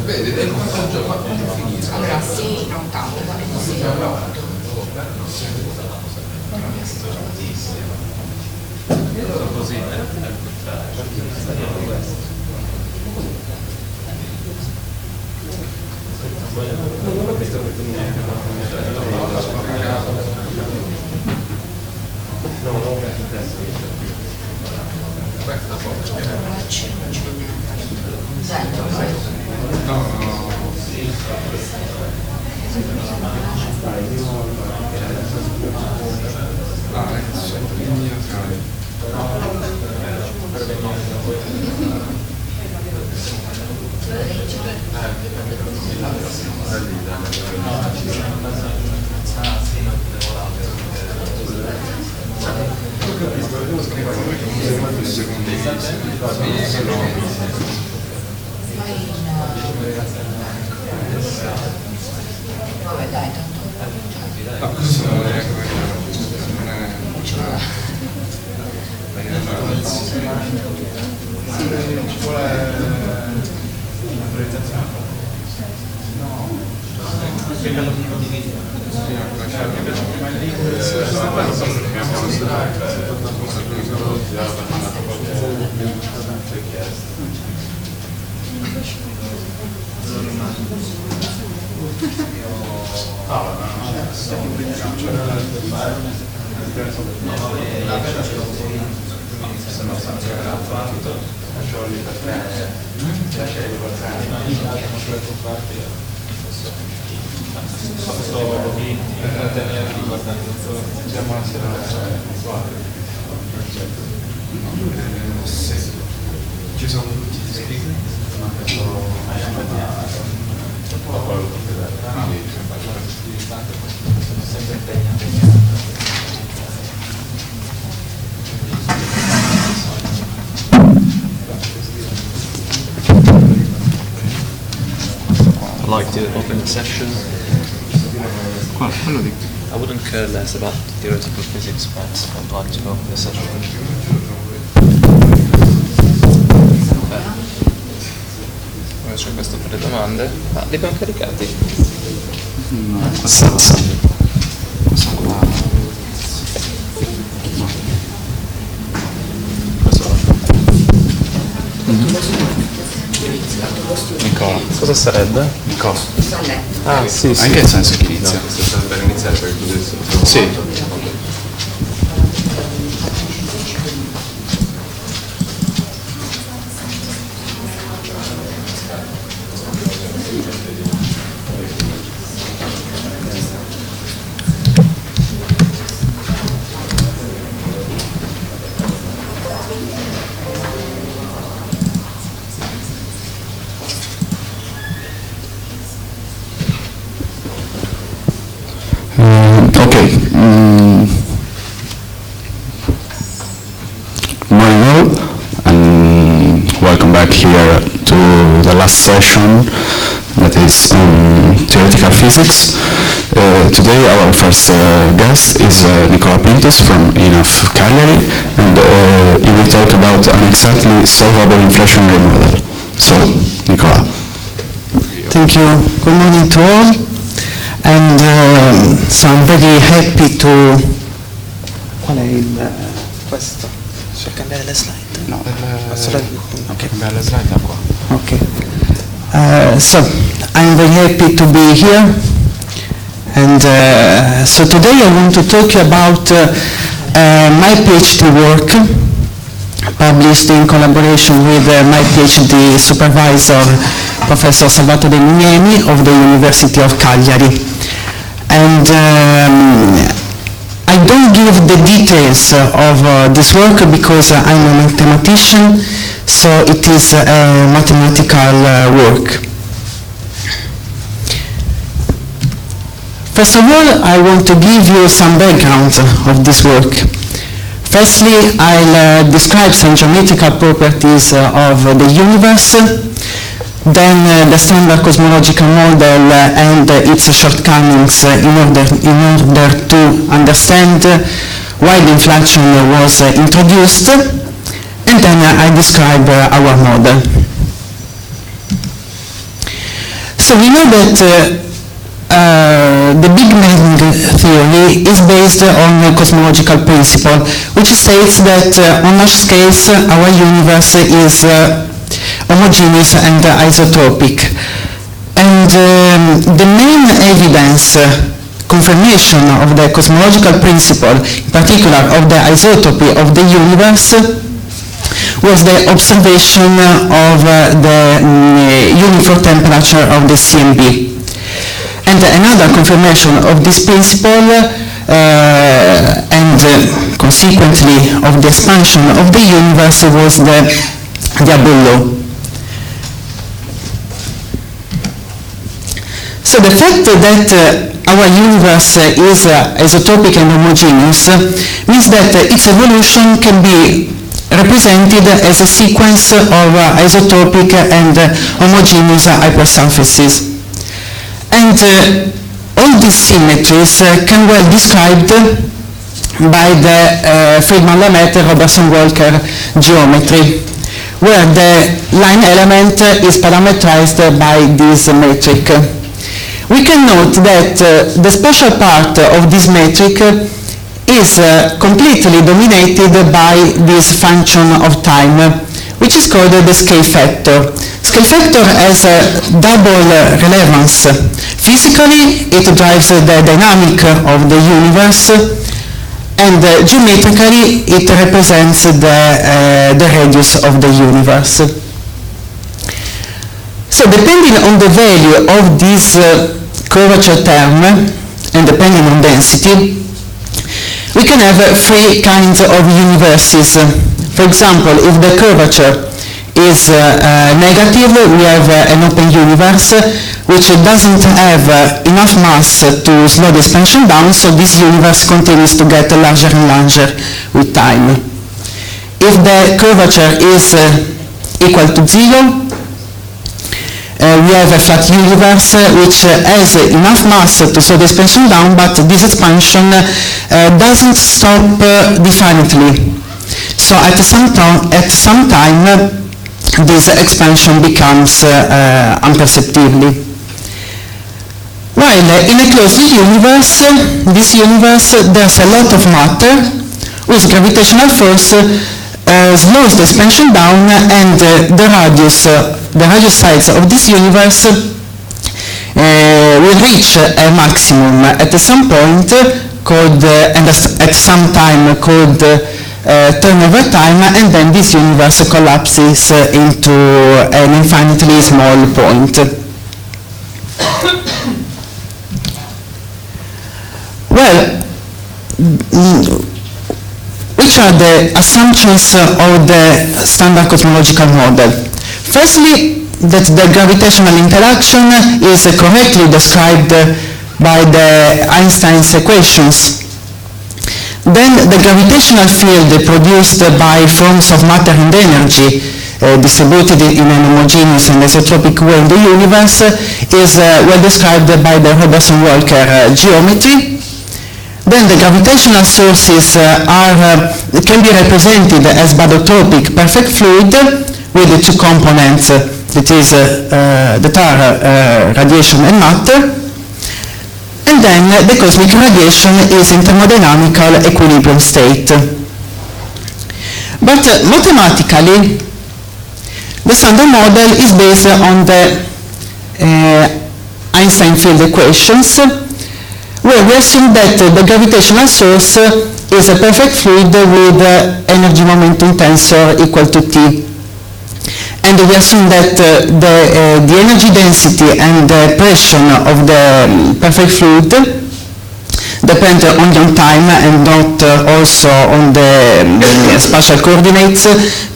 Vedi, dai quanto giorno finito? Allora, sì, non tanto, ma sì. Così, Vabbè, dai, tanto. No, questo non è come ci vuole autorizzazione. Ci sono tutti gli iscritti? I'd like to open the session. Quello di... I wouldn't care less about theoretical physics, but I'd like to open the session. Ora c'è questo per le domande. Ah, li abbiamo caricati? No, abbastanza. Questo qua. Nicola. Cosa sarebbe? Nicola. Ah, sì, sì. Anche nel senso che inizia. Questo sta per iniziare per il Sì. Okay. Morning all, and welcome back here to the last session that is theoretical physics. Today our first guest is Nicola Pintos from INAF Cagliari, and he will talk about an exactly solvable inflationary model. So, Nicola. Thank you. Good morning to all. And so I'm very happy to... Qual è il... questo? So cambiare le slide? No, Okay. cambiare le slide da qua. Okay. So I'm very happy to be here. And so today I want to talk you about my PhD work, published in collaboration with my PhD supervisor, Professor Salvatore Migneni of the University of Cagliari. And I don't give the details of this work because I'm a mathematician, so it is a mathematical work. First of all, I want to give you some background of this work. Firstly, I'll describe some geometrical properties of the universe, then the standard cosmological model and its shortcomings in order to understand why the inflation was introduced, and then I describe our model. So we know that the Big Bang theory is based on a cosmological principle, which states that on large scales our universe is homogeneous and isotopic. And the main evidence, confirmation of the cosmological principle, in particular of the isotopy of the universe, was the observation of the uniform temperature of the CMB. And another confirmation of this principle and consequently of the expansion of the universe was the Abel law. So the fact that our universe is isotopic and homogeneous means that its evolution can be represented as a sequence of isotopic and homogeneous hypersurfaces. And all these symmetries can well be described by the Friedmann-Lemaitre-Robertson-Walker geometry, where the line element is parametrized by this metric. We can note that the spatial part of this metric is completely dominated by this function of time, which is called the scale factor. Scale factor has a double relevance. Physically, it drives the dynamic of the universe, and geometrically, it represents the radius of the universe. So depending on the value of this curvature term, and depending on density, we can have three kinds of universes. For example, if the curvature is negative, we have an open universe which doesn't have enough mass to slow the expansion down, so this universe continues to get larger and larger with time. If the curvature is equal to 0, we have a flat universe which has enough mass to slow the expansion down, but this expansion doesn't stop definitely. So at some time, this expansion becomes imperceptibly. While in a closed universe, there's a lot of matter whose gravitational force slows the expansion down, and the radius size of this universe will reach a maximum at some point called, and at some time called turnover time, and then this universe collapses into an infinitely small point. Well, which are the assumptions of the standard cosmological model? Firstly, that the gravitational interaction is correctly described by the Einstein's equations. Then the gravitational field produced by forms of matter and energy distributed in an homogeneous and isotropic way in the universe is well described by the Robertson-Walker geometry. Then the gravitational sources can be represented as barotropic perfect fluid with the two components, that are radiation and matter. And then the cosmic radiation is in thermodynamical equilibrium state. But mathematically, the standard model is based on the Einstein field equations, where we assume that the gravitational source is a perfect fluid with energy momentum tensor equal to T. And we assume that the energy density and the pressure of the perfect fluid depend only on time and not also on the spatial coordinates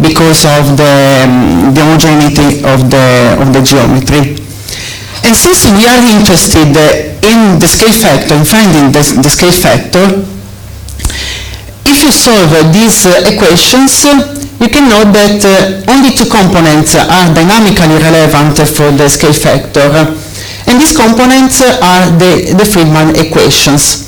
because of the homogeneity of the geometry. And since we are interested in the scale factor, in finding the scale factor, if you solve these equations, you can note that only two components are dynamically relevant for the scale factor, and these components are the Friedmann equations.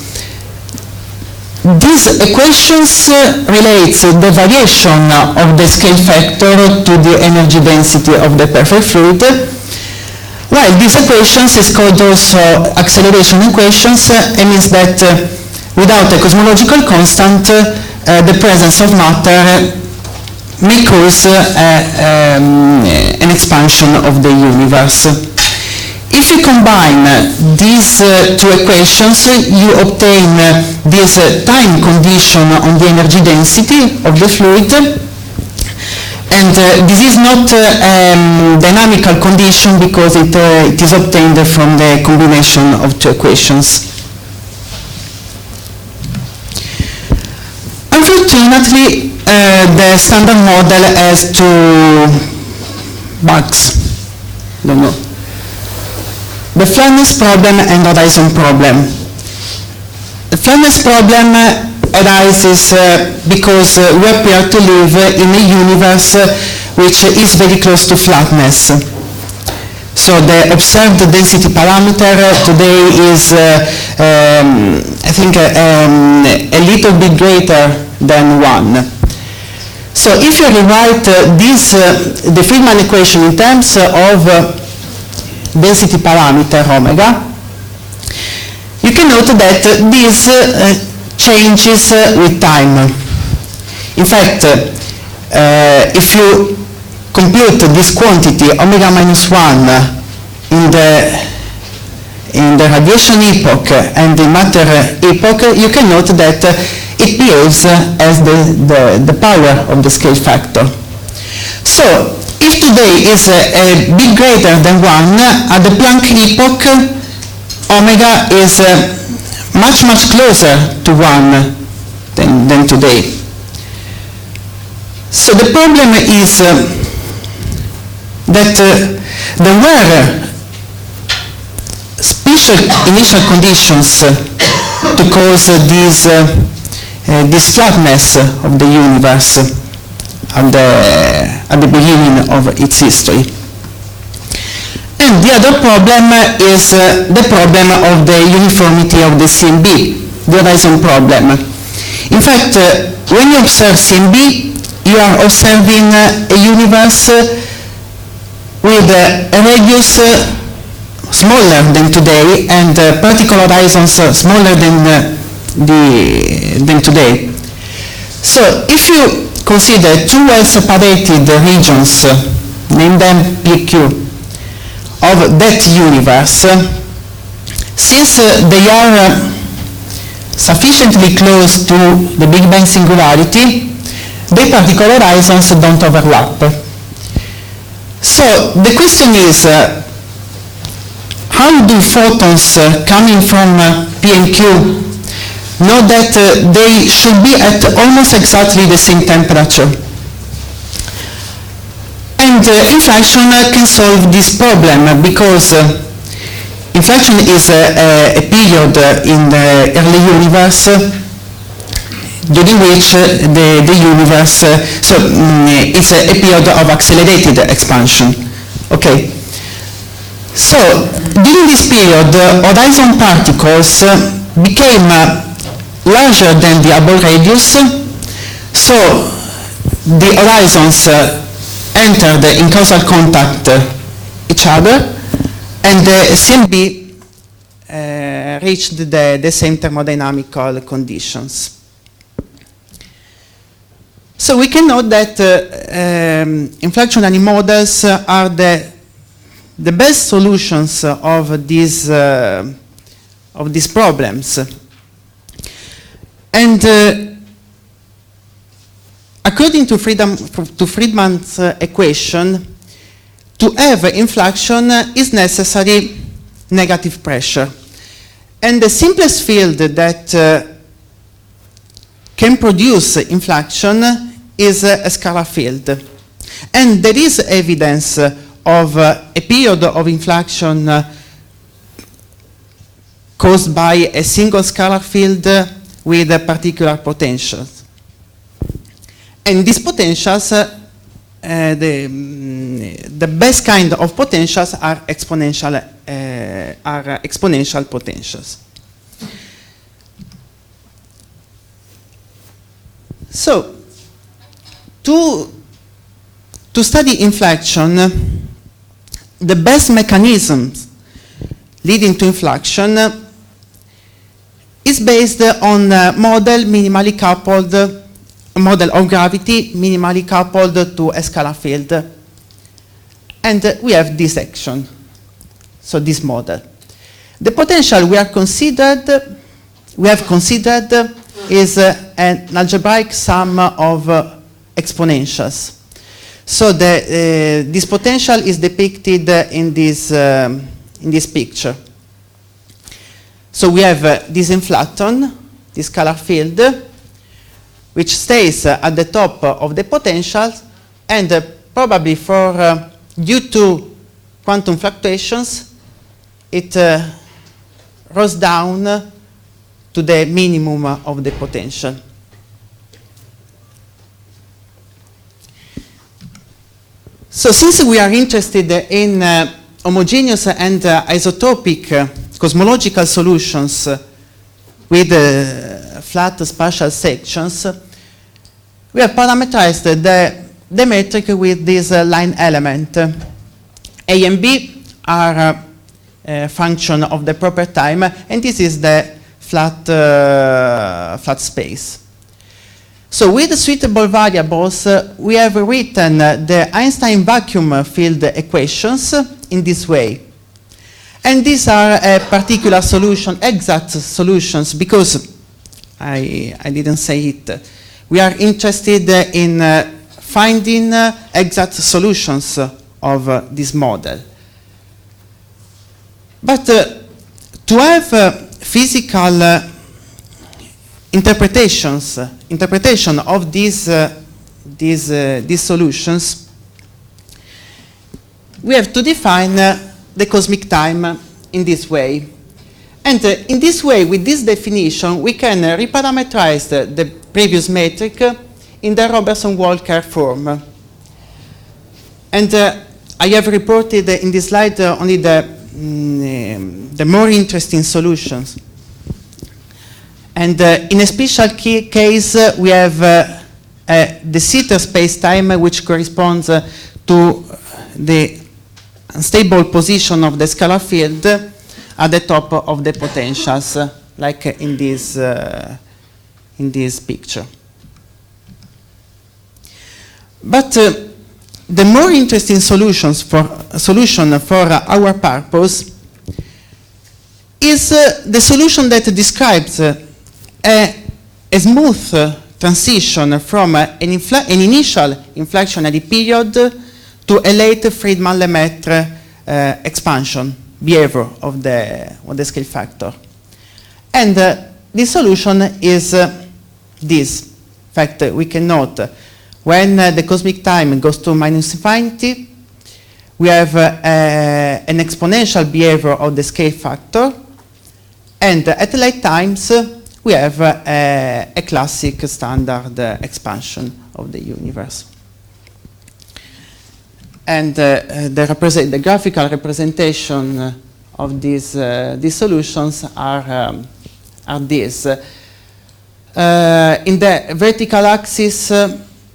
These equations relate the variation of the scale factor to the energy density of the perfect fluid, Well, these equations is called also acceleration equations. It means that without a cosmological constant, the presence of matter may cause an expansion of the universe. If you combine these two equations, you obtain this time condition on the energy density of the fluid. And this is not a dynamical condition because it is obtained from the combination of two equations. Unfortunately, the standard model has two bugs. Don't know. The flatness problem and horizon problem. The flatness problem arises because we appear to live in a universe which is very close to flatness. So the observed density parameter today is, I think, a little bit greater than 1. So if you rewrite the Friedman equation in terms of density parameter omega, you can note that this changes with time. In fact, if you compute this quantity omega minus 1 in the radiation epoch and the matter epoch, you can note that it behaves as the power of the scale factor. So if today is a bit greater than 1, at the Planck epoch, omega is much, much closer to 1 than today. So the problem is that there were special initial conditions to cause this flatness of the universe at the beginning of its history. And the other problem is the problem of the uniformity of the CMB, the horizon problem. In fact, when you observe CMB, you are observing a universe with a radius smaller than today and particle horizons smaller than today. So if you consider two well-separated regions, name them PQ, of that universe, since they are sufficiently close to the Big Bang singularity, the particle horizons don't overlap. So the question is, how do photons coming from P and Q know that they should be at almost exactly the same temperature? And inflection can solve this problem because inflection is a period in the early universe during which the universe, it's a period of accelerated expansion. Okay. So during this period, horizon particles became larger than the Hubble radius, so the horizons entered in causal contact each other, and the CMB reached the same thermodynamical conditions. So we can note that inflectionary models are the best solutions of these problems. And according to Friedman's equation, to have inflection is necessary negative pressure. And the simplest field that can produce inflection is a scalar field. And there is evidence of a period of inflection caused by a single scalar field with particular potentials. And these potentials, the best kind of potentials are exponential potentials. So, to study inflection, the best mechanisms leading to inflection is based on a model minimally coupled, a model of gravity minimally coupled to a scalar field. And we have this action, so this model. The potential we have considered is an algebraic sum of exponentials. So this potential is depicted in this picture. So we have this inflaton, this scalar field, which stays at the top of the potential, and probably due to quantum fluctuations, it rose down to the minimum of the potential. So since we are interested in homogeneous and isotopic cosmological solutions with flat spatial sections, we have parameterized the metric with this line element. A and B are a function of the proper time, and this is the flat space. So with the suitable variables, we have written the Einstein vacuum field equations in this way. And these are a particular solution, exact solutions, because I didn't say it. We are interested in finding exact solutions of this model. But to have physical interpretation of these solutions, we have to define the cosmic time in this way. And in this way, with this definition, we can reparameterize the previous metric in the Robertson-Walker form. And I have reported in this slide only the more interesting solutions. And in a special case, we have the de Sitter space-time, which corresponds to the unstable position of the scalar field at the top of the potentials, like in this picture. But the more interesting solution for our purpose is the solution that describes a smooth transition from an initial inflectionary period to a late Friedmann-Lemaitre expansion behavior of the scale factor. And this solution is this. In fact, we can note when the cosmic time goes to -infinity, we have an exponential behavior of the scale factor, and at late times, we have a classic standard expansion of the universe. And the graphical representation of these solutions are these. In the vertical axis,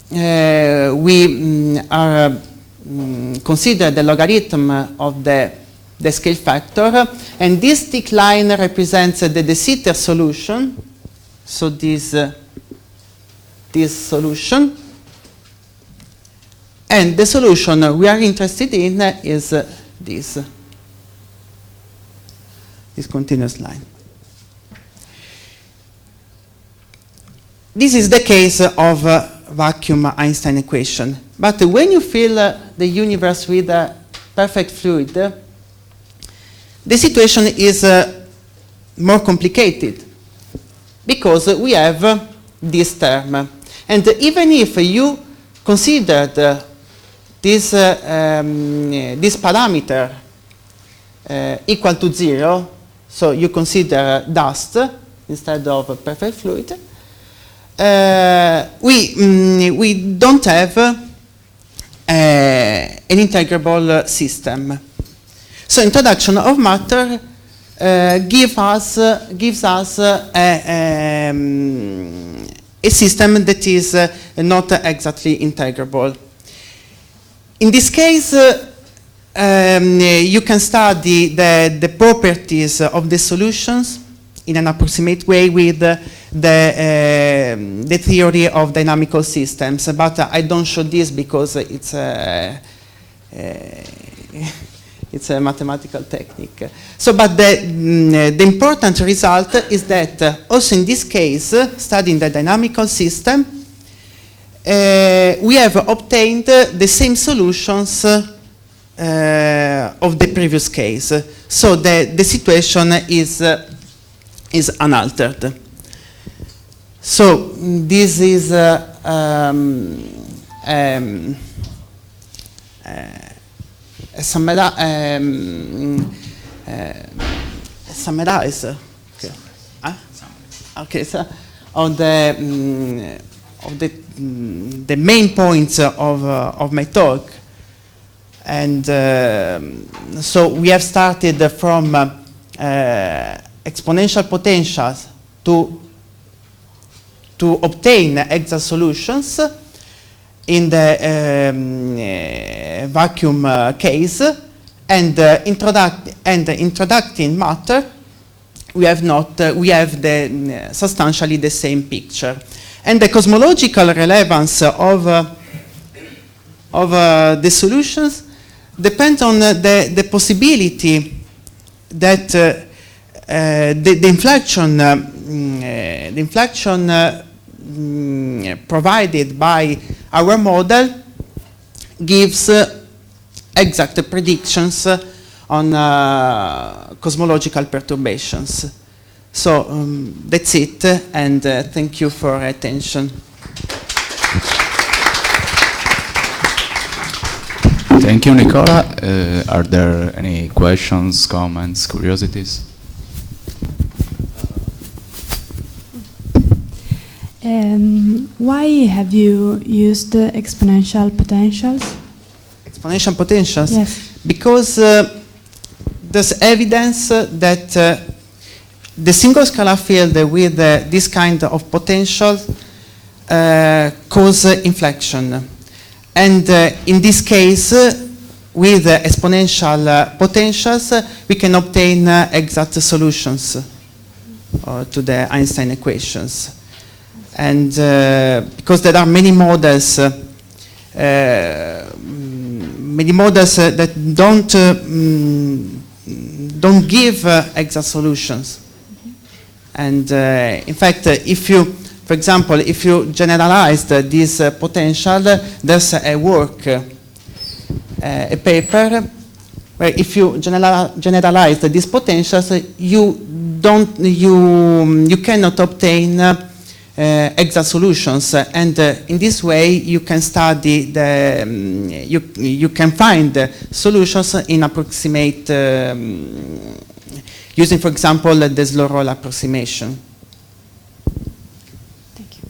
we consider the logarithm of the scale factor, and this thick line represents the de Sitter solution. So this solution, and the solution we are interested in is this continuous line. This is the case of vacuum Einstein equation. But when you fill the universe with a perfect fluid, the situation is more complicated, because we have this term. And even if you considered this parameter equal to 0, so you consider dust instead of perfect fluid, we don't have an integrable system. So introduction of matter gives us a system that is not exactly integrable. In this case, you can study the properties of the solutions in an approximate way with the theory of dynamical systems. But I don't show this because it's a mathematical technique. So, but the important result is that also in this case, studying the dynamical system, we have obtained the same solutions of the previous case. So the situation is unaltered. So this is summarize. Okay. Okay. So on the main points of my talk, and so we have started from exponential potentials to obtain exact solutions in the vacuum case, and introducing matter, we have substantially the same picture. And the cosmological relevance of the solutions depends on the possibility that the inflection provided by our model gives exact predictions on cosmological perturbations. So that's it, and thank you for your attention. Thank you, Nicola. Are there any questions, comments, curiosities? Why have you used exponential potentials? Exponential potentials? Yes. Because there's evidence that the single scalar field with this kind of potential cause inflection. And in this case, with exponential potentials, we can obtain exact solutions to the Einstein equations. And because there are many models that don't give exact solutions. And in fact, if you, for example, if you generalize this potential, there's a work, a paper, where if you generalize these potentials, you cannot obtain exact solutions, and in this way you can study you can find solutions in approximate using, for example, the slow roll approximation. Thank you.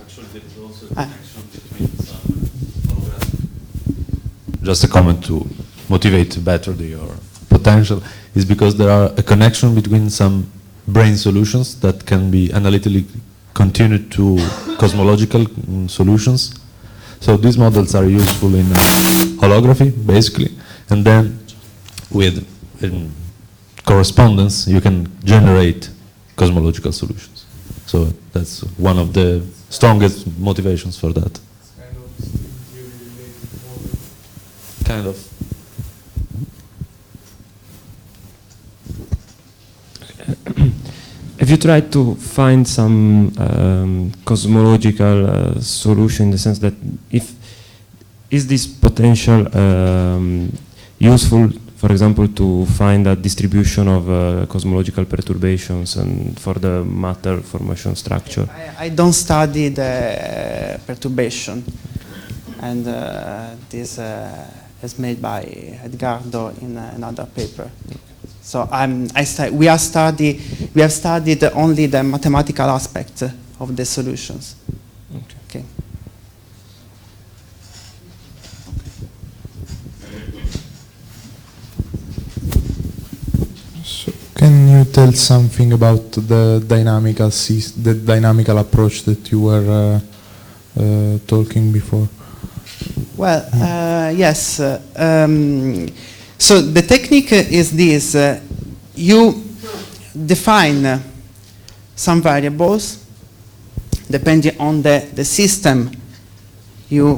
Actually, there is also a connection between some holographic. Just a comment to motivate better your potential is because there are a connection between some brain solutions that can be analytically continued to cosmological solutions. So these models are useful in holography, basically, and then with correspondence you can generate cosmological solutions. So that's one of the strongest motivations for that. Kind of. Have you tried to find some cosmological solution in the sense that is this potential useful, for example, to find a distribution of cosmological perturbations and for the matter formation structure? I don't study the perturbation, and this is made by Edgardo in another paper. So we have studied only the mathematical aspect of the solutions. Okay. So can you tell something about the dynamical approach that you were talking before? Well, yes. So the technique is this. You define some variables depending on the system you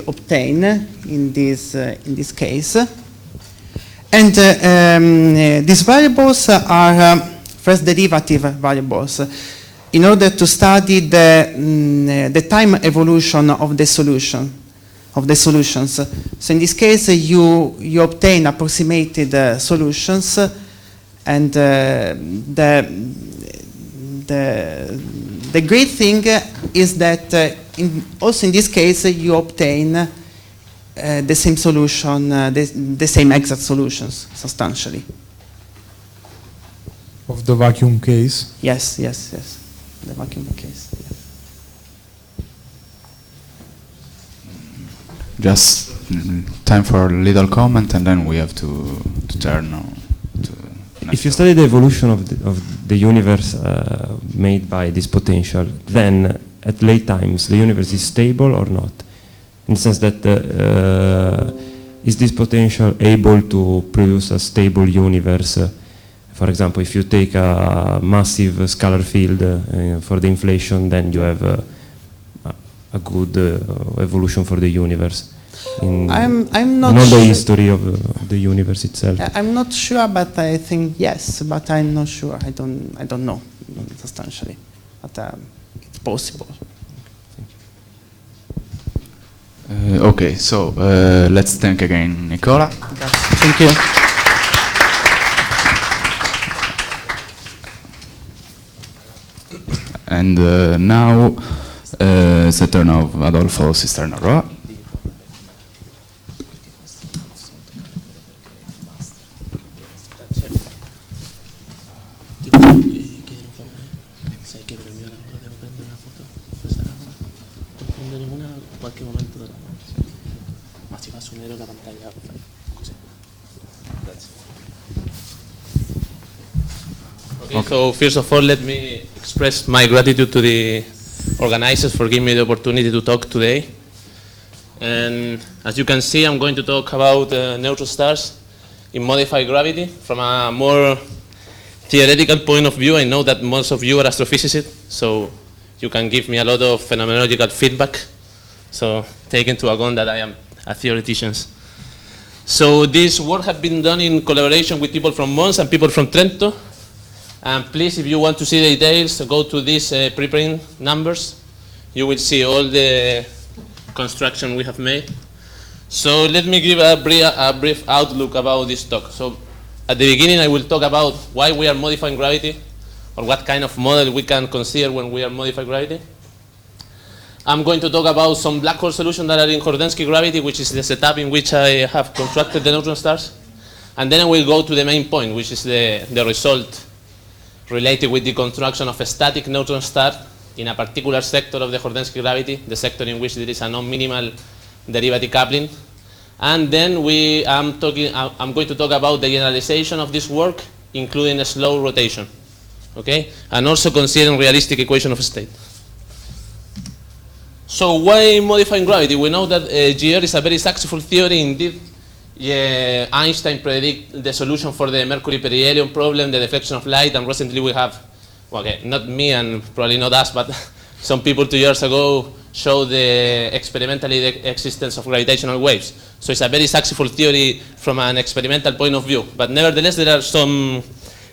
obtain in this case. And these variables are first derivative variables in order to study the time evolution of the solutions. So in this case, you obtain approximated solutions, and the great thing is that also in this case you obtain the same solution, the same exact solutions substantially. Of the vacuum case? Yes, the vacuum case. Yes. Just time for a little comment, and then we have to turn to. If you study the evolution of the universe made by this potential, then at late times the universe is stable or not? In the sense that is this potential able to produce a stable universe? For example, if you take a massive scalar field for the inflation, then you have a good evolution for the universe. I'm not all the sure. history of the universe itself. I'm not sure, but I think yes, but I'm not sure. I don't know substantially, but it's possible. Okay, so let's thank again Nicola. Thank you. And now it's the turn of Adolfo Cisterna-Roa. Okay, so first of all, let me express my gratitude to the organizers for giving me the opportunity to talk today. And as you can see, I'm going to talk about neutron stars in modified gravity from a more theoretical point of view. I know that most of you are astrophysicists, so you can give me a lot of phenomenological feedback. So take into account that I am a theoretician. So this work has been done in collaboration with people from Mons and people from Trento. And please, if you want to see the details, go to these preprint numbers. You will see all the construction we have made. So let me give a brief outlook about this talk. So at the beginning, I will talk about why we are modifying gravity, or what kind of model we can consider when we are modifying gravity. I'm going to talk about some black hole solutions that are in Hordensky gravity, which is the setup in which I have constructed the neutron stars. And then I will go to the main point, which is the result related with the construction of a static neutron star in a particular sector of the Hordensky gravity, the sector in which there is a non-minimal derivative coupling. And then I'm going to talk about the generalization of this work, including a slow rotation, okay? And also considering realistic equation of state. So why modifying gravity? We know that GR is a very successful theory indeed. Einstein predicted the solution for the Mercury perihelion problem, the deflection of light, and recently we have, well, okay, not me and probably not us, but some people 2 years ago showed experimentally the existence of gravitational waves. So it's a very successful theory from an experimental point of view. But nevertheless, there are some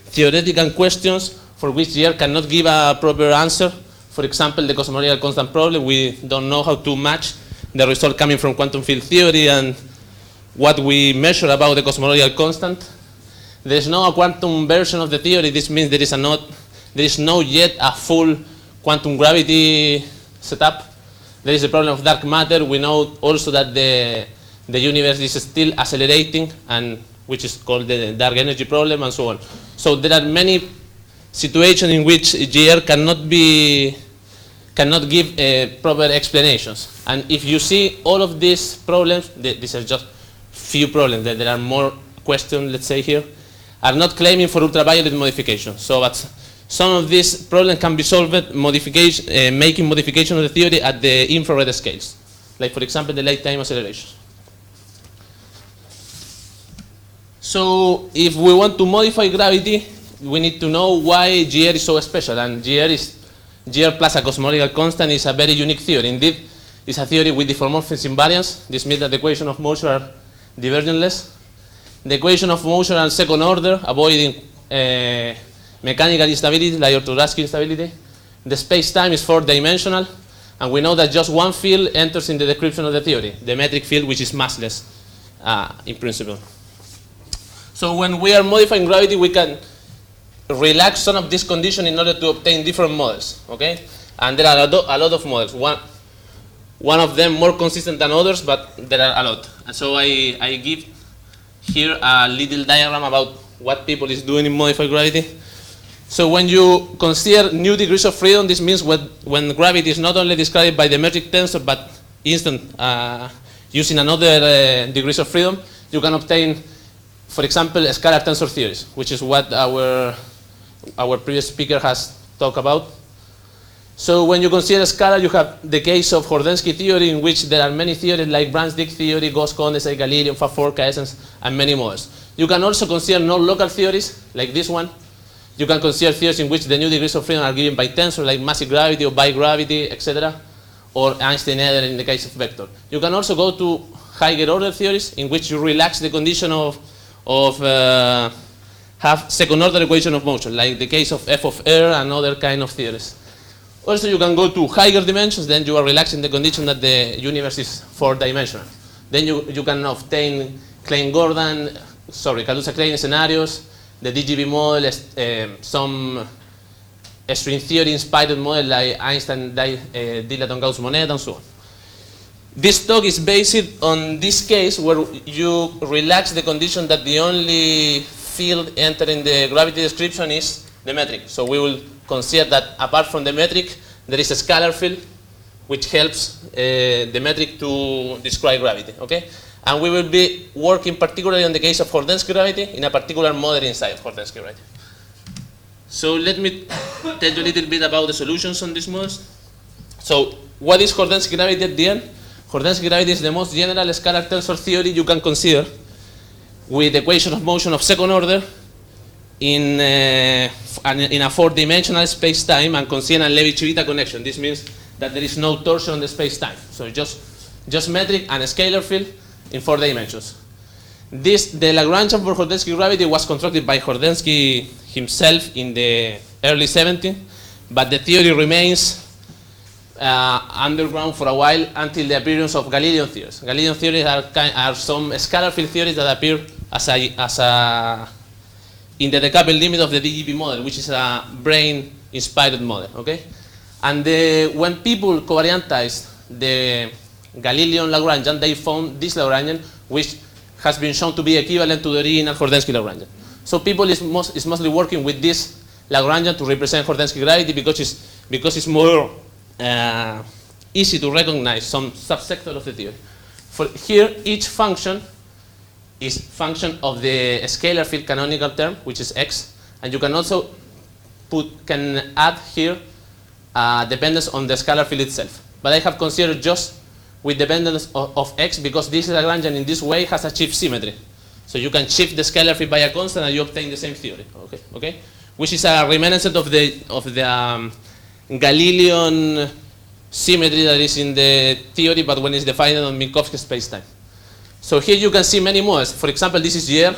theoretical questions for which GR cannot give a proper answer. For example, the cosmological constant problem, we don't know how to match the result coming from quantum field theory and what we measure about the cosmological constant. There is no quantum version of the theory. This means there is no yet a full quantum gravity setup. There is a problem of dark matter. We know also that the universe is still accelerating, and which is called the dark energy problem, and so on. So there are many situations in which GR cannot give proper explanations. And if you see all of these problems, these are just few problems, there are more questions, let's say here, are not claiming for ultraviolet modification. So but some of these problems can be solved making modification of the theory at the infrared scales. like for example the light time acceleration. So if we want to modify gravity, we need to know why GR is so special, and GR plus a cosmological constant is a very unique theory. Indeed, it's a theory with diffeomorphism invariance. This means that the equation of motion are divergentless. The equation of motion are second order, avoiding mechanical instability like orthogonal instability. The space-time is 4-dimensional, and we know that just one field enters in the description of the theory, the metric field, which is massless in principle. So when we are modifying gravity, we can relax some of this condition in order to obtain different models, okay? And there are a lot of models. One of them more consistent than others, but there are a lot. And so I give here a little diagram about what people is doing in modified gravity. So when you consider new degrees of freedom, this means when gravity is not only described by the metric tensor, but instant using another degrees of freedom, you can obtain, for example, scalar tensor theories, which is what our previous speaker has talked about. So when you consider scalar, you have the case of Hordensky theory, in which there are many theories like Brans-Dicke theory, Gauss-Condorcet, Galileo, Fab4, K-essence, and many more. You can also consider non-local theories, like this one. You can consider theories in which the new degrees of freedom are given by tensors, like massive gravity or bigravity, etc., or Einstein-Eder in the case of vector. You can also go to higher order theories, in which you relax the condition of have second order equation of motion, like the case of f of r and other kind of theories. Also, you can go to higher dimensions, then you are relaxing the condition that the universe is 4-dimensional. Then you can obtain Kaluza-Klein scenarios, the DGB model, some string theory inspired model like Einstein, Dilaton, Gauss, Moneta, and so on. This talk is based on this case where you relax the condition that the only field entering the gravity description is the metric. So we will consider that apart from the metric, there is a scalar field which helps the metric to describe gravity, okay? And we will be working particularly on the case of Hordensky gravity in a particular model inside of Hordensky gravity. So let me tell you a little bit about the solutions on these models. So what is Hordensky gravity at the end? Hordensky gravity is the most general scalar tensor theory you can consider, with the equation of motion of second order in a 4-dimensional space-time and consider a Levi-Civita connection. This means that there is no torsion on the space-time. So just metric and a scalar field in 4 dimensions. The Lagrangian for Hordensky gravity was constructed by Hordensky himself in the early 70s, but the theory remains underground for a while until the appearance of Galilean theories. Galilean theories are some scalar field theories that appear in the decoupled limit of the DGB model, which is a brain-inspired model, okay? And when people covariantized the Galilean Lagrangian, they found this Lagrangian, which has been shown to be equivalent to the original Hordensky Lagrangian. So people is mostly working with this Lagrangian to represent Hordensky gravity because it's more easy to recognize some subsector of the theory. For here, each function is function of the scalar field canonical term, which is x, and you can also can add here dependence on the scalar field itself. But I have considered just with dependence of x because this Lagrangian in this way has a shift symmetry. So you can shift the scalar field by a constant and you obtain the same theory. Okay? Which is a reminiscent of the Galilean symmetry that is in the theory, but when it's defined on Minkowski spacetime. So here you can see many models. For example, this is GR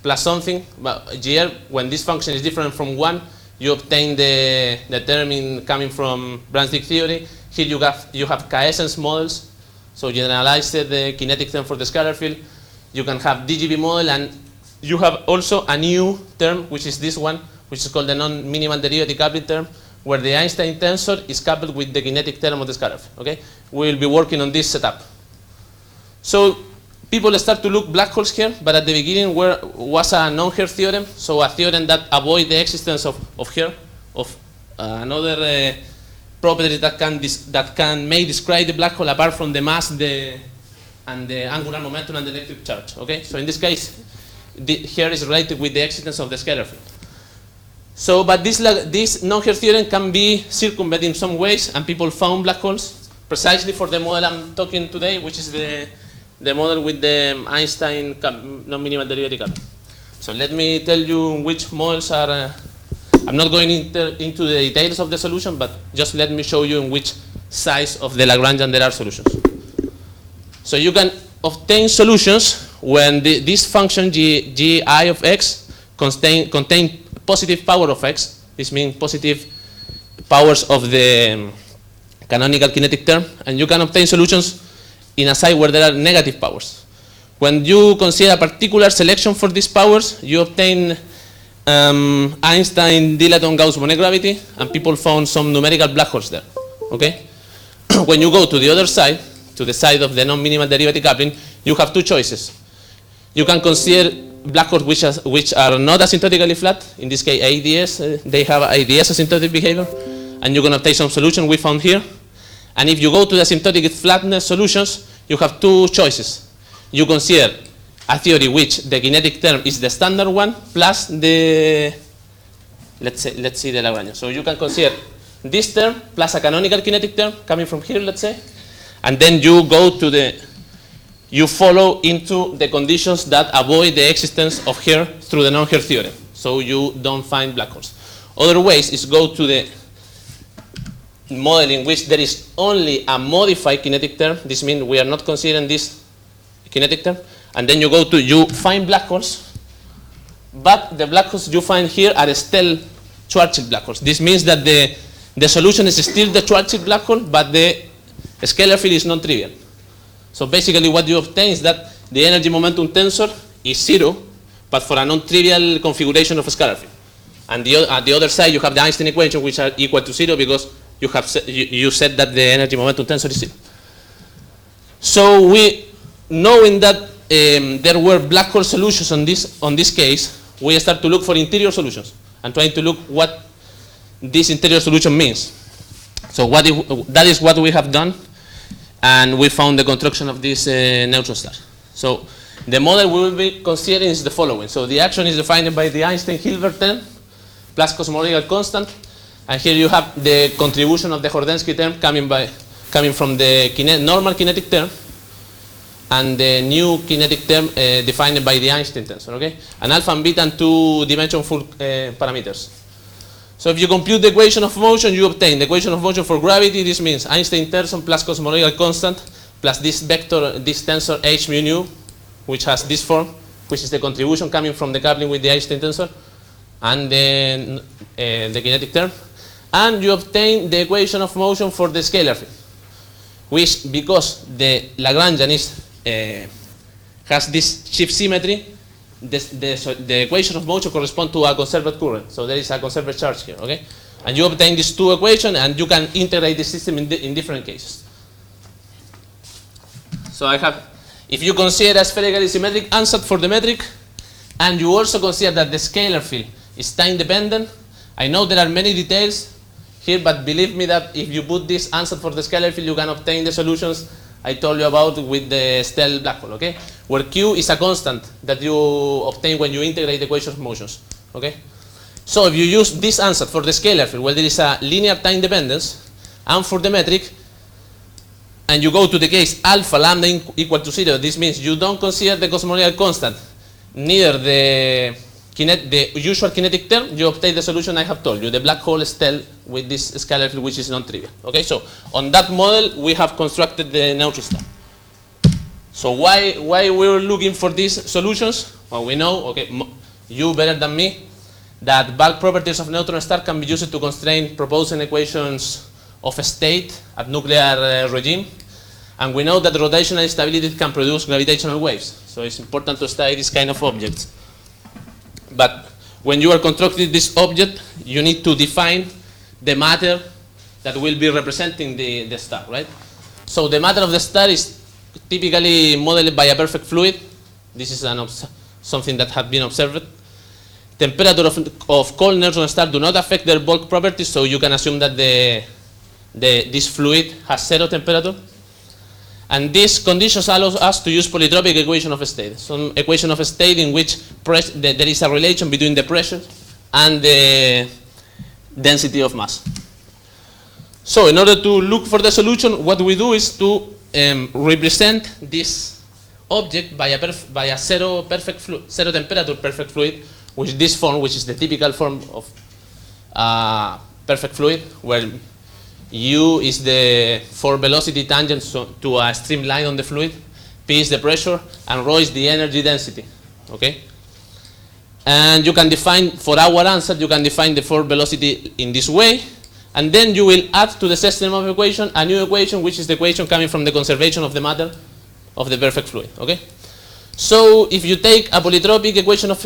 plus something. But GR, when this function is different from 1, you obtain the term coming from Brans-Dicke theory. Here you have K-essence models. So generalize the kinetic term for the scalar field. You can have DGB model, and you have also a new term, which is this one, which is called the non-minimal derivative coupling term, where the Einstein tensor is coupled with the kinetic term of the scalar field. Okay? We will be working on this setup. So people start to look black holes here, but at the beginning was a non-Hertz theorem, so a theorem that avoids the existence of Hertz, of another property that may describe the black hole apart from the mass and the angular momentum and the electric charge. Okay, so in this case, here is related with the existence of the scalar field. So, but this non-Hertz theorem can be circumvented in some ways, and people found black holes. precisely for the model I'm talking today, which is the model with the Einstein non-minimal derivative coupling. So let me tell you which models are, I'm not going into the details of the solution, but just let me show you in which size of the Lagrangian there are solutions. So you can obtain solutions when this function gi of x contain positive power of x. This means positive powers of the canonical kinetic term, and you can obtain solutions in a site where there are negative powers. When you consider a particular selection for these powers, you obtain Einstein dilaton Gauss Bonnet gravity, and people found some numerical black holes there. Okay? When you go to the other side, to the side of the non-minimal derivative coupling, you have two choices. You can consider black holes which are not asymptotically flat. In this case, ADS, they have ADS asymptotic behavior, and you can obtain some solution we found here. And if you go to the asymptotic flatness solutions, you have two choices. You consider a theory which the kinetic term is the standard one plus the, let's see the Lagrangian. So you can consider this term plus a canonical kinetic term coming from here, let's say, and then you go to you follow into the conditions that avoid the existence of here through the non-here theorem. So you don't find black holes. Other ways is go to the model in which there is only a modified kinetic term. This means we are not considering this kinetic term. And then you find black holes, but the black holes you find here are still Schwarzschild black holes. This means that the solution is still the Schwarzschild black hole, but the scalar field is non-trivial. So basically what you obtain is that the energy momentum tensor is 0, but for a non-trivial configuration of a scalar field. And at the other side you have the Einstein equation, which are equal to 0 because you said that the energy momentum tensor is 0. So knowing that there were black hole solutions on this case, we start to look for interior solutions and trying to look what this interior solution means. So that is what we have done, and we found the construction of this neutron star. So the model we will be considering is the following. So the action is defined by the Einstein-Hilbert term plus cosmological constant, and here you have the contribution of the Hordensky term coming from the normal kinetic term, and the new kinetic term defined by the Einstein tensor, okay? And alpha and beta and two-dimensional full parameters. So if you compute the equation of motion, you obtain the equation of motion for gravity. This means Einstein tensor plus cosmological constant plus this vector, this tensor h mu nu, which has this form, which is the contribution coming from the coupling with the Einstein tensor, and then the kinetic term. And you obtain the equation of motion for the scalar field, which, because the Lagrangian has this shift symmetry, the equation of motion corresponds to a conserved current. So there is a conserved charge here, okay? And you obtain these two equations, and you can integrate the system in different cases. So if you consider a spherically symmetric ansatz for the metric, and you also consider that the scalar field is time dependent, I know there are many details here, but believe me that if you put this ansatz for the scalar field, you can obtain the solutions I told you about with the Stell black hole, okay? Where Q is a constant that you obtain when you integrate the equation of motions, okay? So if you use this ansatz for the scalar field, where there is a linear time dependence, and for the metric, and you go to the case alpha lambda equal to 0, this means you don't consider the cosmological constant, neither the usual kinetic term, you obtain the solution I have told you, the black hole Stell with this scalar field which is non-trivial. Okay, so on that model we have constructed the neutron star. So why we were looking for these solutions? Well, we know, okay, you better than me, that bulk properties of neutron star can be used to constrain proposing equations of a state at nuclear regime. And we know that rotational instability can produce gravitational waves. So it's important to study this kind of objects. But when you are constructing this object, you need to define the matter that will be representing the star, right? So the matter of the star is typically modeled by a perfect fluid. This is something that has been observed. Temperature of cold neutron stars do not affect their bulk properties, so you can assume that this fluid has 0 temperature. And these conditions allow us to use polytropic equation of a state. Some equation of a state in which there is a relation between the pressure and the density of mass. So in order to look for the solution, what we do is to represent this object by a zero temperature perfect fluid, which is this form, which is the typical form of perfect fluid, where U is the for velocity tangent to a streamline on the fluid, P is the pressure, and rho is the energy density. Okay? And you can define, for our answer, you can define the for velocity in this way, and then you will add to the system of equation a new equation, which is the equation coming from the conservation of the matter of the perfect fluid. Okay? So if you take a polytropic equation of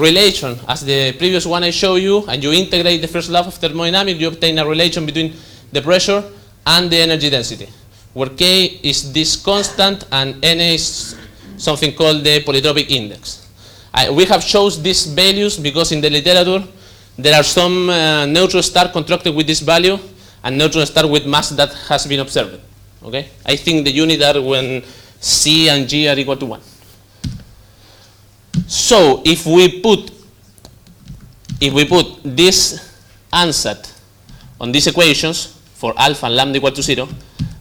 relation, as the previous one I showed you, and you integrate the first law of thermodynamics, you obtain a relation between the pressure and the energy density, where K is this constant and N is something called the polytropic index. We have chosen these values because in the literature there are some neutron stars constructed with this value and neutron stars with mass that has been observed. Okay? I think the unit are when C and G are equal to 1. So if we put this answer on these equations for alpha and lambda equal to 0,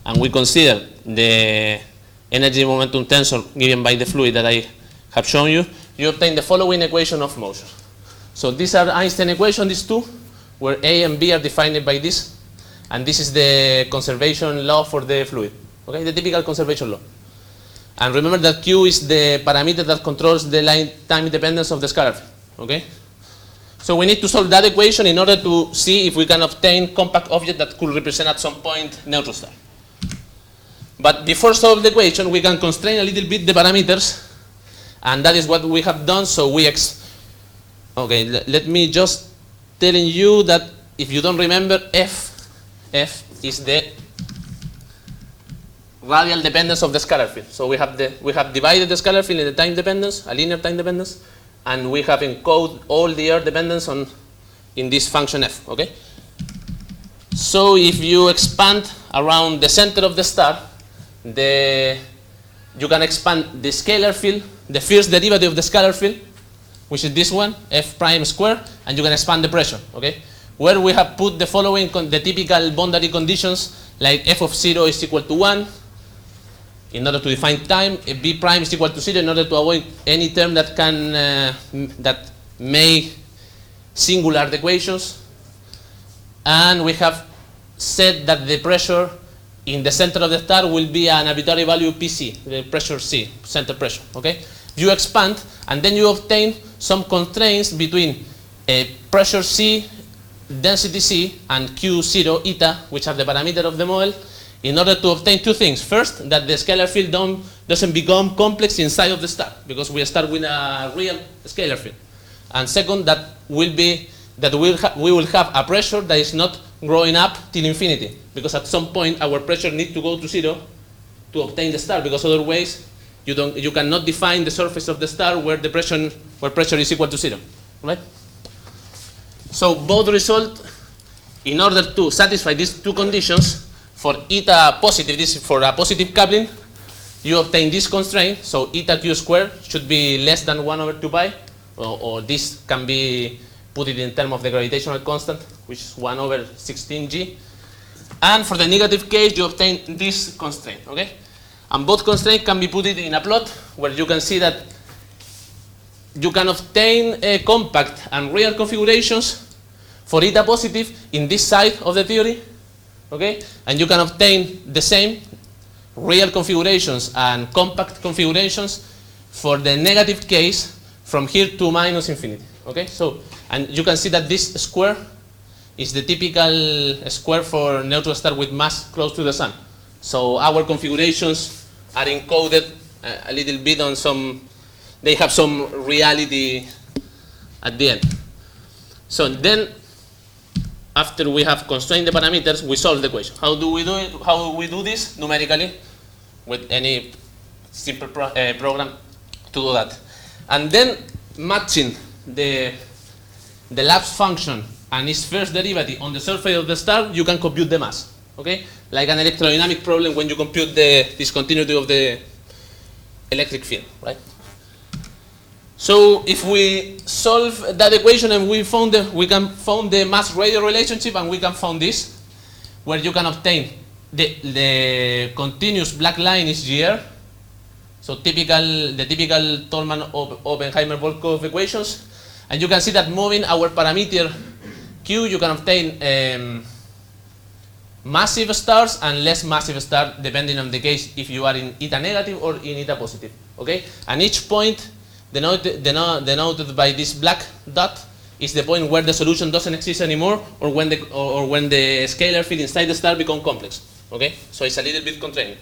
and we consider the energy momentum tensor given by the fluid that I have shown you, you obtain the following equation of motion. So these are Einstein equations, these two, where A and B are defined by this, and this is the conservation law for the fluid, okay, the typical conservation law. And remember that Q is the parameter that controls the line time independence of the scalar field, okay? So we need to solve that equation in order to see if we can obtain compact object that could represent at some point neutron star. But before solving the equation, we can constrain a little bit the parameters, and that is what we have done. So we let me just telling you that if you don't remember, F is the radial dependence of the scalar field. So we have divided the scalar field in the time dependence, a linear time dependence, and we have encoded all the air dependence in this function F. Okay. So if you expand around the center of the star, you can expand the scalar field, the first derivative of the scalar field, which is this one, F prime square, and you can expand the pressure. Okay. Where we have put the following, the typical boundary conditions, like F of 0 is equal to 1, in order to define time, if B prime is equal to 0, in order to avoid any term that can that may singular the equations. And we have said that the pressure in the center of the star will be an arbitrary value PC, the pressure C, center pressure. Okay, you expand and then you obtain some constraints between pressure C, density C, and Q0 eta, which are the parameter of the model, in order to obtain two things. First, that the scalar field doesn't become complex inside of the star, because we start with a real scalar field. And second, that we will have a pressure that is not growing up till infinity, because at some point our pressure needs to go to 0 to obtain the star, because otherwise you cannot define the surface of the star where pressure is equal to 0, right? So both result, in order to satisfy these two conditions, for eta positive, this is for a positive coupling, you obtain this constraint. So eta q squared should be less than 1 over 2 pi, or this can be put it in terms of the gravitational constant, which is 1 over 16g. And for the negative case, you obtain this constraint. Okay, and both constraints can be put in a plot where you can see that you can obtain a compact and real configurations for eta positive in this side of the theory. Okay, and you can obtain the same real configurations and compact configurations for the negative case from here to minus infinity. Okay, so and you can see that this square is the typical square for neutron star with mass close to the sun. So our configurations are encoded a little bit on some, they have some reality at the end. So then, after we have constrained the parameters, we solve the equation. How do we do it? How we do this numerically with any simple program to do that? And then matching the lapse function and its first derivative on the surface of the star, you can compute the mass. Okay, like an electrodynamic problem when you compute the discontinuity of the electric field, right? So if we solve that equation and we can found the mass-radius relationship, and we can find this, where you can obtain the continuous black line is GR. So the typical Tolman-Oppenheimer-Volkov equations. And you can see that moving our parameter Q, you can obtain massive stars and less massive stars, depending on the case, if you are in eta negative or in eta positive. Okay? And each point denoted by this black dot is the point where the solution doesn't exist anymore, or when the scalar field inside the star becomes complex. Okay? So it's a little bit constraining.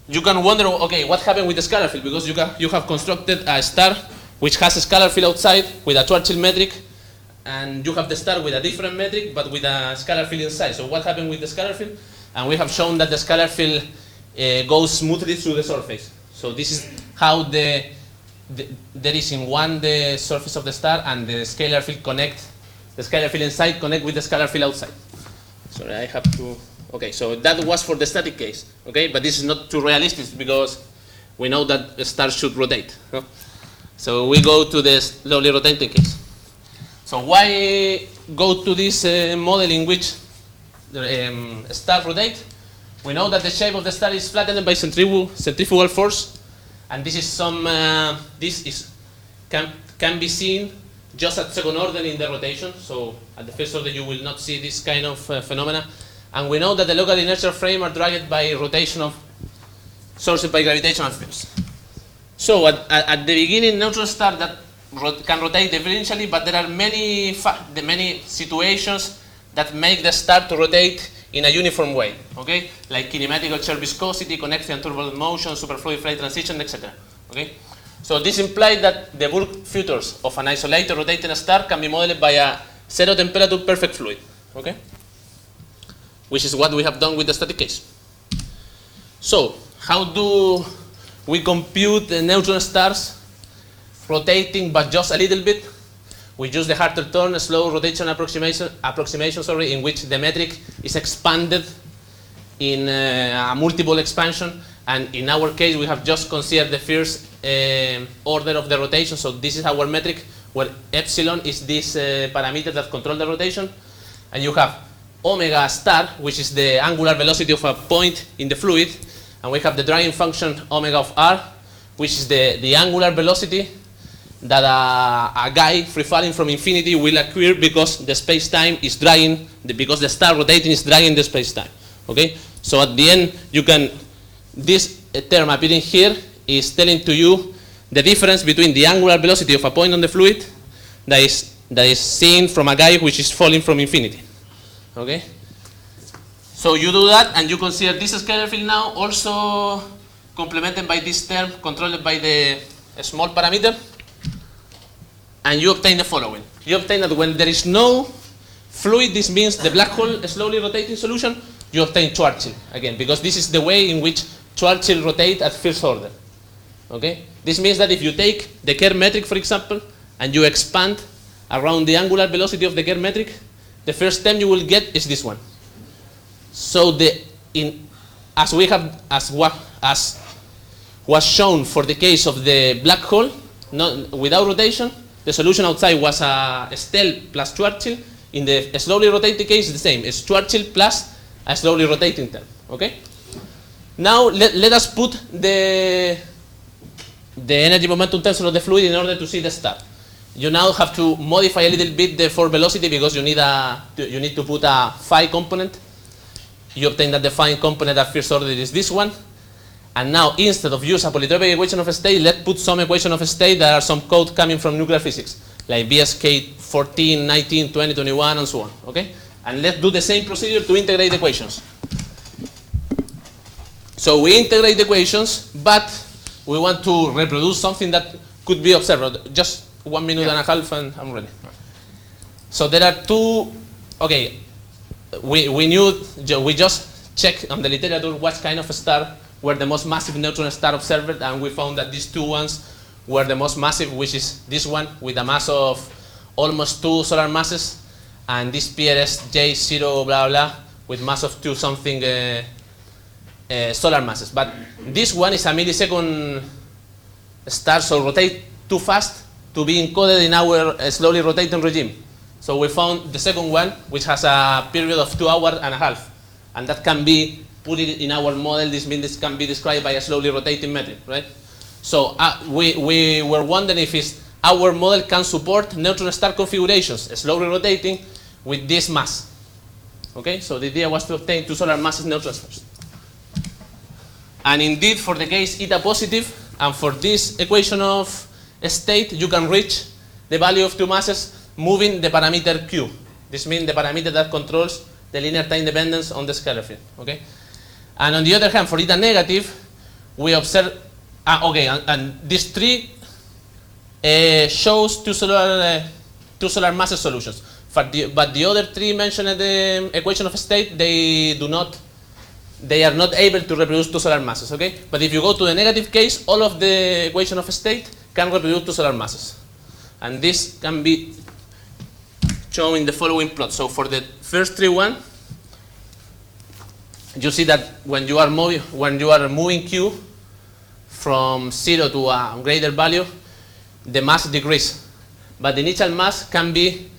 You can wonder, okay, what happened with the scalar field? Because you have constructed a star which has a scalar field outside with a Schwarzschild metric, and you have the star with a different metric but with a scalar field inside. So what happened with the scalar field? And we have shown that the scalar field goes smoothly through the surface. So this is how there is in one the surface of the star, and the scalar field inside connect with the scalar field outside. Sorry, I have to. Okay, so that was for the static case. Okay, but this is not too realistic because we know that the star should rotate. No? So we go to the slowly rotating case. So why go to this model in which the star rotate? We know that the shape of the star is flattened by centrifugal force, and this is can be seen just at second order in the rotation. So at the first order you will not see this kind of phenomena. And we know that the local inertial frame are dragged by rotation of sourced by gravitational fields. So at the beginning, neutron star that can rotate differentially, but there are many situations that make the star to rotate in a uniform way, okay? Like kinematic shear viscosity, connecting and turbulent motion, superfluid phase transition, etc. Okay? So this implies that the bulk futures of an isolated rotating star can be modeled by a zero temperature perfect fluid, okay? Which is what we have done with the static case. So how do we compute the neutron stars rotating but just a little bit? We use the Hartle-Thorne slow rotation approximation, in which the metric is expanded in a multiple expansion, and in our case we have just considered the first order of the rotation. So this is our metric, where epsilon is this parameter that controls the rotation, and you have omega star, which is the angular velocity of a point in the fluid, and we have the dragging function omega of r, which is the angular velocity that a guy free falling from infinity will occur because the space-time is dragging, because the star rotating is dragging the space-time. Okay? So at the end, this term appearing here is telling to you the difference between the angular velocity of a point on the fluid that is seen from a guy which is falling from infinity. Okay? So you do that, and you consider this scalar field now also complemented by this term controlled by the small parameter, and you obtain the following. You obtain that when there is no fluid, this means the black hole slowly rotating solution, you obtain Schwarzschild again, because this is the way in which Schwarzschild rotate at first order. Okay? This means that if you take the Kerr metric, for example, and you expand around the angular velocity of the Kerr metric, the first term you will get is this one. So as was shown for the case of the black hole, without rotation, the solution outside was a Stell plus Schwarzschild. In the slowly rotating case, it's the same. It's Schwarzschild plus a slowly rotating term. Okay? Now let us put the energy momentum tensor of the fluid in order to see the star. You now have to modify a little bit the force velocity because you need to put a phi component. You obtain that the phi component at first order is this one. And now instead of use a polytropic equation of state, let's put some equation of state that are some code coming from nuclear physics, like BSK 14, 19, 20, 21, and so on. Okay? And let's do the same procedure to integrate the equations. So we integrate the equations, but we want to reproduce something that could be observed. Just 1 minute and a half, and I'm ready. So there are two. Okay, we just checked on the literature what kind of star were the most massive neutron star observed, and we found that these two ones were the most massive, which is this one with a mass of almost 2 solar masses, and this PRS J0 blah blah with mass of 2 something solar masses. But this one is a millisecond star, so rotate too fast to be encoded in our slowly rotating regime. So we found the second one, which has a period of 2.5 hours, and that can be put in our model. This means this can be described by a slowly rotating metric, right? So we were wondering if our model can support neutron star configurations, slowly rotating, with this mass. Okay, so the idea was to obtain two solar masses neutron stars. And indeed, for the case eta positive, and for this equation of state, you can reach the value of two masses moving the parameter q. This means the parameter that controls the linear time dependence on the scalar field. Okay, and on the other hand, for eta negative, we observe. And this tree shows two solar masses solutions. But the other three mentioned in the equation of state, they are not able to reproduce two solar masses. Okay, but if you go to the negative case, all of the equation of state can reproduce two solar masses, and this can be shown in the following plot. So for the first one, you see that when you are moving q from 0 to a greater value, the mass decreases, but the initial mass can be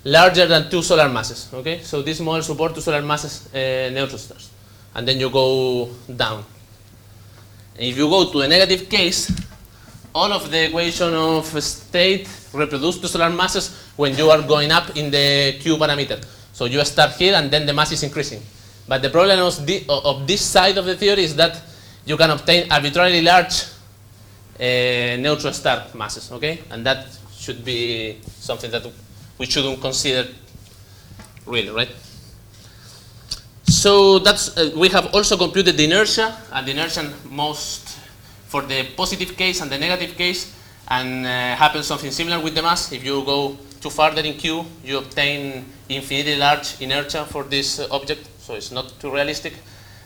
larger than two solar masses. Okay, so this model supports two solar masses neutron stars, and then you go down. And if you go to a negative case, all of the equation of state reproduce two solar masses when you are going up in the q parameter. So you start here, and then the mass is increasing. But the problem of this side of the theory is that you can obtain arbitrarily large neutron star masses, okay? And that should be something that we shouldn't consider really, right? So that's, we have also computed the inertia, and the inertia most for the positive case and the negative case, and happens something similar with the mass. If you go too farther in Q, you obtain infinitely large inertia for this object, so it's not too realistic.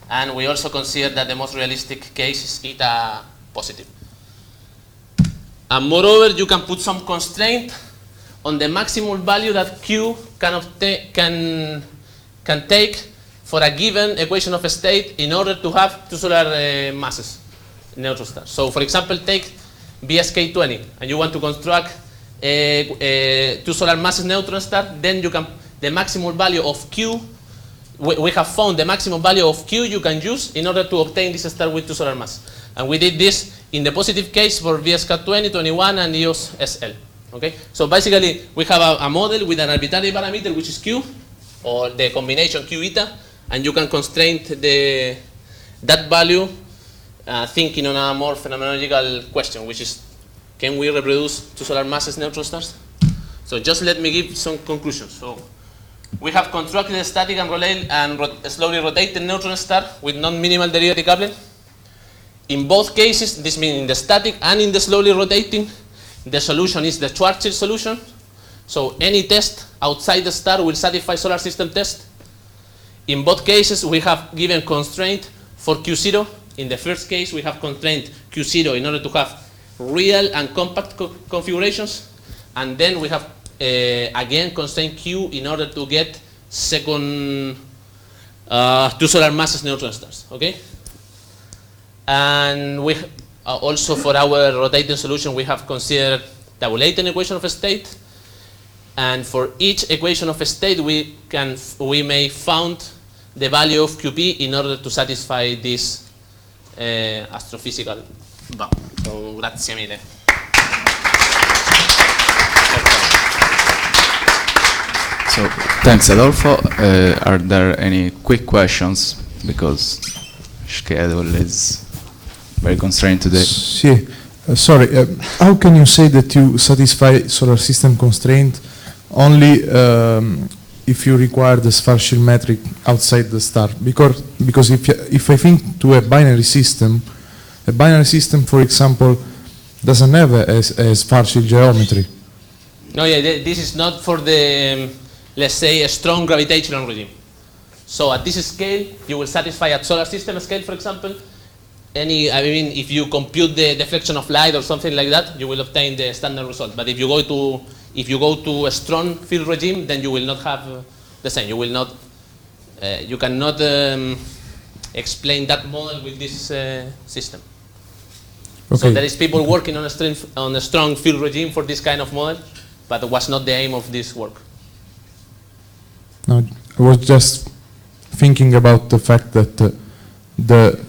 And we also consider that the most realistic case is eta positive. And moreover, you can put some constraint on the maximum value that Q can take for a given equation of state in order to have two solar masses, neutron stars. So for example, take BSK20, and you want to construct two solar masses neutron star, then you can, the maximum value of Q, we have found the maximum value of Q you can use in order to obtain this star with two solar masses. And we did this in the positive case for BSK20, 21, and EOS SL. Okay? So basically, we have a model with an arbitrary parameter, which is Q, or the combination Q eta, and you can constrain that value thinking on a more phenomenological question, which is, can we reproduce two solar masses neutron stars? So just let me give some conclusions. So we have constructed a static and slowly rotated neutron star with non-minimal derivative coupling. In both cases, this means in the static and in the slowly rotating, the solution is the Schwarzschild solution. So any test outside the star will satisfy solar system test. In both cases, we have given constraint for Q0. In the first case, we have constrained Q0 in order to have real and compact configurations. And then we have, again, constrained Q in order to get second two solar masses neutron stars. Okay? And we also, for our rotating solution, we have considered tabulating equation of state. And for each equation of state, we may found the value of QP in order to satisfy this astrophysical bound. So, grazie mille. So, thanks Adolfo. Are there any quick questions? Because schedule is very constrained today. Sì, sorry, how can you say that you satisfy solar system constraint only if you require the Schwarzschild metric outside the star? Because if I think to a binary system, for example, doesn't have a Schwarzschild geometry. No, yeah, this is not for the, let's say, a strong gravitational regime. So at this scale, you will satisfy at solar system scale, for example, if you compute the deflection of light or something like that, you will obtain the standard result. But if you go to a strong field regime, then you will not have the same. You will not, you cannot explain that model with this system. Okay. So there is people working on a strong field regime for this kind of model, but it was not the aim of this work. No, I was just thinking about the fact that the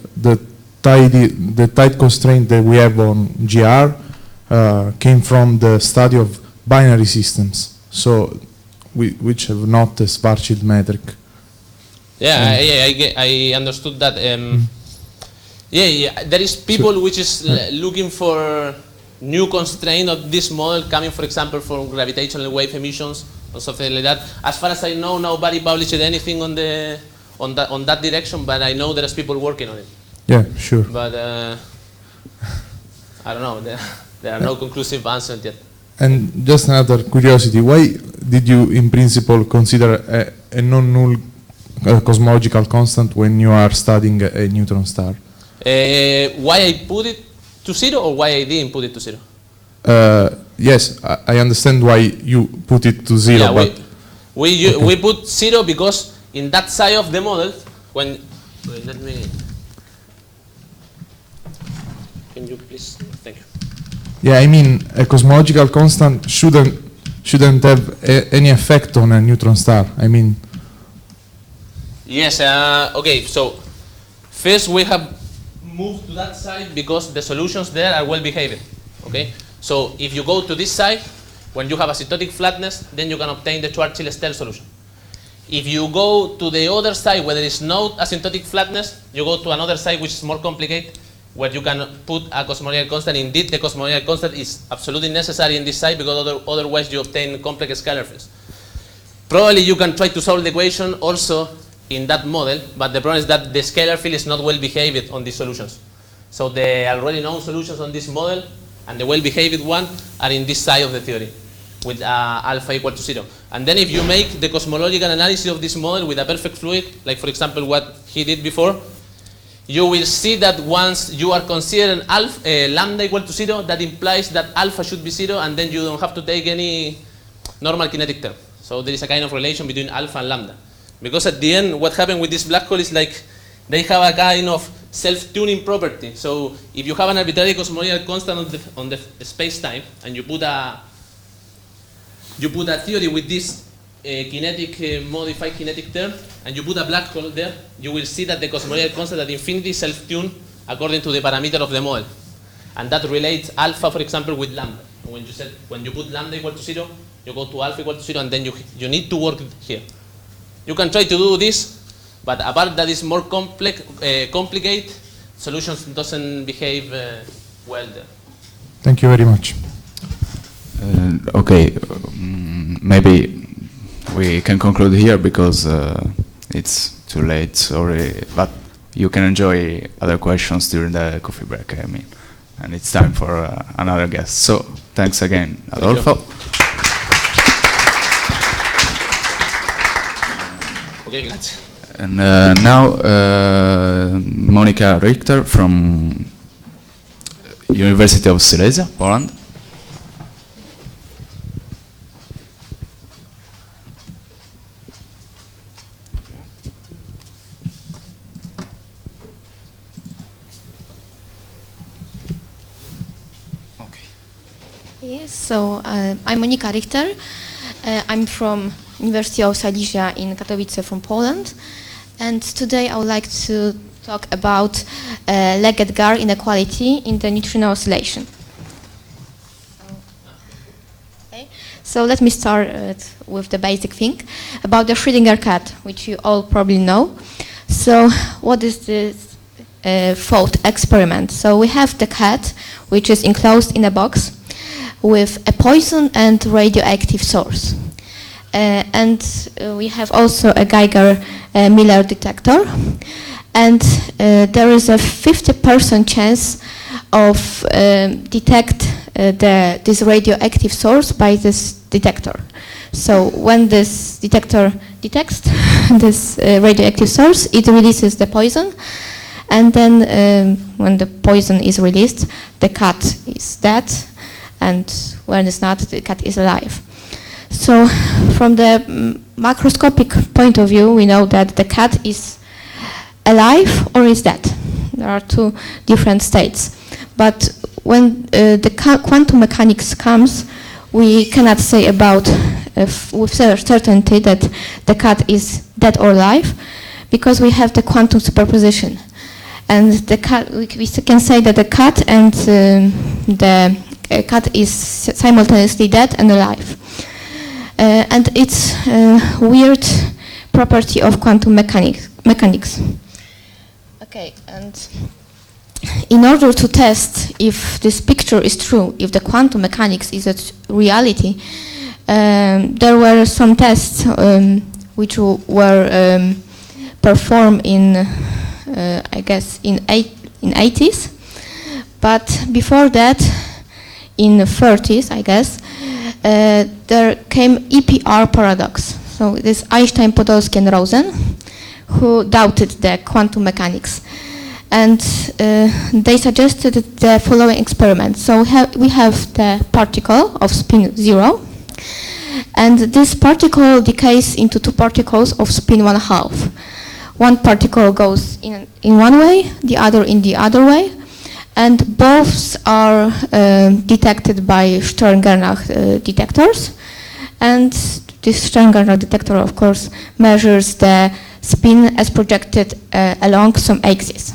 tight constraint that we have on GR came from the study of binary systems, so which have not a Schwarzschild metric. Yeah, I understood that. Yeah, there is people which is looking for new constraint of this model coming, for example, from gravitational wave emissions or something like that. As far as I know, nobody published anything on that direction, but I know there's people working on it. Yeah, sure. But I don't know. There are no conclusive answers yet. And just another curiosity: why did you, in principle, consider a non-null cosmological constant when you are studying a neutron star? Why I put it to 0 or why I didn't put it to 0? Yes, I understand why you put it to 0. Yeah, but we put 0 because in that side of the model, when let me. Can you please? Thank you. Yeah, I mean a cosmological constant shouldn't have any effect on a neutron star. I mean. Yes. Okay. So first we have moved to that side because the solutions there are well behaved. Okay. So if you go to this side, when you have asymptotic flatness, then you can obtain the Schwarzschild-Stern solution. If you go to the other side where there is no asymptotic flatness, you go to another side which is more complicated, where you can put a cosmological constant. Indeed, the cosmological constant is absolutely necessary in this side because otherwise you obtain complex scalar fields. Probably you can try to solve the equation also in that model, but the problem is that the scalar field is not well behaved on these solutions. So the already known solutions on this model and the well behaved one are in this side of the theory with alpha equal to 0. And then if you make the cosmological analysis of this model with a perfect fluid, like for example what he did before, you will see that once you are considering lambda equal to 0, that implies that alpha should be 0, and then you don't have to take any normal kinetic term. So there is a kind of relation between alpha and lambda. Because at the end, what happened with this black hole is like they have a kind of self-tuning property. So if you have an arbitrary cosmological constant on the space-time, and you put a theory with this modified kinetic term, and you put a black hole there, you will see that the cosmological constant at infinity self-tune according to the parameter of the model. And that relates alpha, for example, with lambda. When you put lambda equal to 0, you go to alpha equal to 0, and then you need to work here. You can try to do this, but apart that is more complicated, solutions doesn't behave well there. Thank you very much. Okay, maybe we can conclude here because it's too late, sorry, but you can enjoy other questions during the coffee break, I mean, and it's time for another guest. So, thanks again, Adolfo. Okay, grazie. And now, Monika Richter from University of Silesia, Poland. Yes, so I'm Monika Richter. I'm from University of Silesia in Katowice from Poland. And today I would like to talk about Legge-Edgar inequality in the neutrino oscillation. Okay. So let me start with the basic thing about the Schrödinger cat, which you all probably know. So what is this thought experiment? So we have the cat, which is enclosed in a box with a poison and radioactive source. And we have also a Geiger-Miller detector. And there is a 50% chance of detect this radioactive source by this detector. So when this detector detects this radioactive source, it releases the poison. And then when the poison is released, the cat is dead. And when it's not, the cat is alive. So from the macroscopic point of view, we know that the cat is alive or is dead. There are two different states. But when the quantum mechanics comes, we cannot say about with certainty that the cat is dead or alive, because we have the quantum superposition. And the cat, we can say that the cat and the cat is simultaneously dead and alive. And it's a weird property of quantum mechanics. Okay, and in order to test if this picture is true, if the quantum mechanics is a reality, there were some tests which were performed in, I guess, in 80s. But before that, in the 30s, I guess, there came EPR paradox. So this Einstein, Podolsky, and Rosen, who doubted the quantum mechanics. And they suggested the following experiment. So we have the particle of spin 0, and this particle decays into two particles of spin 1/2. One particle goes in one way, the other in the other way, and both are detected by Stern-Gerlach detectors. And this Stern-Gerlach detector, of course, measures the spin as projected along some axis.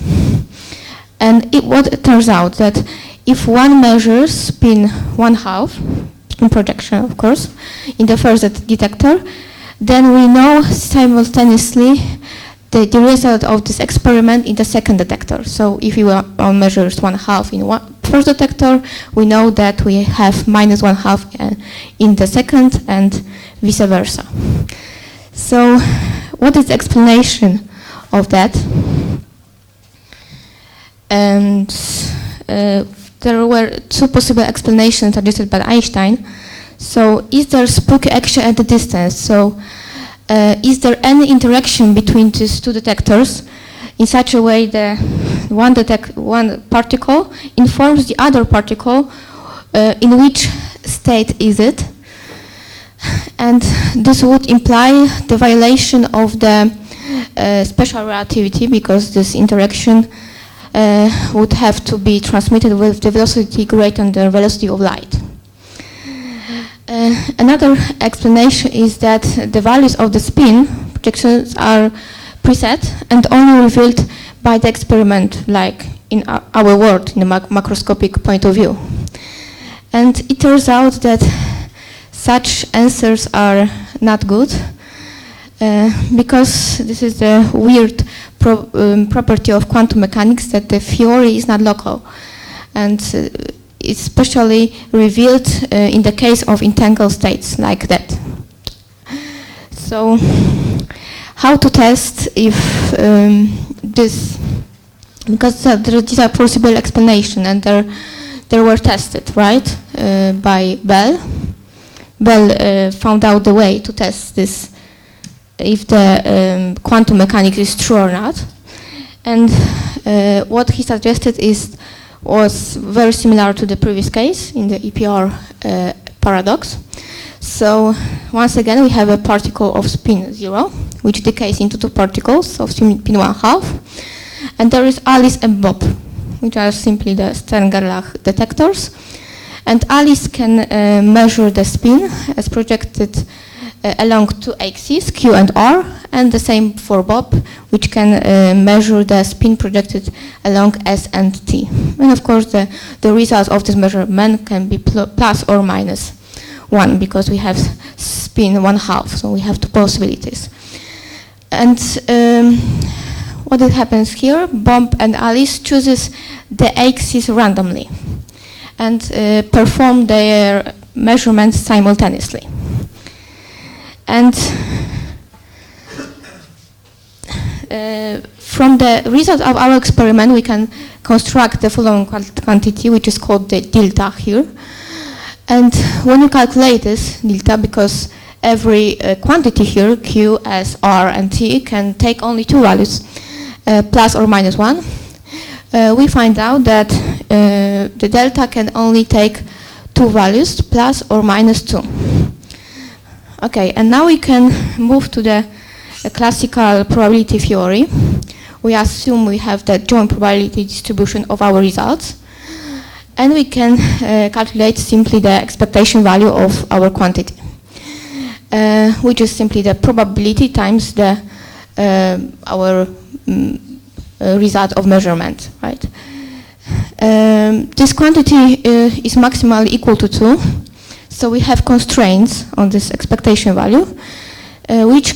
And what it turns out that if one measures spin 1/2, spin projection, of course, in the first detector, then we know simultaneously the result of this experiment in the second detector. So if you measures 1/2 in one first detector, we know that we have -1/2 in the second, and vice versa. So what is the explanation of that? And there were two possible explanations suggested by Einstein. So is there spooky action at the distance? So is there any interaction between these two detectors in such a way that one particle informs the other particle in which state is it? And this would imply the violation of the special relativity, because this interaction would have to be transmitted with the velocity greater than the velocity of light. Another explanation is that the values of the spin projections are preset and only revealed by the experiment, like in our world, in the macroscopic point of view. And it turns out that such answers are not good, because this is the weird property of quantum mechanics, that the theory is not local. And it's especially revealed in the case of entangled states like that. So how to test if this, because these are possible explanations, and they were tested, right, by Bell. Bell found out the way to test this, if the quantum mechanics is true or not. And what he suggested was very similar to the previous case in the EPR paradox. So once again, we have a particle of spin 0, which decays into two particles of spin 1/2. And there is Alice and Bob, which are simply the Stern-Gerlach detectors. And Alice can measure the spin as projected along two axes, Q and R, and the same for Bob, which can measure the spin projected along S and T. And of course, the result of this measurement can be plus or minus 1, because we have spin 1/2, so we have two possibilities. And what happens here, Bob and Alice chooses the axis randomly and perform their measurements simultaneously. And from the result of our experiment, we can construct the following quantity, which is called the delta here. And when you calculate this delta, because every quantity here, Q, S, R, and T, can take only two values, plus or minus 1, we find out that the delta can only take two values, plus or minus 2. Okay, and now we can move to the classical probability theory. We assume we have the joint probability distribution of our results, and we can calculate simply the expectation value of our quantity. which is simply the probability times the our result of measurement, right? This quantity is maximally equal to 2, so we have constraints on this expectation value, which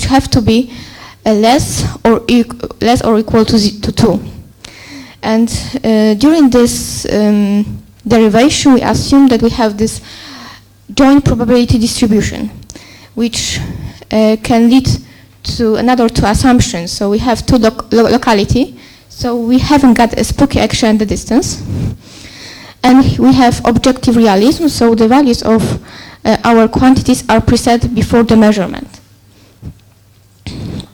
have to be less or equal to 2. And during this derivation, we assume that we have this joint probability distribution, which can lead to another two assumptions. So we have two locality, so we haven't got a spooky action at the distance. And we have objective realism, so the values of our quantities are preset before the measurement.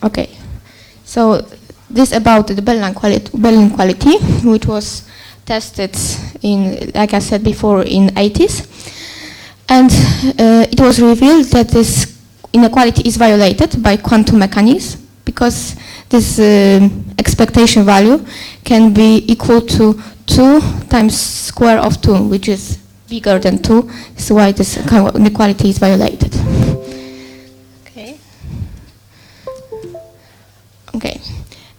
Okay, so this about the Bell inequality, which was tested in, like I said before, in 80s. And it was revealed that this inequality is violated by quantum mechanics, because this expectation value can be equal to 2 times square of 2, which is bigger than 2. This is why this kind of inequality is violated. Okay,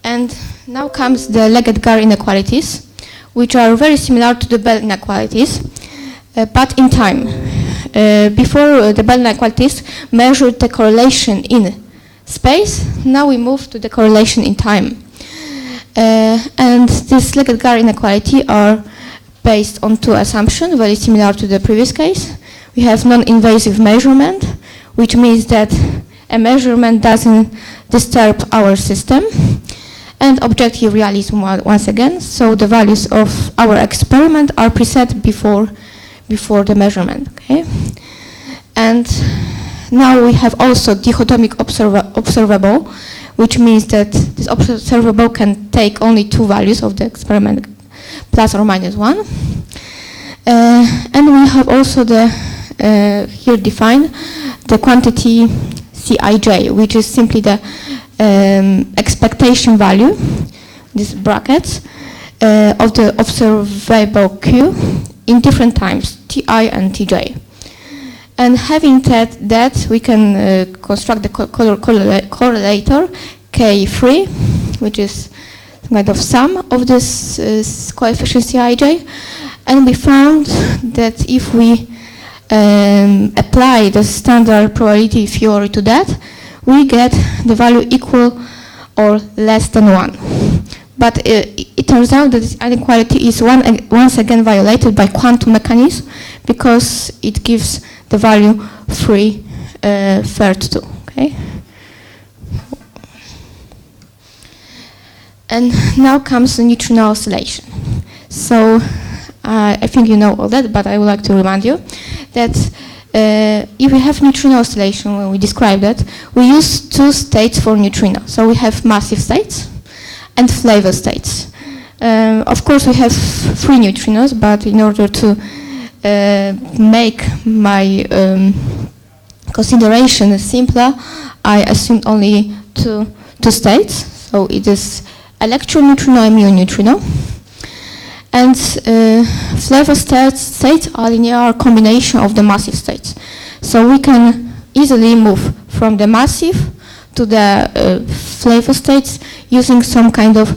and now comes the Leggett-Gar inequalities, which are very similar to the Bell inequalities, but in time. Before the Bell inequalities measured the correlation in space, now we move to the correlation in time. And this Leggett-Gar inequality are based on two assumptions, very similar to the previous case. We have non-invasive measurement, which means that a measurement doesn't disturb our system, and objective realism once again, so the values of our experiment are preset before the measurement. Okay? And now we have also dichotomic observable, which means that this observable can take only two values of the experiment, plus or minus 1. And we have also the here defined the quantity Cij, which is simply the expectation value, these brackets, of the observable Q in different times, Ti and Tj. And having said that, we can construct the correlator K3, which is kind of sum of this coefficient Cij. And we found that if we apply the standard probability theory to that, we get the value equal or less than 1. But it turns out that this inequality is once again violated by quantum mechanics, because it gives the value 3 third 2. Okay? And now comes the neutrino oscillation. So I think you know all that, but I would like to remind you that if we have neutrino oscillation, when we describe that, we use two states for neutrino. So we have massive states and flavor states. Of course, we have 3 neutrinos, but in order to make my consideration simpler, I assumed only two states. So it is electron neutrino and mu neutrino. And flavor states are linear combination of the massive states. So we can easily move from the massive to the flavor states using some kind of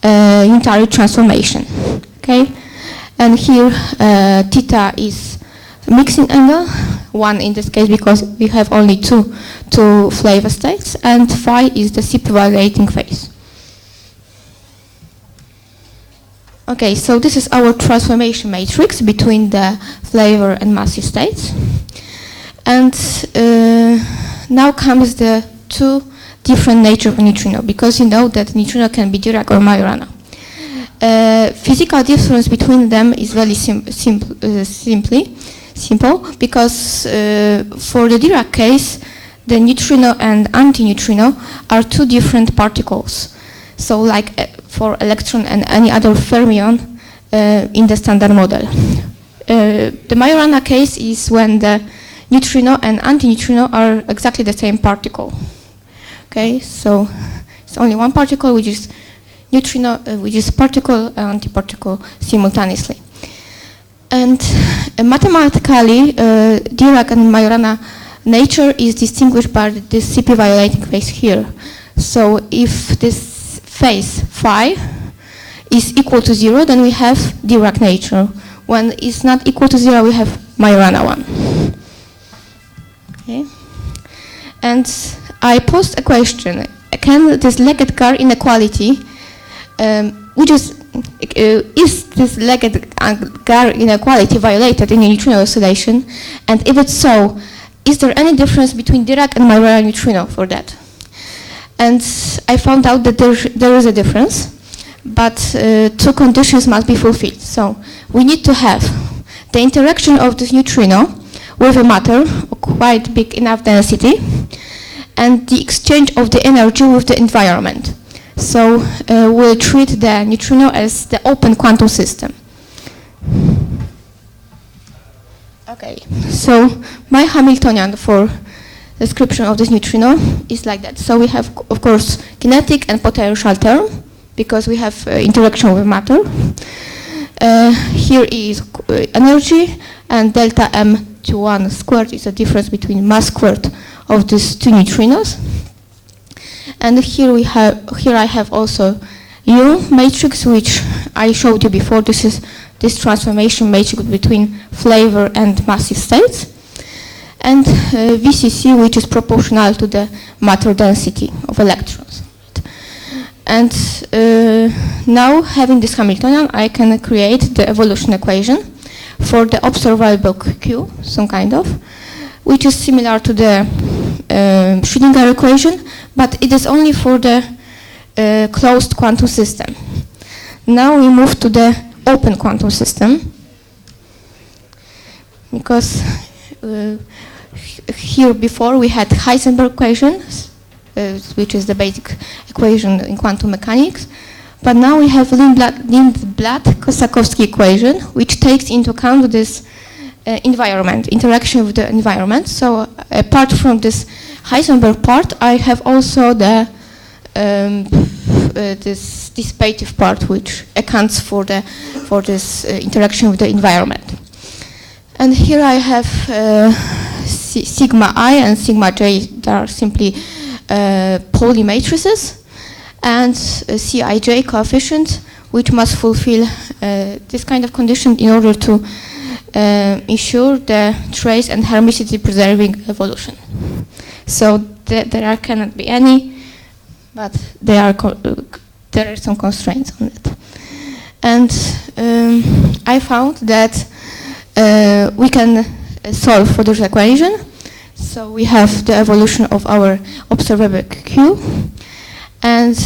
unitary transformation. Okay? And here theta is mixing angle, 1 in this case because we have only two flavor states, and phi is the supervaluating phase. Okay, so this is our transformation matrix between the flavor and massive states. And now comes the two different nature of neutrino, because you know that neutrino can be Dirac or Majorana. Physical difference between them is very simple, because for the Dirac case, the neutrino and antineutrino are two different particles. So like for electron and any other fermion in the standard model. The Majorana case is when the neutrino and antineutrino are exactly the same particle. Okay, so it's only one particle, which is neutrino, which is particle and antiparticle simultaneously. And mathematically, Dirac and Majorana nature is distinguished by this CP violating phase here. So if this phase phi is equal to 0, then we have Dirac nature. When it's not equal to 0, we have Majorana one. Okay. And I posed a question: can this Legge-Gar inequality, which is this Legge-Gar inequality violated in a neutrino oscillation? And if it's so, is there any difference between Dirac and Majorana neutrino for that? And I found out that there is a difference, but two conditions must be fulfilled. So we need to have the interaction of this neutrino with a matter of quite big enough density, and the exchange of the energy with the environment. So we'll treat the neutrino as the open quantum system. Okay, so my Hamiltonian for description of this neutrino is like that. So we have, of course, kinetic and potential term, because we have interaction with matter. Here is energy, and delta m(1) squared is the difference between mass squared of these two neutrinos. And here I have also U matrix, which I showed you before. This is this transformation matrix between flavor and massive states. And VCC, which is proportional to the matter density of electrons. And now, having this Hamiltonian, I can create the evolution equation for the observable Q, some kind of, which is similar to the Schrödinger equation, but it is only for the closed quantum system. Now we move to the open quantum system, because here before we had Heisenberg equation, which is the basic equation in quantum mechanics, but now we have Lindblad-Kosakowski equation, which takes into account this environment, interaction with the environment. So apart from this Heisenberg part, I have also the this dissipative part, which accounts for this interaction with the environment. And here I have sigma I and sigma j that are simply Pauli matrices, and Cij coefficient, which must fulfill this kind of condition in order to ensure the trace and hermicity preserving evolution. So there cannot be any, but there are some constraints on it. And I found that we can solve for this equation. So we have the evolution of our observable Q, and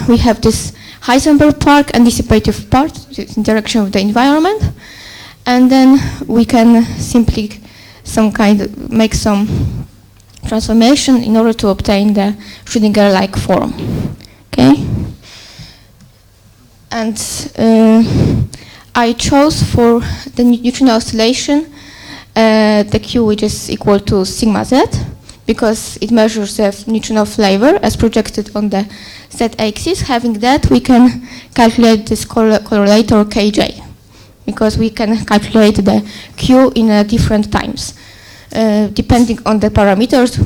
we have this Heisenberg part and dissipative part, this interaction with the environment, and then we can simply make some transformation in order to obtain the Schrödinger-like form. Okay, and I chose for the neutrino oscillation the Q, which is equal to sigma z, because it measures the neutrino flavor as projected on the z-axis. Having that, we can calculate this correlator Kj, because we can calculate the Q in different times, depending on the parameters,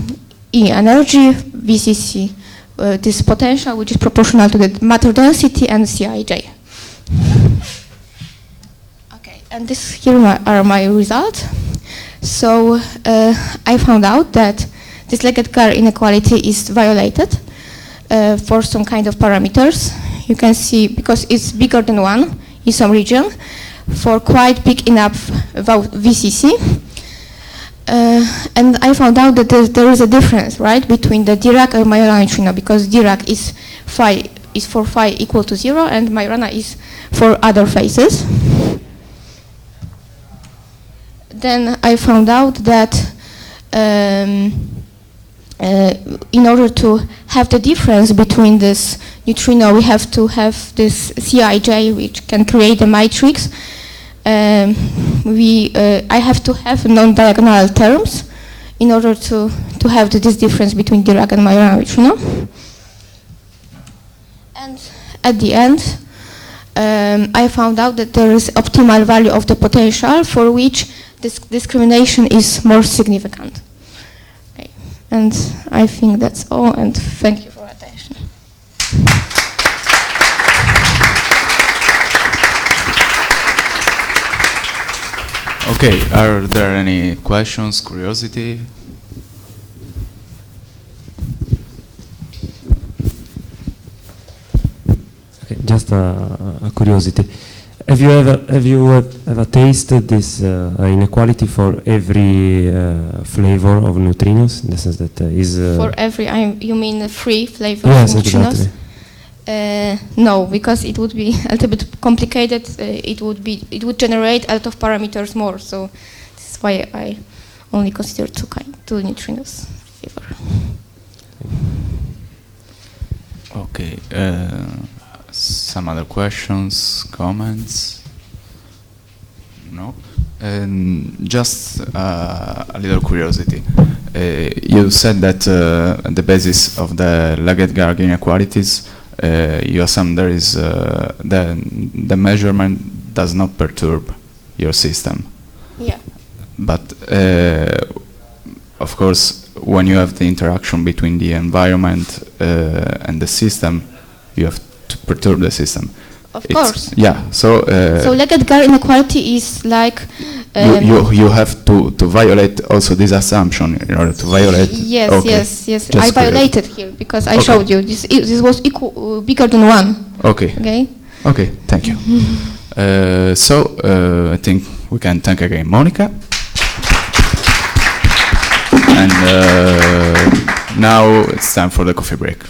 E energy, VCC, this potential, which is proportional to the matter density, and Cij. Okay, and here are my results. So I found out that this Legge-Gar inequality is violated for some kind of parameters. You can see, because it's bigger than 1 in some region, for quite big enough VCC. And I found out that there is a difference, right, between the Dirac and Majorana neutrino, because Dirac is for phi equal to 0, and Majorana is for other phases. Then I found out that in order to have the difference between this neutrino, we have to have this Cij, which can create a matrix. I have to have non-diagonal terms in order to have this difference between Dirac and Majorana neutrino. And at the end, I found out that there is optimal value of the potential for which this discrimination is more significant. Okay. And I think that's all, and thank you for attention. Okay, are there any questions, curiosity? Okay, just a curiosity. Have you ever tasted this inequality for every flavor of neutrinos? In the sense that is for every, you mean free flavor yes, of neutrinos? exactly. No, because it would be a little bit complicated. It would generate a lot of parameters more. So this is why I only consider two neutrinos flavor. Okay. Some other questions, comments? No? Just a little curiosity. You said that the basis of the Legge-Garg inequalities, you assume there is the measurement does not perturb your system. Yeah. But of course, when you have the interaction between the environment and the system, you have to perturb the system. Of course. Yeah. So Legge-Garg inequality is like you have to violate also this assumption in order to violate. Yes, okay. yes. Just I violated here because I okay. showed you this was bigger than 1. Okay. Okay. Okay. Thank you. So I think we can thank again Monica. And now it's time for the coffee break.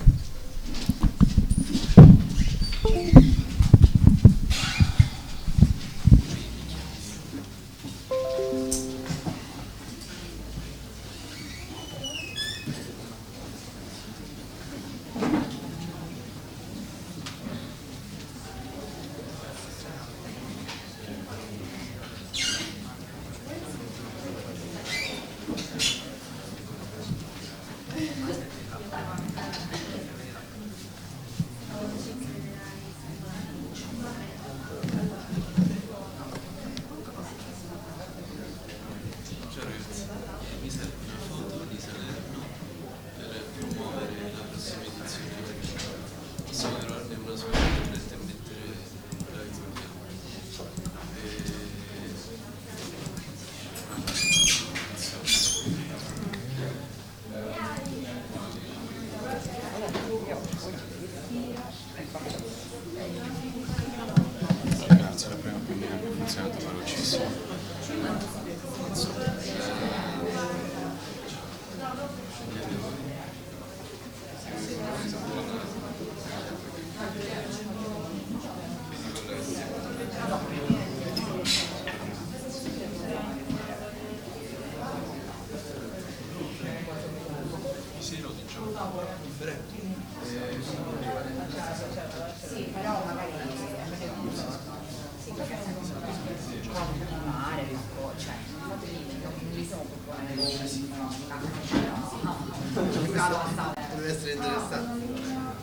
Deve essere interessante.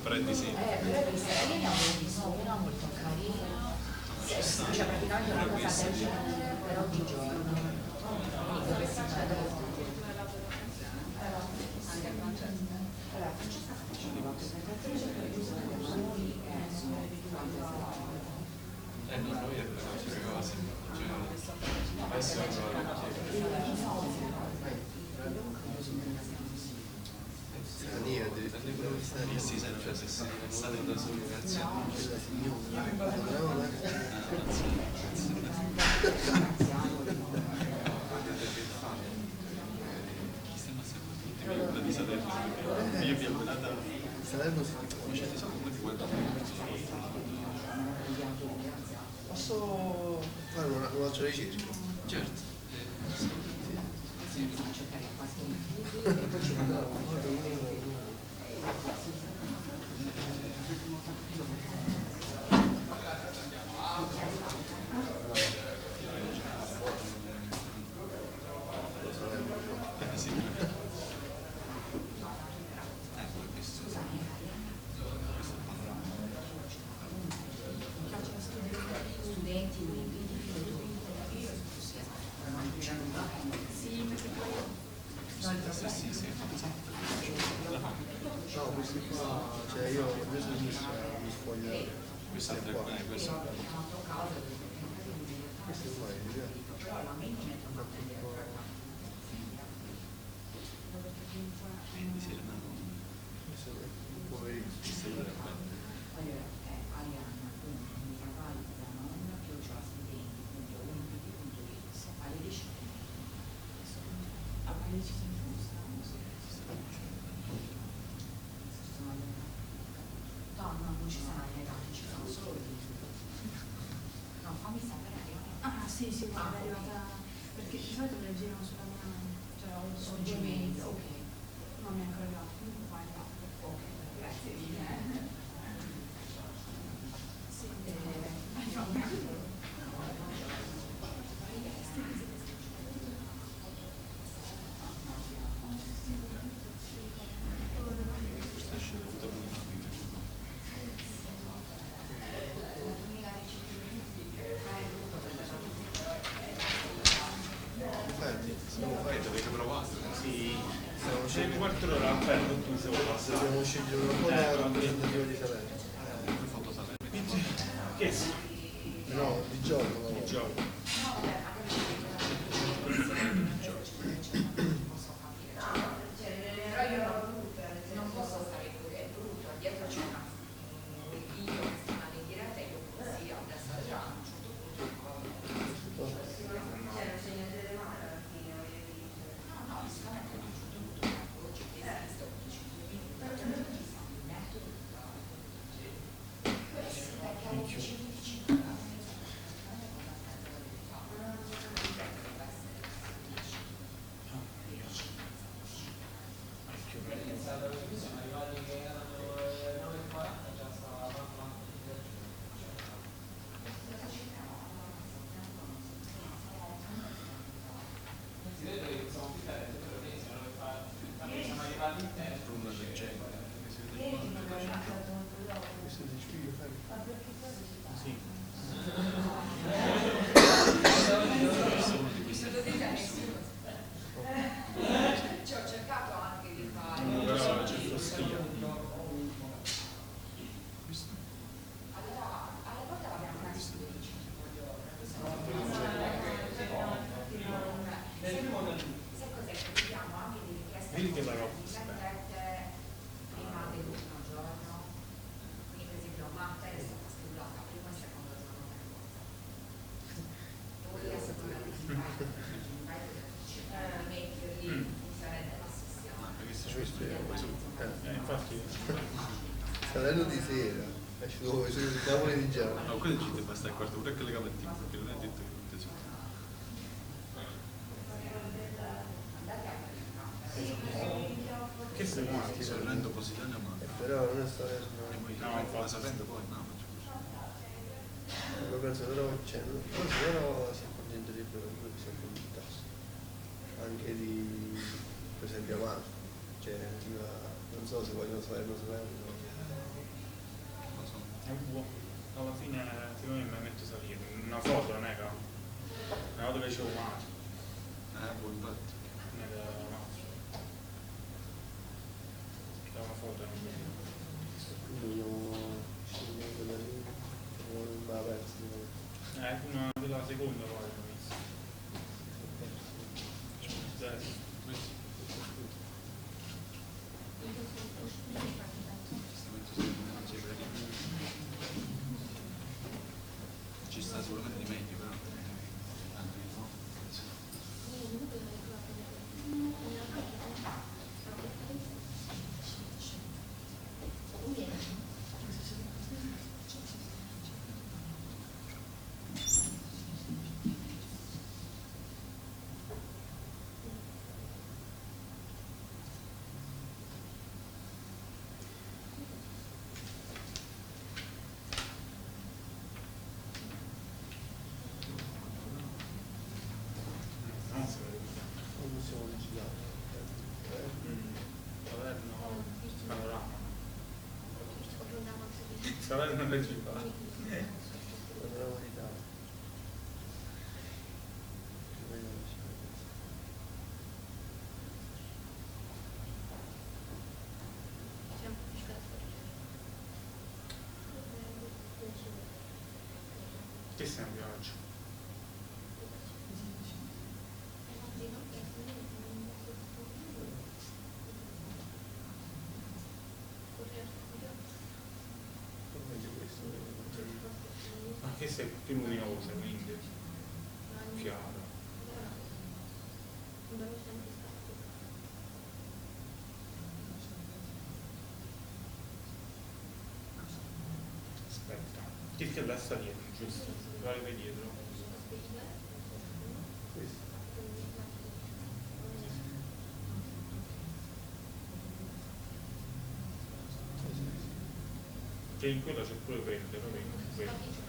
Prendi sì. Cioè praticamente una cosa per oggi giorno. Posso fare un'altra ricerca? Certo. io adesso mi sfoglio. Questo è qua. Questo è No, non ci sono i dati, ci sono solo i titoli. No, fammi sapere. Ah sì, sì, guarda, è arrivata, perché di solito me le girano sulla mia mano, cioè ho Sono due Gmail, mail, ok. non mi è ancora arrivato, comunque qua è arrivato. Ok, grazie mille. Avete provato? Sì. C'è 4 ore aperto tutto se vuoi passare. Dobbiamo scegliere una foto rappresentativa di Salerno. Foto Salerno. Che sì? No, di gioco. Di gioco. Però io non posso stare qui, è brutto, dietro c'è un video che sta andando in diretta e io così adesso già a un certo punto c'è un segno delle mani alla fine, no, no, mi sta mettendo a un certo punto oggi che esiste 5 minuti, il metodo perché alle 10:25 Sono arrivati che erano 9:40, già stava si vede che siamo qui per siamo arrivati in tempo. Questo è il figlio, Sì. ci ho cercato anche di fare Però c'è Frostia. allora alle volte l'abbiamo messo 25 sai cos'è che vediamo anche di richieste Vedi che la roba prima dell'ultimo giorno, quindi per esempio Marta è stata schedulata primo e secondo giorno per forza, poi la seconda metterli funzione della sessione. infatti. Salerno di sera, esce dove sono i tavoli di giorno. No, quello ci deve bastare il quarto, pure che le camettine, perché non è detto che tutte sono. Che sei morti? Sì, Sorrento Positano, ma... però non è Salerno. No, la sapendo poi, no. Lo penso però c'è, però si è contento di più, si è contento anche di, per esempio Amaro, cioè non so se vogliono Salerno. È buono. Alla fine, secondo me mi metto a salire. Una foto non è che... Una foto che c'è un maggio. Buon infatti. Non è che maggio. C'è una foto non mi Quindi io scendendo da lì, non va perso. una della seconda poi l'ho vista. Ci sta sicuramente di meglio, però. Non siamo vigilati. Salerno, panorama. Salerno non ci fa. Panorama d'Italia. Questo è un viaggio. Ma questo è più luminoso, quindi chiaro. Aspetta, che la sta dietro, giusto? Guarda qui dietro. Che in quello c'è pure verde, lo vedo, quello.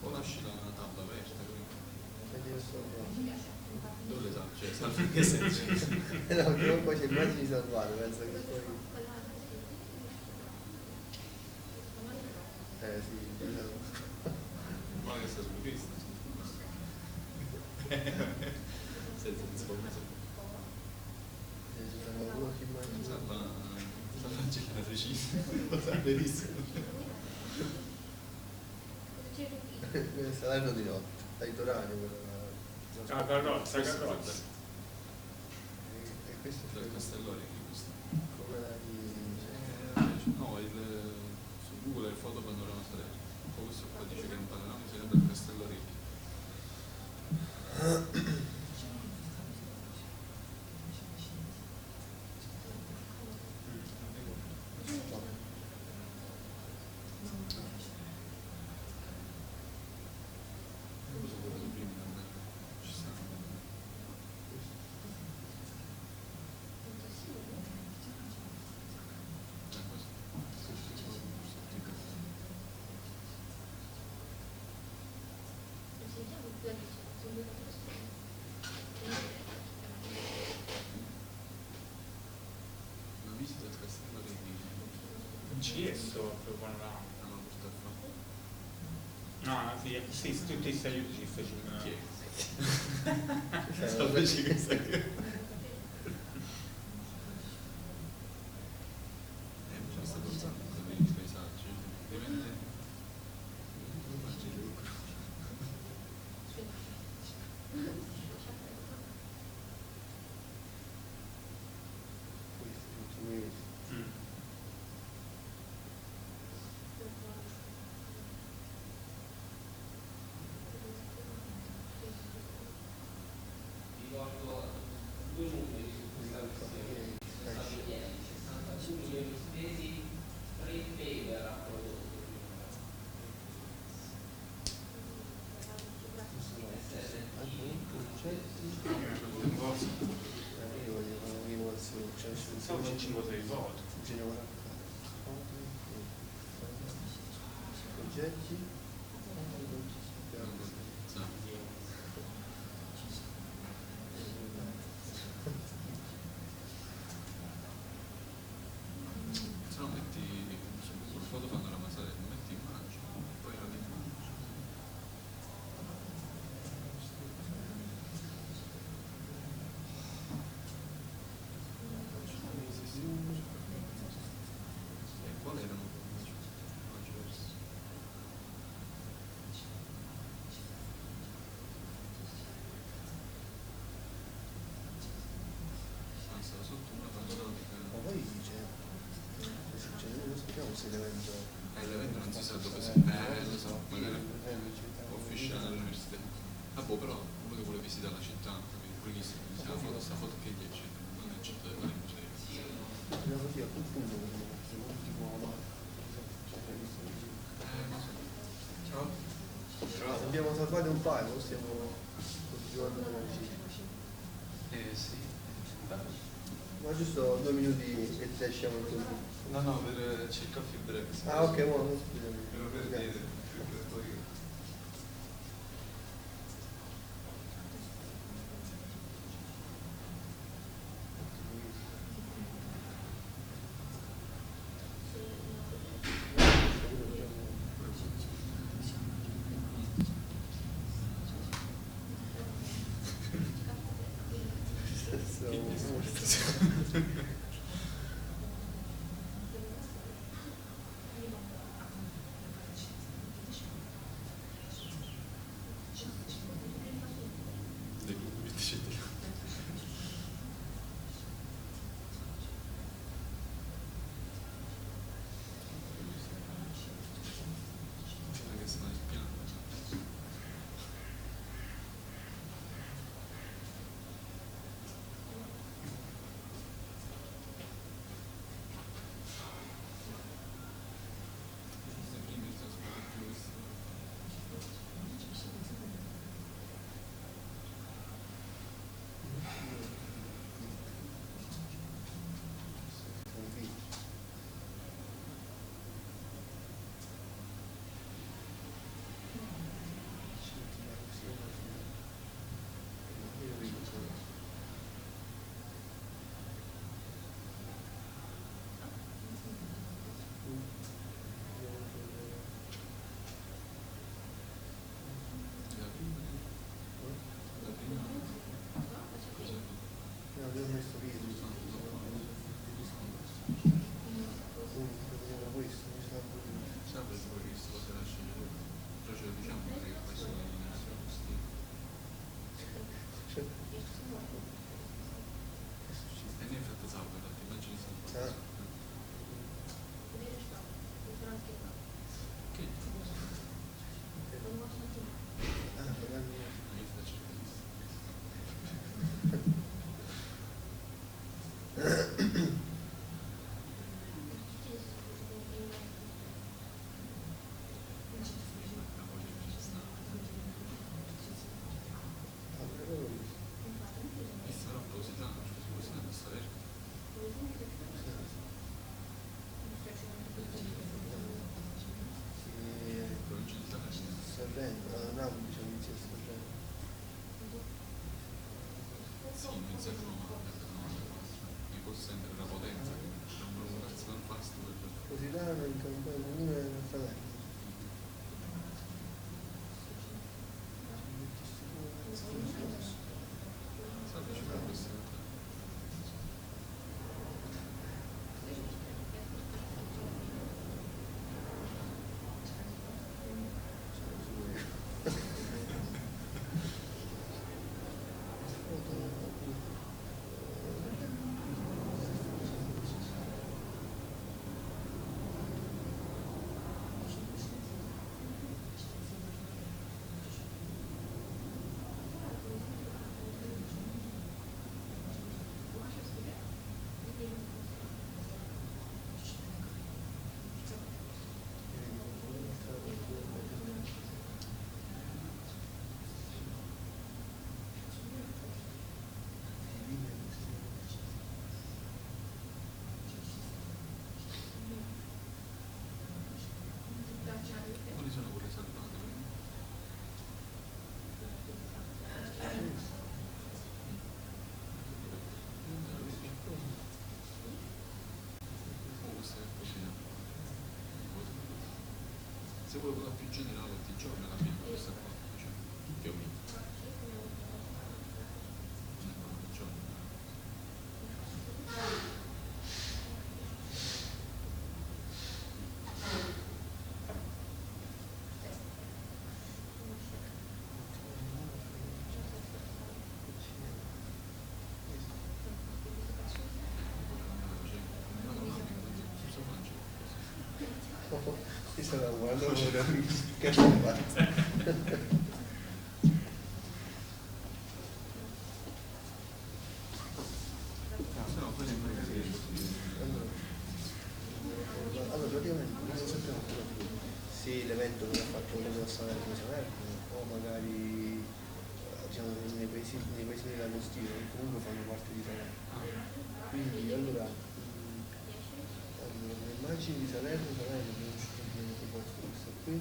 O lasci la tabla aperta, dove le sa? Cioè, salvo in che senso? No, però poi c'è immagini salvate, penso che poi... sì, diciamo. Ma che sta su Cristo? Senza insomma. Ci sono qualcuno che immagina. Salva la precisa, lo sa benissimo. Questa l'anno di notte, dai Torani Ah, carrozza. E questo è Dal Castellore che questo. come la di... No, su Google il foto panorama Salerno. Poi questo qua dice che è un panorama di Salerno del Castellore. Una visita al Castellore di CS proprio panorama. hanno portato a fare. No, sì, tutti questi aiuti ci facciamo. Chi è? Sapessi questa qui. Mi sta portando i paesaggi, ovviamente. Ricordo due numeri su questa questione, sono stati chiesti 62 milioni spesi, 3 impieghi ha prodotto. Pensavo ci 56 volte. Progetti. Se no metti sul foto panorama Salerno, metti immagini, poi la immagini. E quali erano immagini versi? Ah, stava sotto una panoramica. Ma poi dice, non sappiamo se l'evento... L'evento non si sa dove si lo so, magari ufficiale all'università. Ah boh, però uno che vuole visitare la città, capito? Pure chi si la foto, sta foto che gli eccetera, non è città del museo. No, così a quel punto l'ultimo Ciao. abbiamo salvato un paio, stiamo Sì. Ma giusto 2 minuti e te esciamo così. No, per c'è il coffee break. Ah, ok, buono, scusami. Per dire, per poi... Positano in campagna comune del fratello. Se vuoi quella più generale ti giochi alla fine questa qua, cioè, più o meno. Ti stava guardando che fa? Allora, praticamente non sappiamo se l'evento che ha fatto quello della Salerno o magari diciamo, nei paesi della costiera che comunque fanno parte di Salerno. Quindi allora, le immagini di Salerno saranno conosciute questo qui.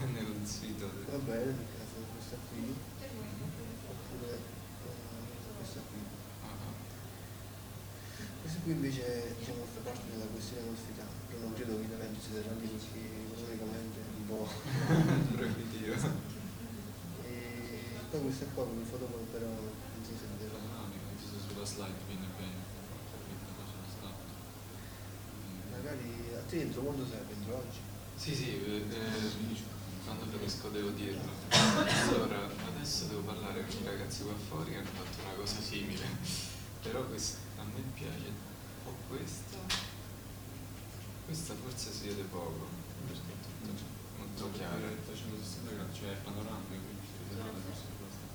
Nel sito. Va bene, nel caso questa qui, oppure questa qui. Questa qui invece diciamo fa parte della questione nostra, che non credo che veramente si daranno così economicamente un po' proibitivo. E poi questa qua con il fotocamera però non so se vedrà. No, mi ho visto sulla slide, viene bene. Magari a te dentro quando sei? Dentro oggi? Sì, quando finisco devo dirlo. Allora, adesso devo parlare con i ragazzi qua fuori che hanno fatto una cosa simile. Però questa a me piace. O questa forse si vede poco, perché è tutta molto chiara. Facendo 60 gradi, cioè è panoramico, quindi si vede nada, forse questa.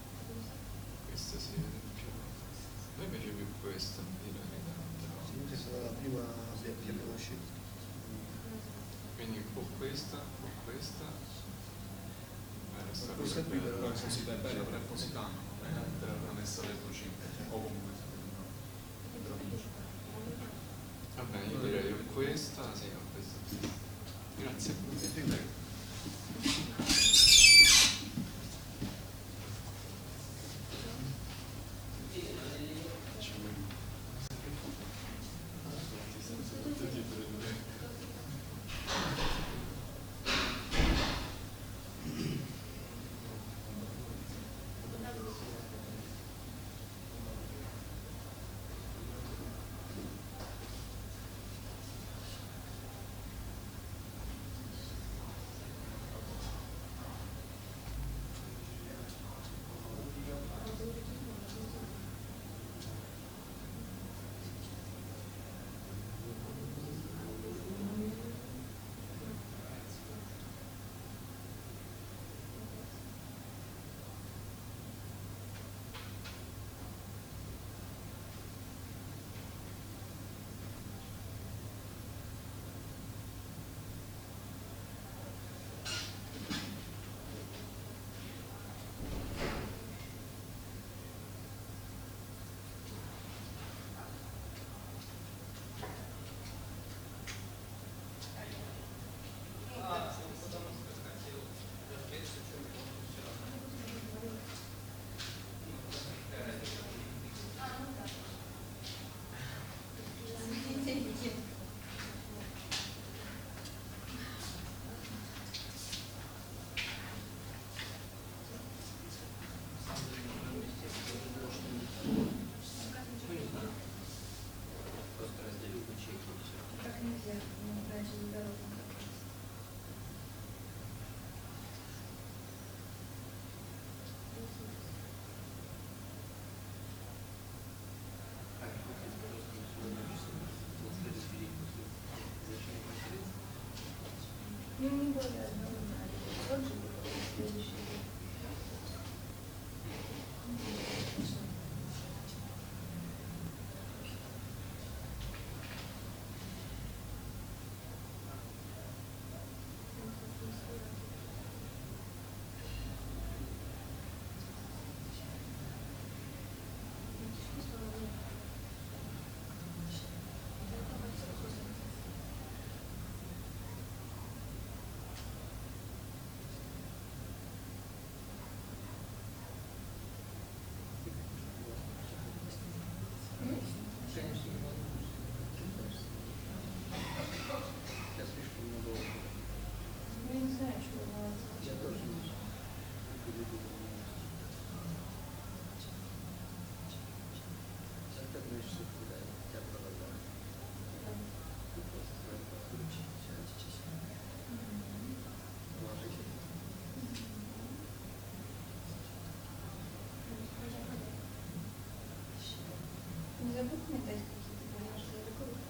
Questa si vede più. A me piace più questa, dire la verità. Sì, questa è stata la prima che abbiamo scelto. Quindi o questa o questa. Questa qui però è bella, però è positano, però non è Salerno 5, o comunque va bene, io direi o questa, sì, o questa. Grazie. Не забудь мне дать какие-то бумажные документы.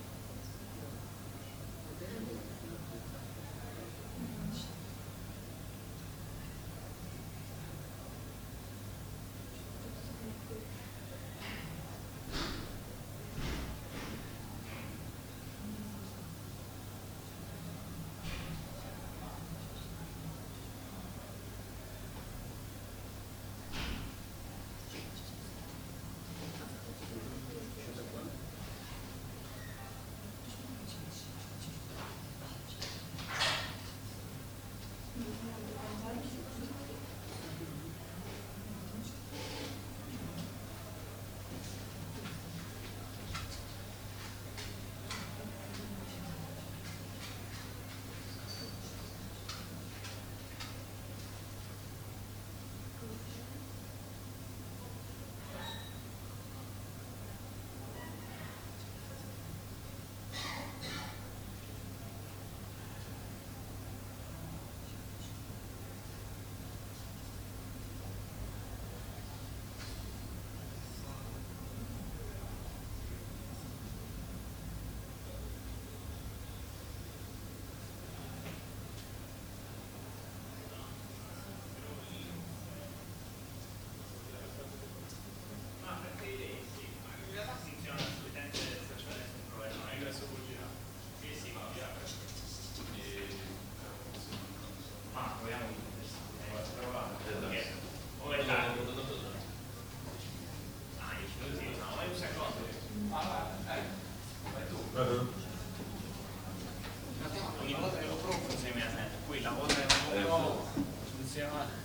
Ogni volta che lo provo funziona, poi la volta che lo provo funziona.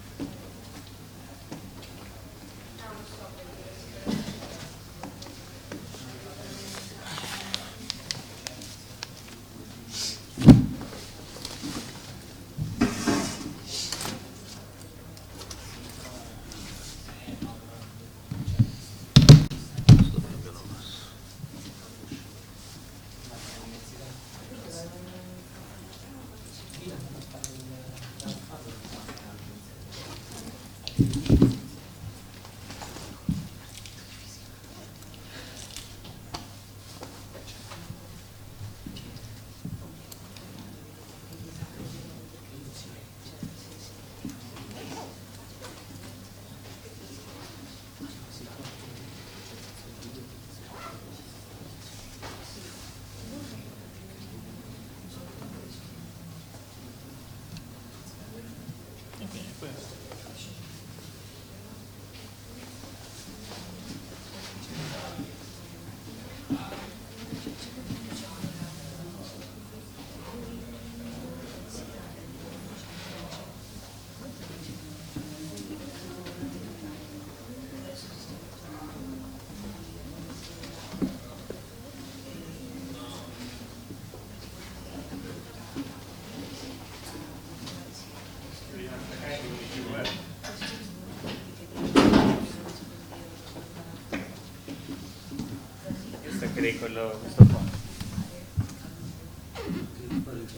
Quello, questo qua.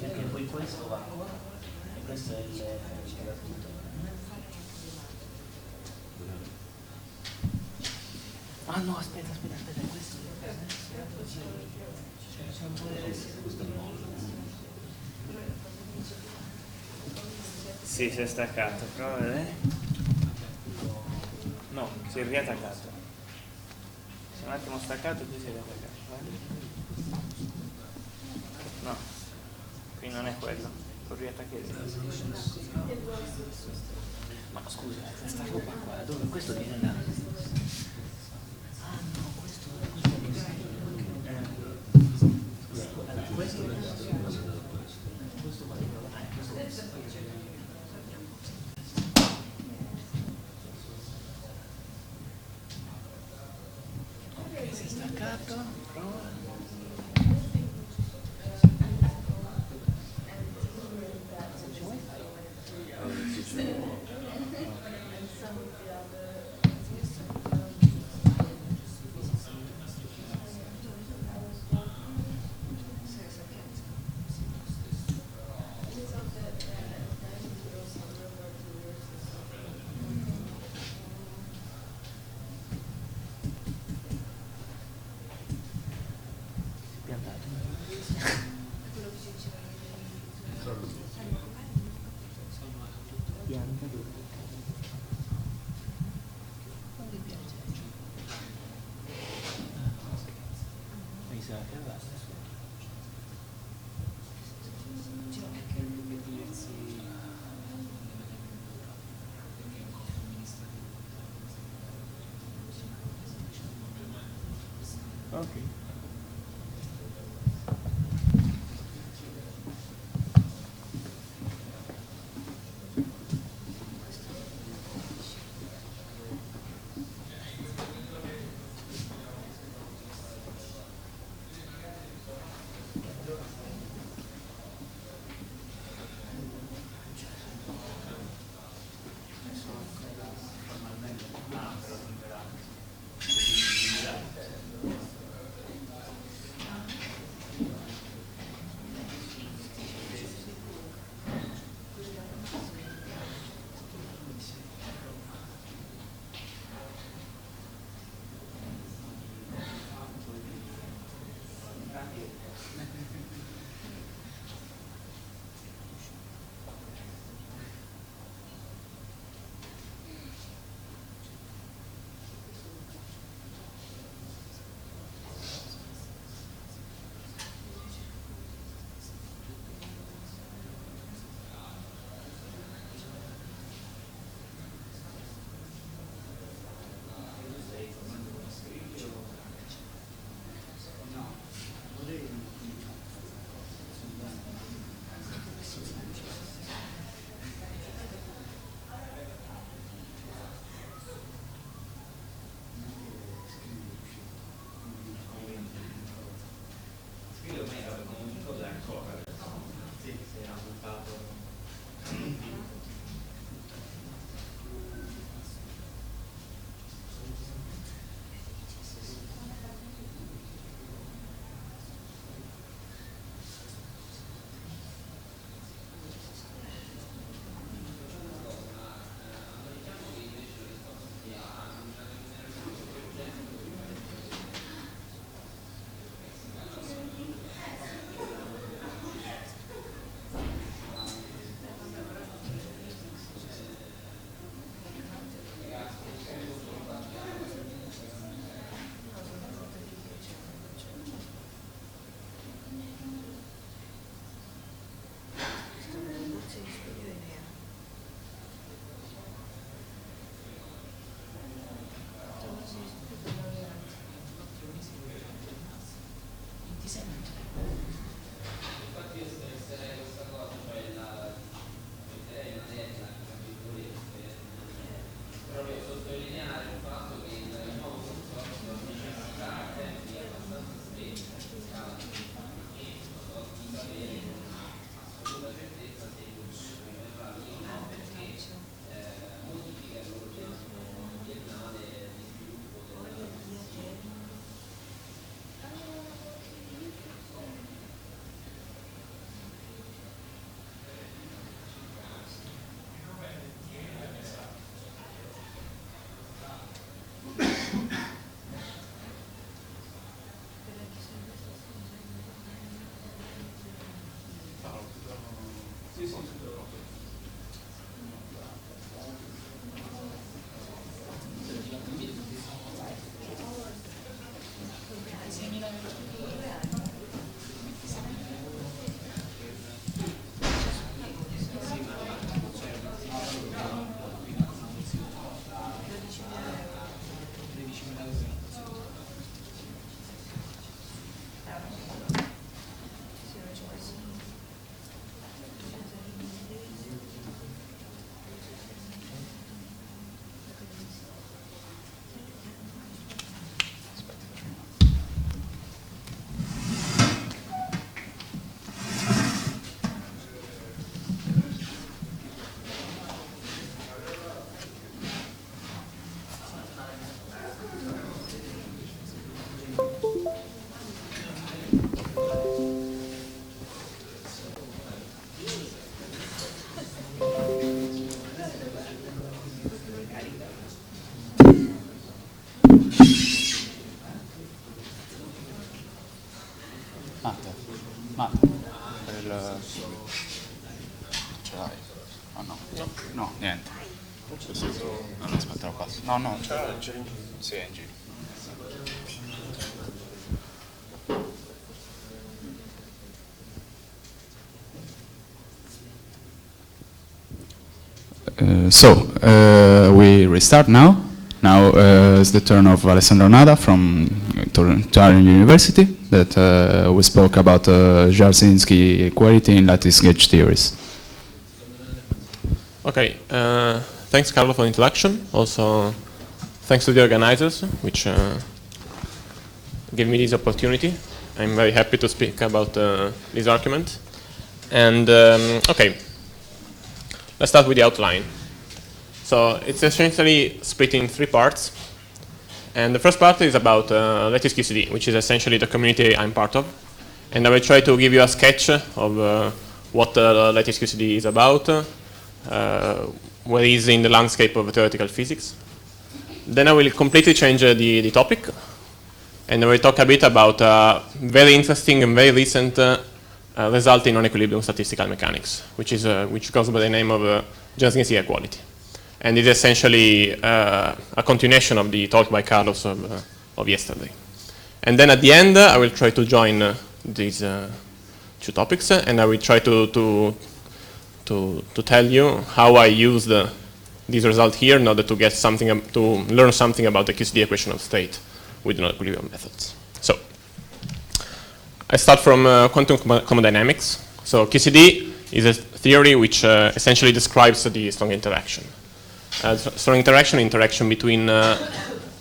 Perché poi questo va, e questo è il tutto. Ah no, aspetta, questo sì, si è staccato, prova a vedere. No, si è riattaccato. Si è un attimo staccato e poi si è riattaccato. No, qui non è quello, con riattacchetti. Ma scusa, questa roba qua, dove questo viene da... Ah no, questo allora, questo va ok, si è staccato, prova. Okay. Ce l'hai? Oh, no. No? No, niente. No, aspetta, lo passo. No, no, c'è in giro. Sì, è in giro. We restart now. Now it's the turn of Alessandro Nada from Turin University that we spoke about Jarzynski equality in lattice gauge theories. Okay, thanks Carlo for the introduction. Also, thanks to the organizers, which gave me this opportunity. I'm very happy to speak about this argument. And okay, let's start with the outline. So it's essentially split in 3 parts. And the first part is about lattice QCD, which is essentially the community I'm part of. And I will try to give you a sketch of what lattice QCD is about, what is in the landscape of theoretical physics. Then I will completely change the topic, and I will talk a bit about very interesting and very recent result in non-equilibrium statistical mechanics, which goes by the name of Jarzynski equality. And it's essentially a continuation of the talk by Carlos of yesterday. And then at the end, I will try to join these 2 topics, and I will try to tell you how I used this result here in order to get something, to learn something about the QCD equation of state with non-equilibrium methods. So I start from quantum commodynamics. So QCD is a theory which essentially describes the strong interaction. Strong interaction between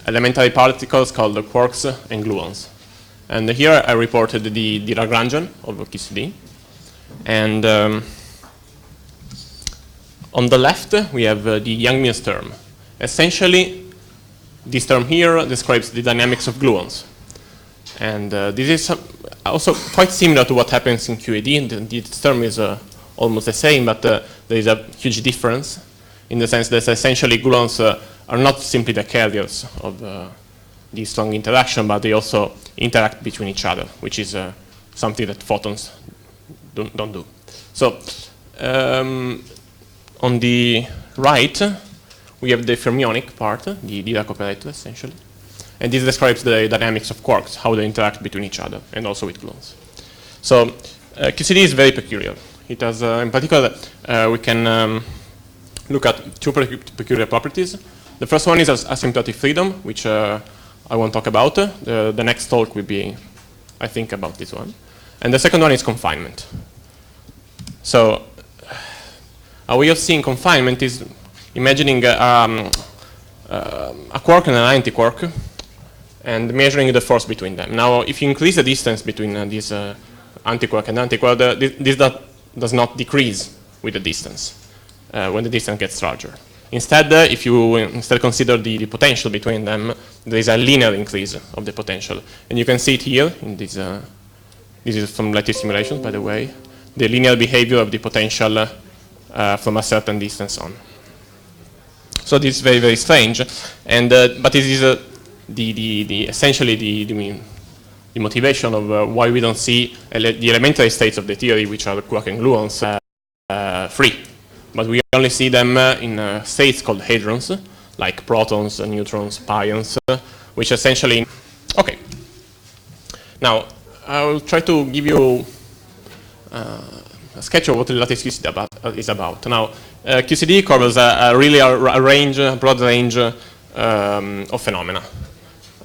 elementary particles called quarks and gluons. And here I reported the Lagrangian of QCD. And on the left, we have the Yang-Mills term. Essentially, this term here describes the dynamics of gluons. And this is also quite similar to what happens in QED. And this term is almost the same, but there is a huge difference in the sense that essentially gluons are not simply the carriers of this strong interaction, but they also interact between each other, which is something that photons don't do. So on the right, we have the fermionic part, the Dirac operator, essentially. And this describes the dynamics of quarks, how they interact between each other, and also with gluons. So QCD is very peculiar. It has, in particular, we can look at two peculiar properties. The first one is asymptotic freedom, which I won't talk about. The next talk will be, I think, about this one. And the second one is confinement. So a way of seeing confinement is imagining a quark and an anti-quark and measuring the force between them. Now, if you increase the distance between this anti-quark and anti-quark, this does not decrease with the distance when the distance gets larger. Instead, if you instead consider the potential between them, there is a linear increase of the potential. And you can see it here in this. This is from lattice simulations, by the way. The linear behavior of the potential from a certain distance on. So this is very, very strange. And but this is essentially the motivation of why we don't see the elementary states of the theory, which are quark and gluons, free. But we only see them in states called hadrons, like protons, neutrons, pions, which essentially... Okay. Now, I will try to give you a sketch of what the lattice QCD is about. Now, QCD covers a broad range of phenomena.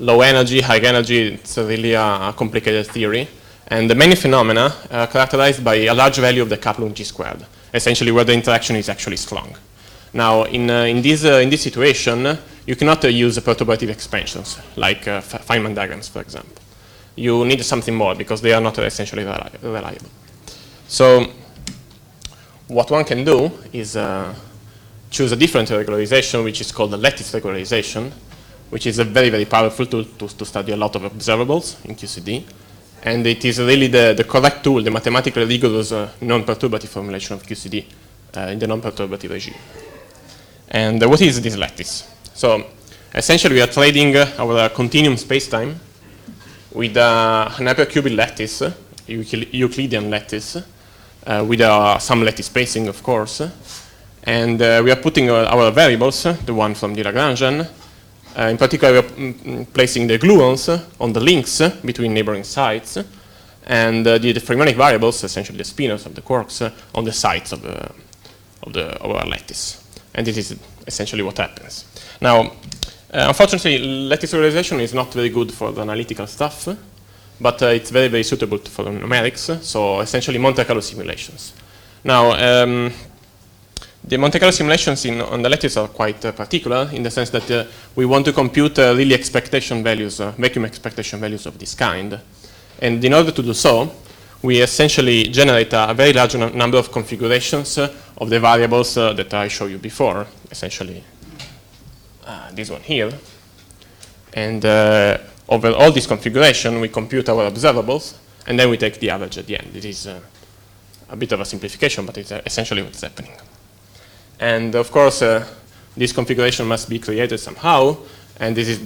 Low energy, high energy, it's really a complicated theory. And the many phenomena are characterized by a large value of the Kaplan G squared, essentially where the interaction is actually strong. Now, in this situation, you cannot use perturbative expansions, like Feynman diagrams, for example. You need something more, because they are not essentially reliable. So, what one can do is choose a different regularization, which is called the lattice regularization, which is a very, very powerful tool to study a lot of observables in QCD. And it is really the correct tool, the mathematically rigorous non-perturbative formulation of QCD in the non-perturbative regime. And what is this lattice? So essentially we are trading our continuum spacetime with an hypercubic lattice, Euclidean lattice, with some lattice spacing, of course. And we are putting our variables, the one from the Lagrangian. In particular, we are placing the gluons on the links between neighboring sites, and the fermionic variables, essentially the spinors of the quarks, on the sides of our lattice. And this is essentially what happens. Now, unfortunately, lattice regularization is not very good for the analytical stuff, but it's very, very suitable for numerics, so essentially Monte Carlo simulations. Now, the Monte Carlo simulations on the lattice are quite particular in the sense that we want to compute really expectation values, vacuum expectation values of this kind. And in order to do so, we essentially generate a very large number of configurations of the variables that I showed you before, essentially this one here. And over all this configuration, we compute our observables, and then we take the average at the end. It is a bit of a simplification, but it's essentially what's happening. And of course, this configuration must be created somehow, and this is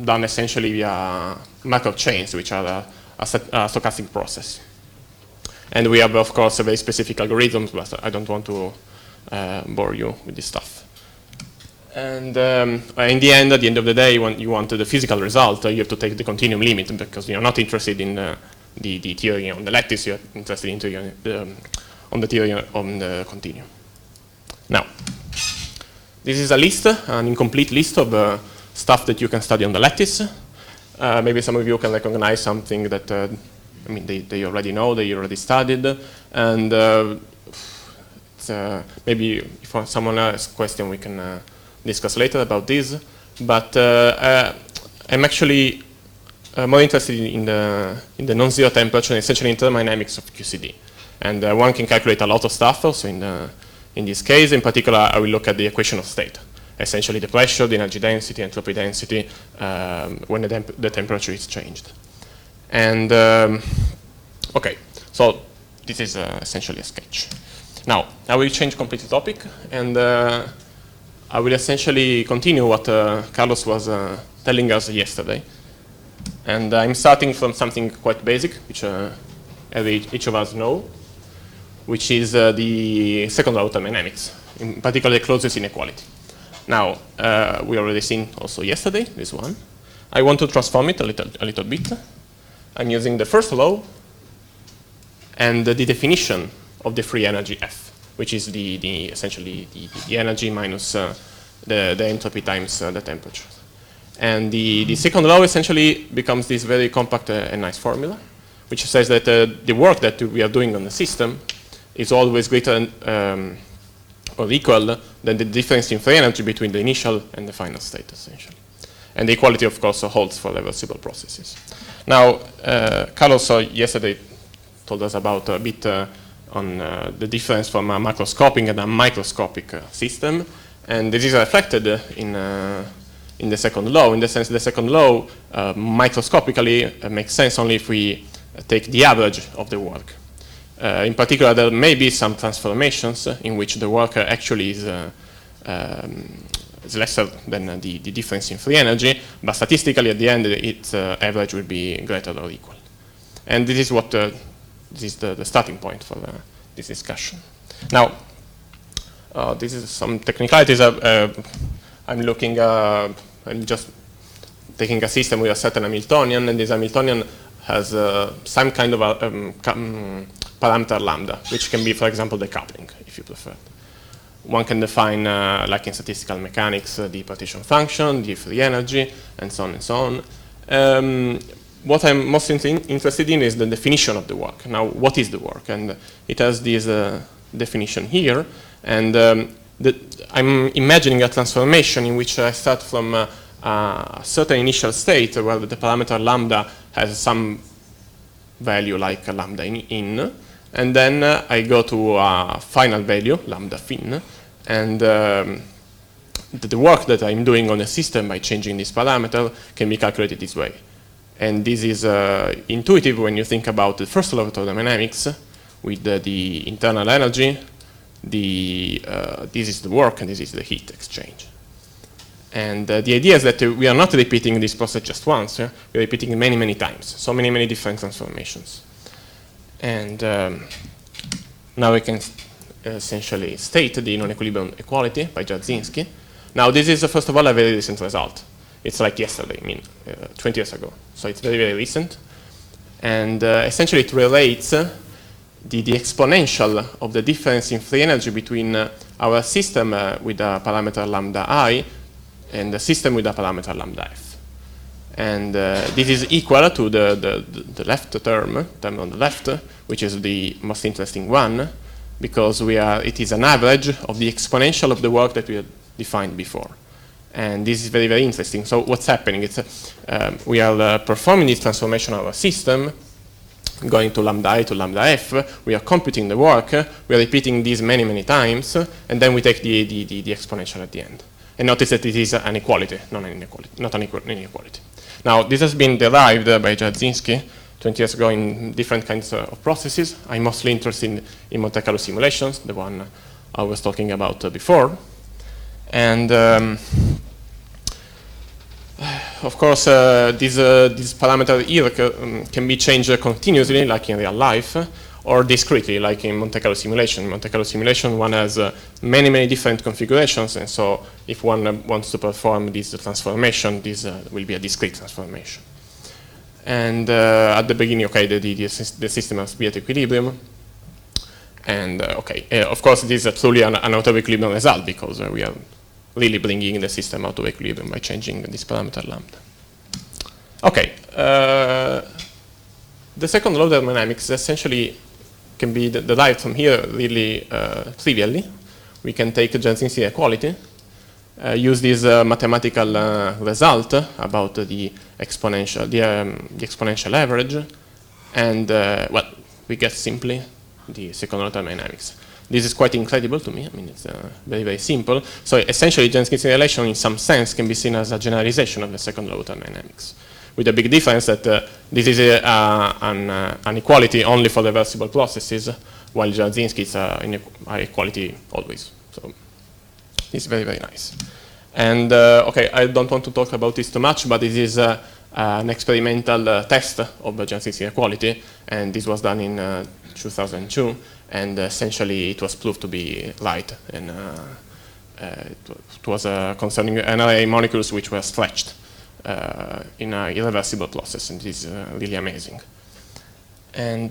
done essentially via Markov chains, which are a stochastic process. And we have, of course, very specific algorithms, but I don't want to bore you with this stuff. And in the end, at the end of the day, when you want the physical result, you have to take the continuum limit, because you're not interested in the theory on the lattice, you're interested in the theory on the continuum. Now, this is a list, an incomplete list of stuff that you can study on the lattice. Maybe some of you can recognize something that I mean, they already know, they already studied, and maybe if someone has a question, we can discuss later about this. But I'm actually more interested in the non-zero temperature and essentially in thermodynamics of QCD. And one can calculate a lot of stuff also in In this case, in particular, I will look at the equation of state, essentially the pressure, the energy density, entropy density, when the temperature is changed. And okay, so this is essentially a sketch. Now, I will change completely topic, and I will essentially continue what Carlos was telling us yesterday. And I'm starting from something quite basic, which each of us know, which is the second law of thermodynamics, in particular the closest inequality. Now, we already seen also yesterday, this one. I want to transform it a little bit. I'm using the first law and the definition of the free energy F, which is essentially the energy minus the entropy times the temperature. And the second law essentially becomes this very compact and nice formula, which says that the work that we are doing on the system is always greater or equal than the difference in free energy between the initial and the final state, essentially. And the equality, of course, holds for reversible processes. Now, Carlos yesterday told us about a bit on the difference from a macroscopic and a microscopic system, and this is reflected in the second law, in the sense the second law microscopically makes sense only if we take the average of the work. In particular, there may be some transformations in which the work actually is lesser than the difference in free energy, but statistically at the end its average will be greater or equal. And this is what this is the starting point for this discussion. Now, this is some technicalities. I'm just taking a system with a certain Hamiltonian, and this Hamiltonian has some kind of parameter lambda, which can be, for example, the coupling, if you prefer. One can define, like in statistical mechanics, the partition function, the free energy, and so on and so on. What I'm most interested in is the definition of the work. Now, what is the work? And it has this definition here. And I'm imagining a transformation in which I start from a certain initial state where the parameter lambda has some value like a lambda in, and then I go to a final value, lambda fin, and the work that I'm doing on a system by changing this parameter can be calculated this way. And this is intuitive when you think about the first law of thermodynamics with the internal energy. This is the work and this is the heat exchange. And the idea is that we are not repeating this process just once. We're repeating it many, many times. So many, many different transformations. And now we can essentially state the non-equilibrium equality by Jarzynski. Now this is, first of all, a very recent result. It's like yesterday, 20 years ago. So it's very, very recent. And essentially it relates the exponential of the difference in free energy between our system with a parameter lambda I and the system with a parameter lambda f. And this is equal to the left term on the left, which is the most interesting one, because it is an average of the exponential of the work that we had defined before. And this is very, very interesting. So what's happening? It's we are performing this transformation of our system, going to lambda I to lambda f. We are computing the work. We are repeating this many, many times, and then we take the exponential at the end. And notice that it is an equality, not an inequality, not an inequality. Now, this has been derived by Jarzynski 20 years ago in different kinds of processes. I'm mostly interested in Monte Carlo simulations, the one I was talking about before. And of course, this parameter here can be changed continuously, like in real life, or discretely, like in Monte Carlo simulation. In Monte Carlo simulation, one has many, many different configurations, and so if one wants to perform this transformation, this will be a discrete transformation. And at the beginning, okay, the system must be at equilibrium. And okay, of course, this is truly an out of equilibrium result, because we are really bringing the system out of equilibrium by changing this parameter lambda. Okay, the second law of thermodynamics essentially can be derived from here really trivially. We can take Jarzynski equality, use this mathematical result about the exponential average, and well, we get simply the second law of thermodynamics. this is quite incredible to me. I mean, it's very, very simple. So essentially, Jenkins relation in some sense can be seen as a generalization of the second law of thermodynamics, with a big difference that this is an equality only for reversible processes, while Jarzynski is an equality always. So it's very, very nice. And okay, I don't want to talk about this too much, but this is an experimental test of the Jarzynski equality, and this was done in 2002, and essentially it was proved to be right, and it was concerning NRA molecules which were stretched in an irreversible process, and this is really amazing. And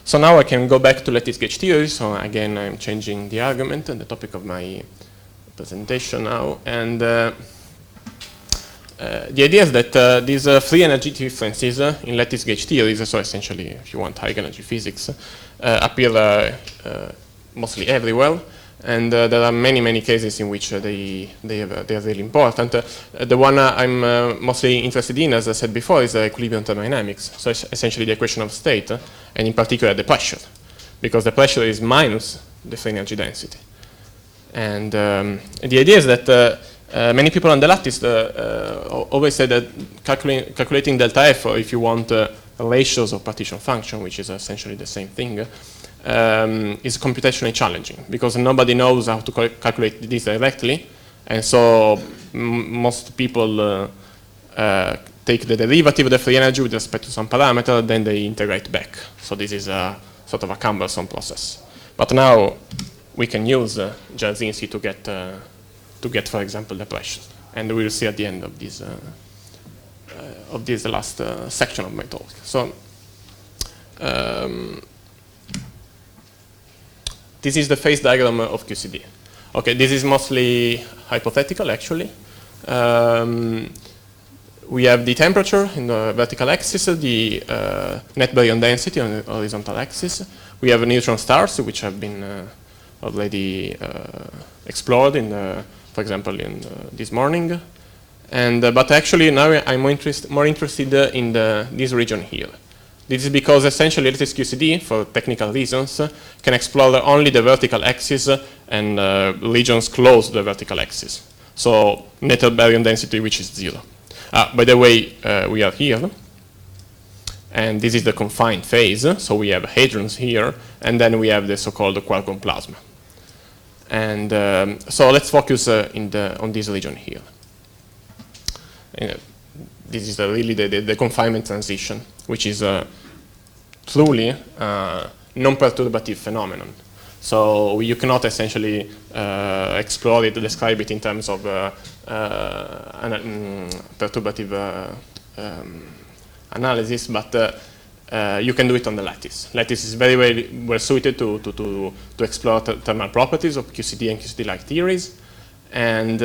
so now I can go back to lattice gauge theory. So again, I'm changing the argument and the topic of my presentation now. And the idea is that these free energy differences in lattice gauge theories, so essentially, if you want high energy physics, appear mostly everywhere. And there are many, many cases in which they are really important. The one I'm mostly interested in, as I said before, is equilibrium thermodynamics. So it's essentially the equation of state, and in particular the pressure, because the pressure is minus the free energy density. And the idea is that many people on the lattice always say that calculating delta F, or if you want ratios of partition function, which is essentially the same thing, is computationally challenging, because nobody knows how to calculate this directly, and so most people take the derivative of the free energy with respect to some parameter, then they integrate back. So this is a sort of a cumbersome process. But now we can use Jarzynski to get, for example, the pressure, and we will see at the end of this last section of my talk. So. This is the phase diagram of QCD. Okay, this is mostly hypothetical, actually. We have the temperature in the vertical axis, the net baryon density on the horizontal axis. We have neutron stars, which have been already explored in, for example, in this morning. And but actually, now I'm more interested in this region here. This is because essentially lattice QCD, for technical reasons, can explore only the vertical axis and regions close to the vertical axis. So net baryon density, which is 0. By the way, we are here, and this is the confined phase. So we have hadrons here, and then we have the so-called quark-gluon plasma. And so let's focus on this region here. This is really the confinement transition, which is truly non-perturbative phenomenon. So you cannot essentially explore it, describe it in terms of perturbative analysis, but you can do it on the lattice. Lattice is very, very well suited to explore thermal properties of QCD and QCD-like theories. And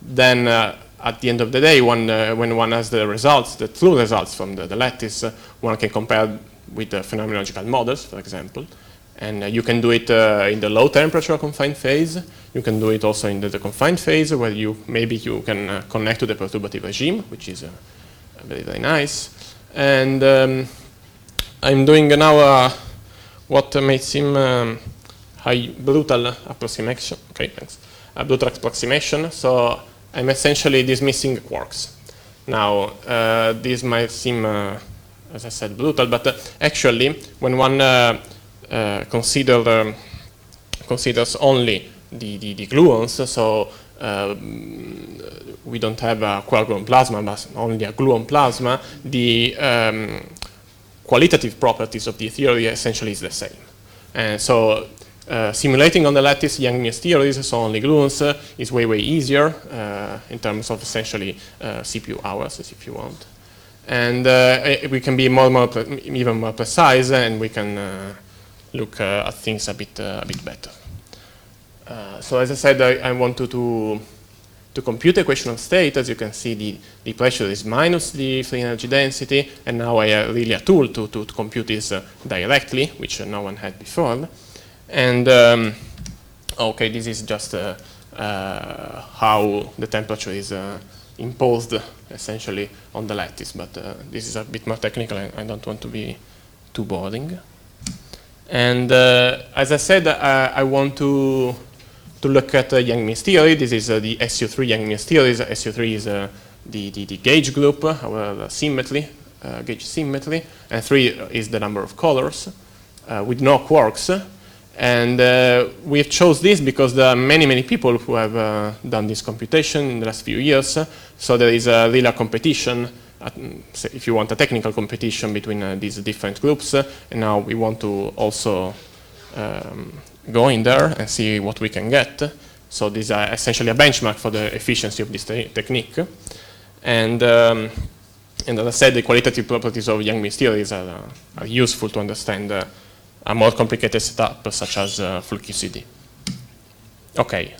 then at the end of the day, when one has the results, the true results from the lattice, one can compare with the phenomenological models, for example. And you can do it in the low temperature confined phase. You can do it also in the confined phase, where maybe you can connect to the perturbative regime, which is very, very nice. And I'm doing now what may seem brutal approximation. Okay, thanks. A brutal approximation. So I'm essentially dismissing quarks. Now, this might seem, as I said, brutal, but actually, when one considers only the gluons, so we don't have a quark-gluon plasma, but only a gluon plasma, the qualitative properties of the theory essentially is the same. And so simulating on the lattice Yang-Mills theories, so only gluons, is way, way easier in terms of essentially CPU hours, if you want. And we can be even more precise, and we can look at things a bit better. So as I said, I wanted to compute the equation of state. As you can see, the pressure is minus the free energy density, and now I have really a tool to compute this directly, which no one had before. And okay, this is just how the temperature is imposed essentially on the lattice, but this is a bit more technical, and I don't want to be too boring. And as I said, I want to look at Yang-Mills theory. This is the SU3 Yang-Mills theory. SU3 is the gauge group, symmetry, gauge symmetry, and 3 is the number of colors with no quarks. And we chose this because there are many people who have done this computation in the last few years. So there is a real competition, if you want a technical competition between these different groups. And now we want to also go in there and see what we can get. So these are essentially a benchmark for the efficiency of this technique. And as I said, the qualitative properties of Yang-Mills theories are useful to understand a more complicated setup, such as full QCD. Okay,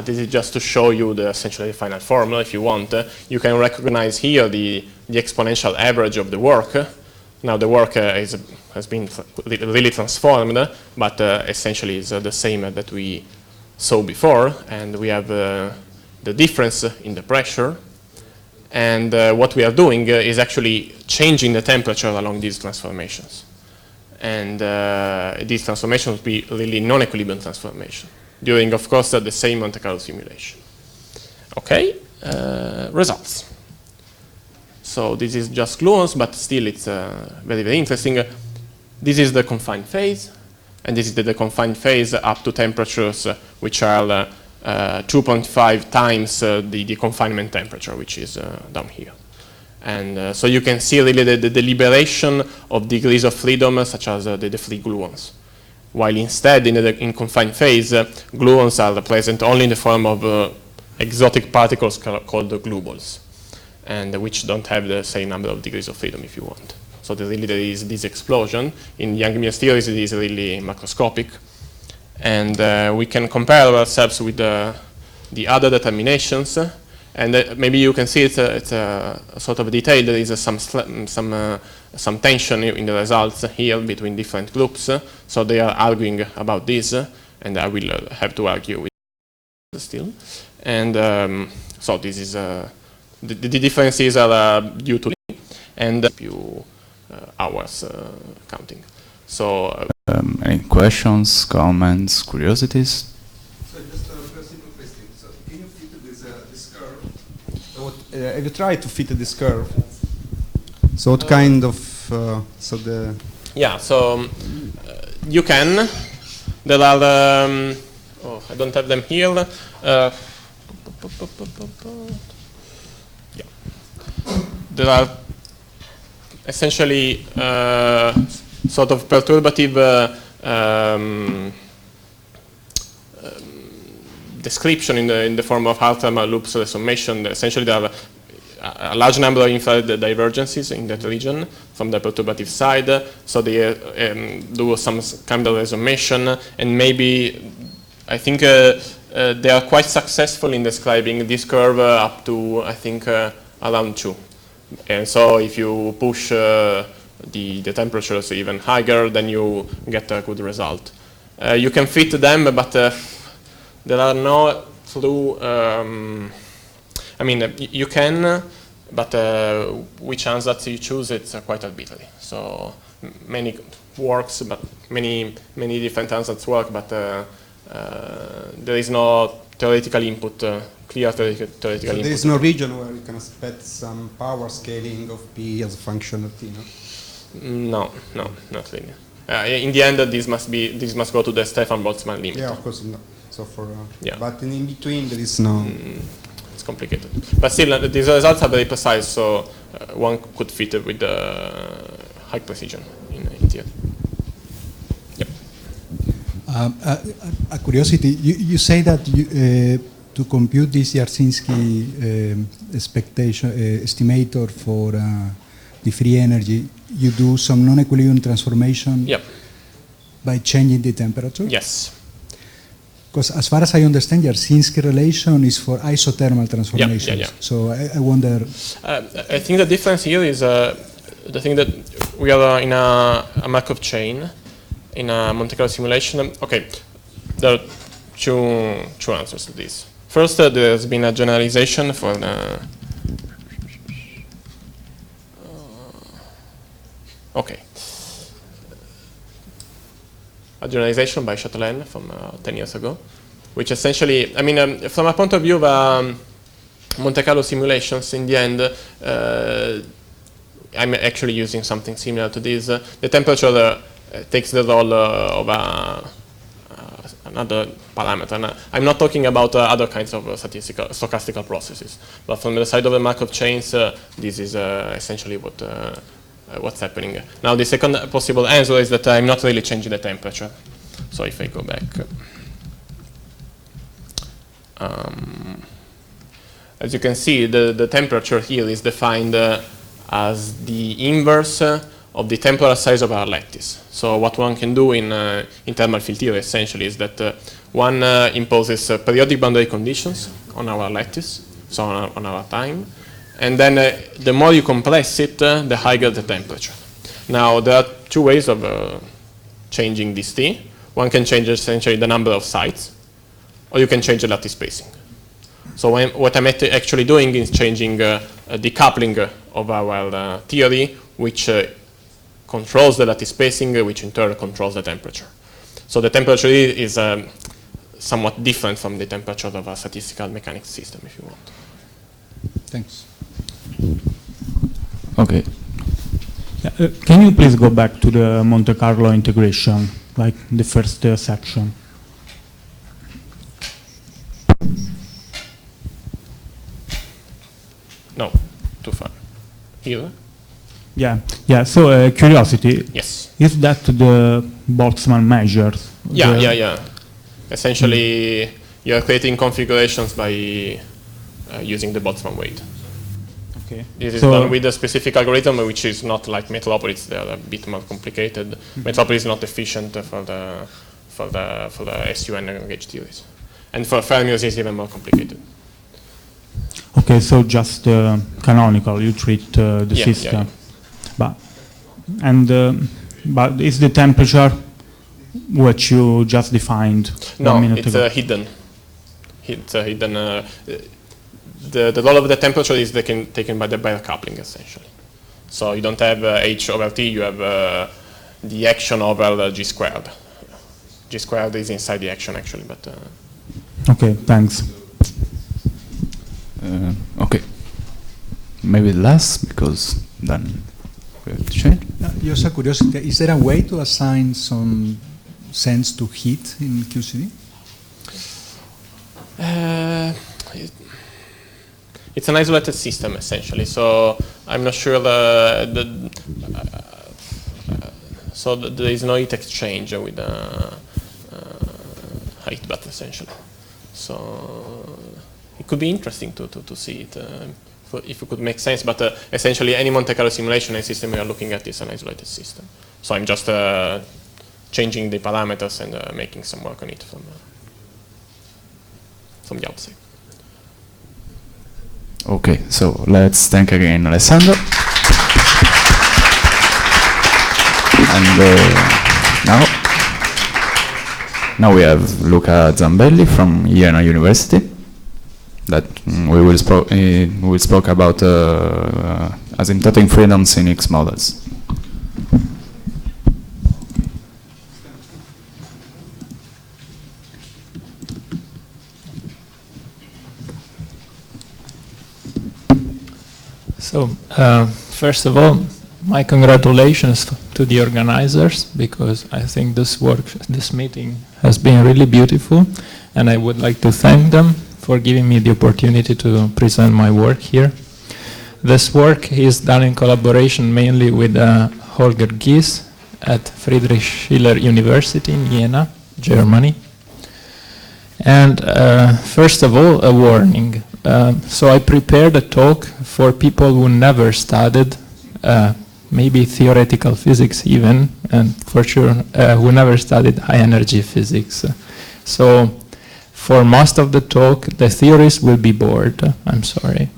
this is just to show you the essentially final formula. If you want, you can recognize here the exponential average of the work. Now the work has been really transformed, but essentially is the same that we saw before, and we have the difference in the pressure. And what we are doing is actually changing the temperature along these transformations. And these transformations will be really non-equilibrium transformation during, of course, the same Monte Carlo simulation. Okay, results. So this is just gluons, but still it's very interesting. This is the confined phase, and this is the confined phase up to temperatures which are 2.5 times the confinement temperature, which is down here. And so you can see really the liberation of degrees of freedom, such as the free gluons. While instead, in confined phase, gluons are present only in the form of exotic particles called glue balls, and which don't have the same number of degrees of freedom, if you want. So there is this explosion. In Yang-Mills theories, it is really macroscopic. And we can compare ourselves with the other determinations. And maybe you can see it's a sort of detail. There is some tension in the results here between different groups. So they are arguing about this, and I will have to argue with still. And so this is the differences are due to and a few hours counting. So any questions, comments, curiosities? So just a simple question. So can you fit this curve? So have you tried to fit this curve? So what kind of yeah, so you can. There are oh, I don't have them here. Yeah. There are essentially sort of perturbative description in the form of Hartram loops summation. Essentially, there are a large number of infrared divergences in that region from the perturbative side. So they do some kind of resummation, and maybe I think they are quite successful in describing this curve up to, I think, around 2. And so if you push the temperatures even higher, then you get a good result. You can fit them, but there are no true, I mean, you can, but which ansatz you choose, it's quite arbitrary. So many works, but many different ansatz work, but there is no theoretical input, clear theoretical input. There is no region where you can expect some power scaling of P as a function of T, no? No, not really. In the end, this must go to the Stefan Boltzmann limit. Yeah, of course. No. So for yeah. But in between there is no. It's complicated. But still, these results are very precise, so one could fit it with high precision in theory. Yep. A curiosity. You say that to compute this Jarzynski estimator for the free energy, you do some non-equilibrium transformation by changing the temperature? Yes. Because as far as I understand, Jarzynski relation is for isothermal transformations. Yeah. So I wonder. I think the difference here is the thing that we are in a Markov chain in a Monte Carlo simulation. Okay, there are two answers to this. First, there has been a generalization for the. Okay. a generalization by Chatelain from 10 years ago, which essentially, I mean, from a point of view of Monte Carlo simulations, in the end, I'm actually using something similar to this. The temperature takes the role of another parameter. And I'm not talking about other kinds of stochastical processes, but from the side of the Markov chains, this is essentially what's happening. Now, the second possible answer is that I'm not really changing the temperature. So if I go back, as you can see, the temperature here is defined as the inverse of the temporal size of our lattice. So what one can do in thermal field theory essentially is that one imposes periodic boundary conditions on our lattice, so on our time, and then the more you compress it, the higher the temperature. Now there are two ways of changing this T. One can change essentially the number of sites, or you can change the lattice spacing. So what I'm actually doing is changing the coupling of our theory, which controls the lattice spacing, which in turn controls the temperature. So the temperature is somewhat different from the temperature of a statistical mechanics system, if you want. Thanks. Okay. Can you please go back to the Monte Carlo integration, like the first section? No, too far. Here? Yeah. So curiosity. Yes. Is that the Boltzmann measures? Yeah. Essentially, you're creating configurations by using the Boltzmann weight. Okay. This is done with a specific algorithm, which is not like Metropolis. They are a bit more complicated. Metropolis is not efficient for the SUN gauge theories, and for Fermions it's even more complicated. Okay, so just canonical, you treat the system. Yeah. But is the temperature what you just defined? No, it's hidden. It's hidden. The role of the temperature is taken by the Bayer coupling, essentially. So you don't have H over T, you have the action over G squared. G squared is inside the action, actually. But okay, thanks. Okay. Maybe less, because then we have to change. Just a curiosity, is there a way to assign some sense to heat in QCD? It's an isolated system, essentially. So I'm not sure so there is no heat exchange with heat bath, essentially. So it could be interesting to see it if it could make sense. But essentially, any Monte Carlo simulation and system we are looking at is an isolated system. So I'm just changing the parameters and making some work on it from the outside. Okay, so let's thank again Alessandro. And now we have Luca Zambelli from Iena University. That we will spoke about asymptotic freedoms in X models. So, first of all, my congratulations to the organizers, because I think this meeting has been really beautiful, and I would like to thank them for giving me the opportunity to present my work here. This work is done in collaboration mainly with Holger Gies at Friedrich Schiller University in Jena, Germany. And first of all, a warning. So I prepared a talk for people who never studied, maybe theoretical physics even, and for sure who never studied high energy physics. So for most of the talk, the theorists will be bored, I'm sorry.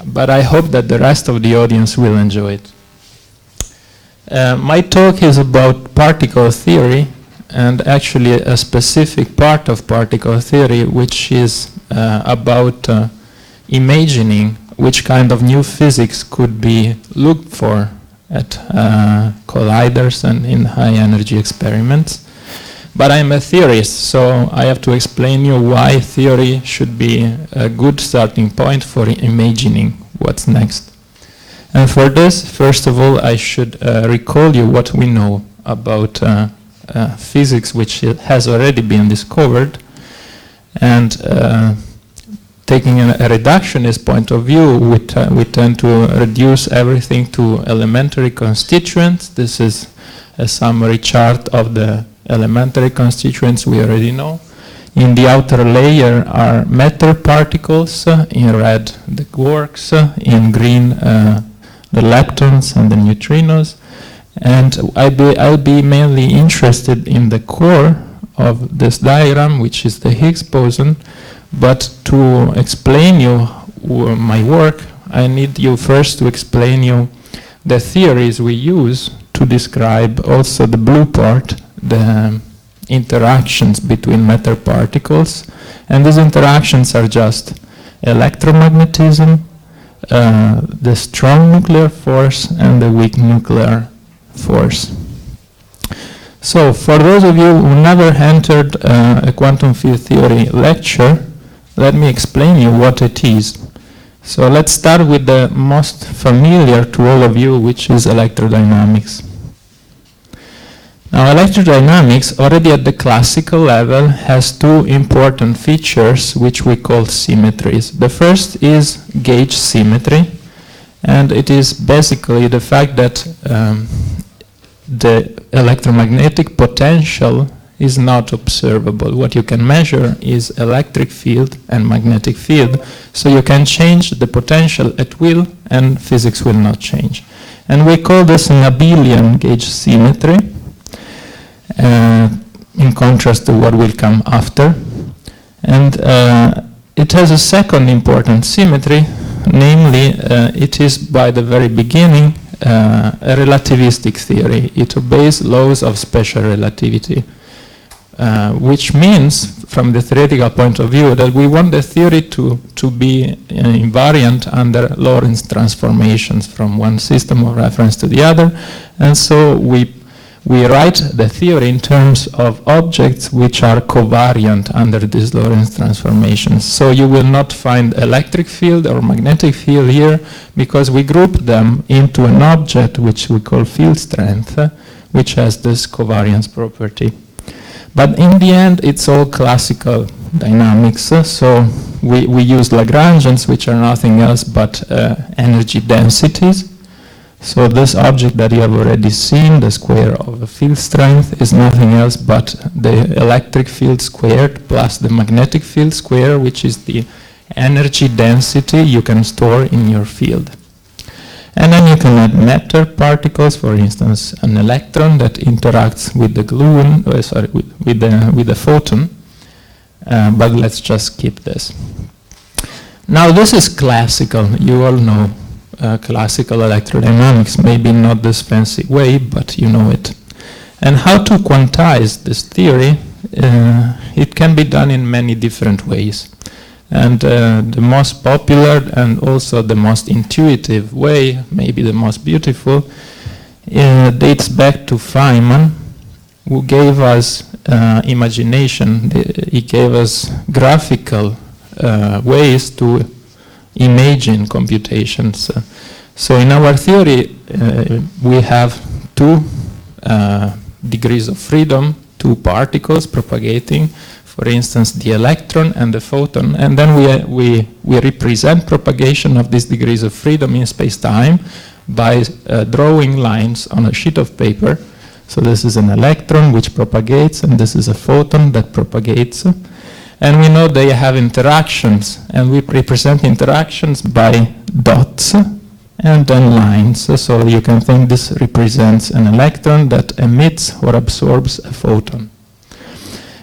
But I hope that the rest of the audience will enjoy it. My talk is about particle theory, and actually a specific part of particle theory, which is about imagining which kind of new physics could be looked for at colliders and in high energy experiments. But I'm a theorist, so I have to explain you why theory should be a good starting point for imagining what's next. And for this, first of all, I should recall you what we know about physics, which has already been discovered. And taking a reductionist point of view, we tend to reduce everything to elementary constituents. This is a summary chart of the elementary constituents we already know. In the outer layer are matter particles, in red the quarks, in green the leptons and the neutrinos. And I'll be mainly interested in the core of this diagram, which is the Higgs boson. But to explain you my work, I need you first to explain you the theories we use to describe also the blue part, the interactions between matter particles. And these interactions are just electromagnetism, the strong nuclear force, and the weak nuclear force. So for those of you who never entered a quantum field theory lecture, let me explain you what it is. So let's start with the most familiar to all of you, which is electrodynamics. Now, electrodynamics, already at the classical level, has two important features which we call symmetries. The first is gauge symmetry, and it is basically the fact that the electromagnetic potential is not observable. What you can measure is electric field and magnetic field, so you can change the potential at will, and physics will not change. And we call this an abelian gauge symmetry, in contrast to what will come after. And it has a second important symmetry, namely it is by the very beginning a relativistic theory. It obeys laws of special relativity, which means, from the theoretical point of view, that we want the theory to be invariant under Lorentz transformations from one system of reference to the other. And so we write the theory in terms of objects which are covariant under these Lorentz transformations. So you will not find electric field or magnetic field here, because we group them into an object which we call field strength, which has this covariance property. But in the end, it's all classical dynamics. So we use Lagrangians, which are nothing else but energy densities. So this object that you have already seen, the square of a field strength, is nothing else but the electric field squared plus the magnetic field square, which is the energy density you can store in your field. And then you can add matter particles, for instance, an electron that interacts with the gluon, with the photon. But let's just skip this. Now this is classical. You all know classical electrodynamics, maybe not this fancy way, but you know it. And how to quantize this theory? It can be done in many different ways. And the most popular and also the most intuitive way, maybe the most beautiful, dates back to Feynman, who gave us imagination. He gave us graphical ways to imagine computations. So in our theory, we have two degrees of freedom, two particles propagating, for instance, the electron and the photon, and then we represent propagation of these degrees of freedom in space-time by drawing lines on a sheet of paper. So this is an electron which propagates, and this is a photon that propagates. And we know they have interactions, and we represent interactions by dots and then lines. So you can think this represents an electron that emits or absorbs a photon.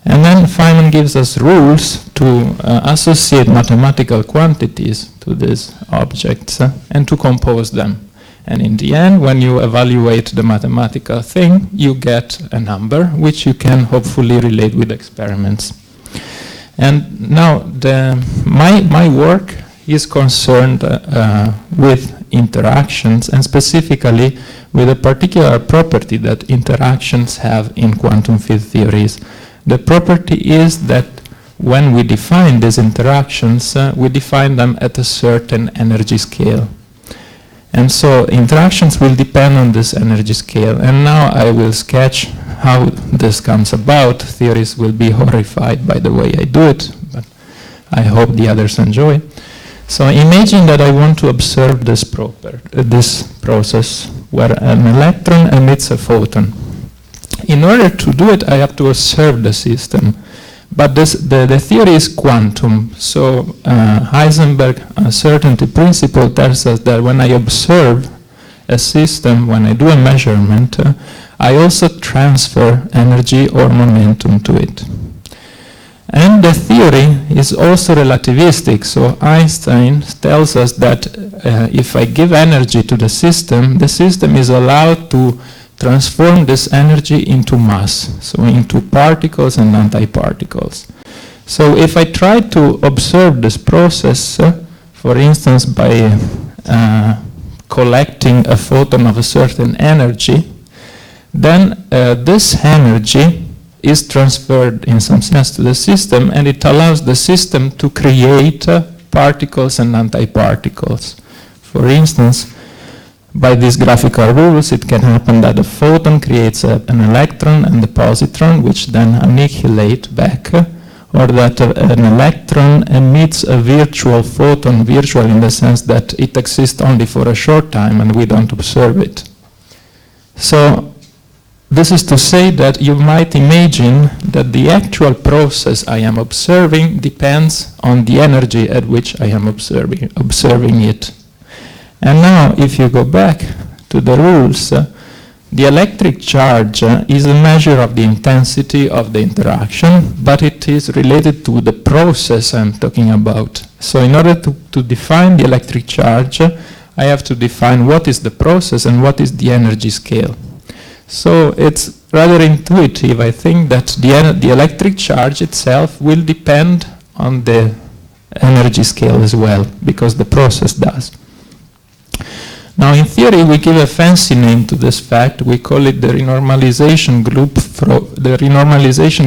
And then Feynman gives us rules to associate mathematical quantities to these objects and to compose them. And in the end, when you evaluate the mathematical thing, you get a number which you can hopefully relate with experiments. And now my work is concerned with interactions, and specifically with a particular property that interactions have in quantum field theories, The property is that when we define these interactions, we define them at a certain energy scale. And so interactions will depend on this energy scale. And now I will sketch how this comes about. Theorists will be horrified by the way I do it, but I hope the others enjoy. So imagine that I want to observe this process where an electron emits a photon. In order to do it, I have to observe the system. But the theory is quantum. So Heisenberg uncertainty principle tells us that when I observe a system, when I do a measurement, I also transfer energy or momentum to it. And the theory is also relativistic. So Einstein tells us that if I give energy to the system is allowed to transform this energy into mass, so into particles and antiparticles. So if I try to observe this process, for instance, by collecting a photon of a certain energy, then this energy is transferred in some sense to the system, and it allows the system to create particles and antiparticles. For instance, by these graphical rules, it can happen that a photon creates an electron and a positron, which then annihilate back, or that an electron emits a virtual photon, virtual in the sense that it exists only for a short time and we don't observe it. So this is to say that you might imagine that the actual process I am observing depends on the energy at which I am observing it. And now, if you go back to the rules, the electric charge is a measure of the intensity of the interaction, but it is related to the process I'm talking about. So in order to define the electric charge, I have to define what is the process and what is the energy scale. So it's rather intuitive. I think that the electric charge itself will depend on the energy scale as well, because the process does. Now, in theory, we give a fancy name to this fact. We call it the renormalization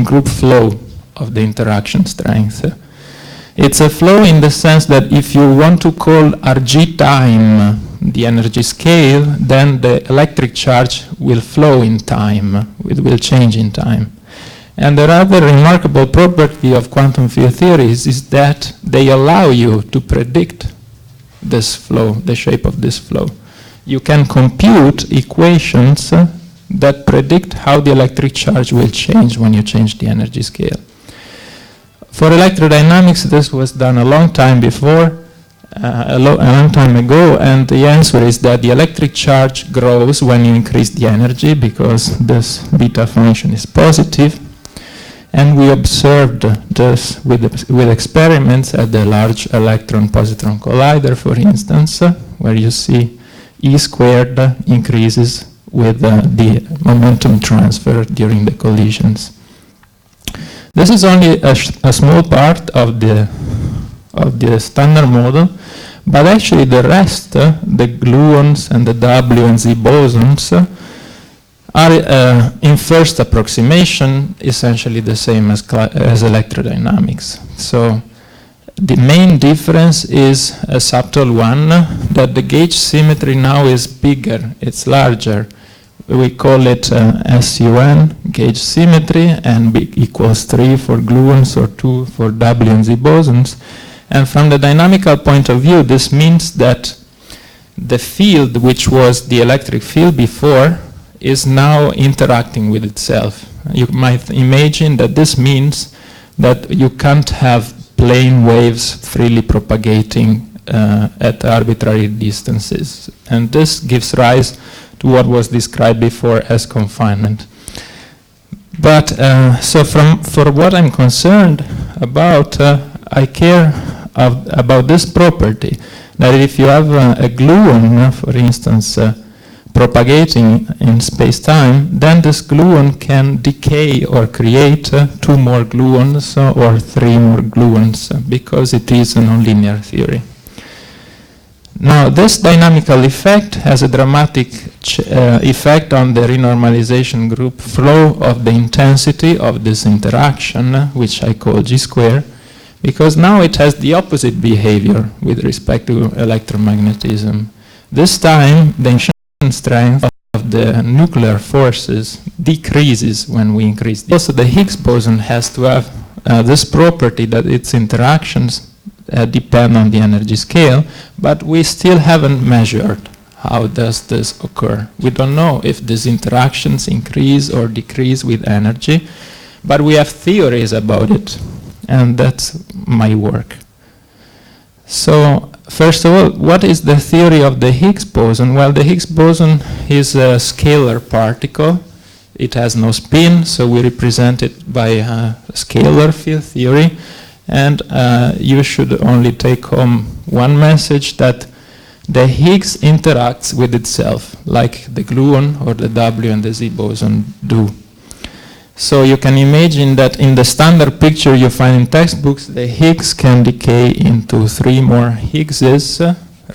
group flow of the interaction strength. It's a flow in the sense that if you want to call Rg time the energy scale, then the electric charge will flow in time. It will change in time. And the rather remarkable property of quantum field theories is that they allow you to predict this flow, the shape of this flow. You can compute equations that predict how the electric charge will change when you change the energy scale. For electrodynamics, this was done a long time before, a long time ago, and the answer is that the electric charge grows when you increase the energy, because this beta function is positive. And we observed this with experiments at the Large Electron-Positron Collider, for instance, where you see E squared increases with the momentum transfer during the collisions. This is only a small part of the standard model, but actually the rest, the gluons and the W and Z bosons, are in first approximation essentially the same as electrodynamics. So the main difference is a subtle one, that the gauge symmetry now is bigger, it's larger. We call it SUN, gauge symmetry, and B equals 3 for gluons or 2 for W and Z bosons. And from the dynamical point of view, this means that the field, which was the electric field before, is now interacting with itself. You might imagine that this means that you can't have plane waves freely propagating at arbitrary distances. And this gives rise to what was described before as confinement. But so for what I'm concerned about, I care about this property, that if you have a gluon, for instance, propagating in space-time, then this gluon can decay or create 2 more gluons or 3 more gluons, because it is a nonlinear theory. Now, this dynamical effect has a dramatic effect on the renormalization group flow of the intensity of this interaction, which I call G square, because now it has the opposite behavior with respect to electromagnetism. This time, the strength of the nuclear forces decreases when we increase. Also, the Higgs boson has to have this property that its interactions depend on the energy scale, but we still haven't measured how does this occur. We don't know if these interactions increase or decrease with energy, but we have theories about it, and that's my work. So, first of all, what is the theory of the Higgs boson? Well, the Higgs boson is a scalar particle. It has no spin, so we represent it by a scalar field theory. And you should only take home one message, that the Higgs interacts with itself, like the gluon or the W and the Z boson do. So you can imagine that in the standard picture you find in textbooks, the Higgs can decay into 3 more Higgses,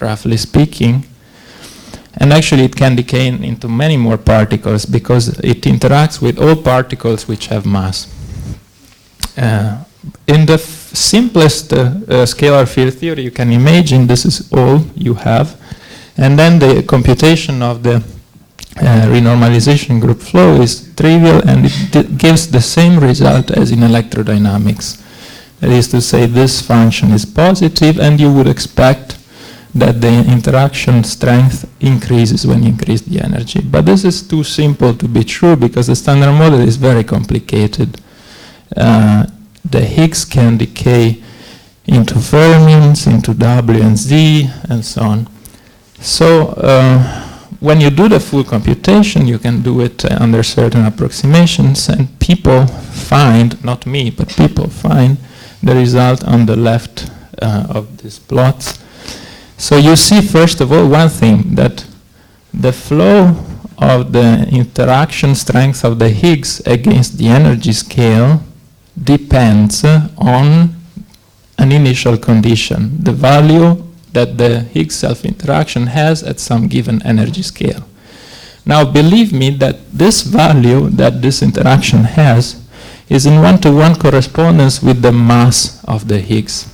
roughly speaking. And actually it can decay into many more particles because it interacts with all particles which have mass. In the simplest scalar field theory, you can imagine this is all you have. And then the computation of the renormalization group flow is trivial, and it gives the same result as in electrodynamics. That is to say, this function is positive, and you would expect that the interaction strength increases when you increase the energy. But this is too simple to be true because the standard model is very complicated. The Higgs can decay into fermions, into W and Z, and so on. So when you do the full computation, you can do it under certain approximations, and people find, not me, but people find the result on the left of these plots. So you see, first of all, one thing, that the flow of the interaction strength of the Higgs against the energy scale depends on an initial condition, the value that the Higgs self-interaction has at some given energy scale. Now, believe me that this value that this interaction has is in one-to-one correspondence with the mass of the Higgs.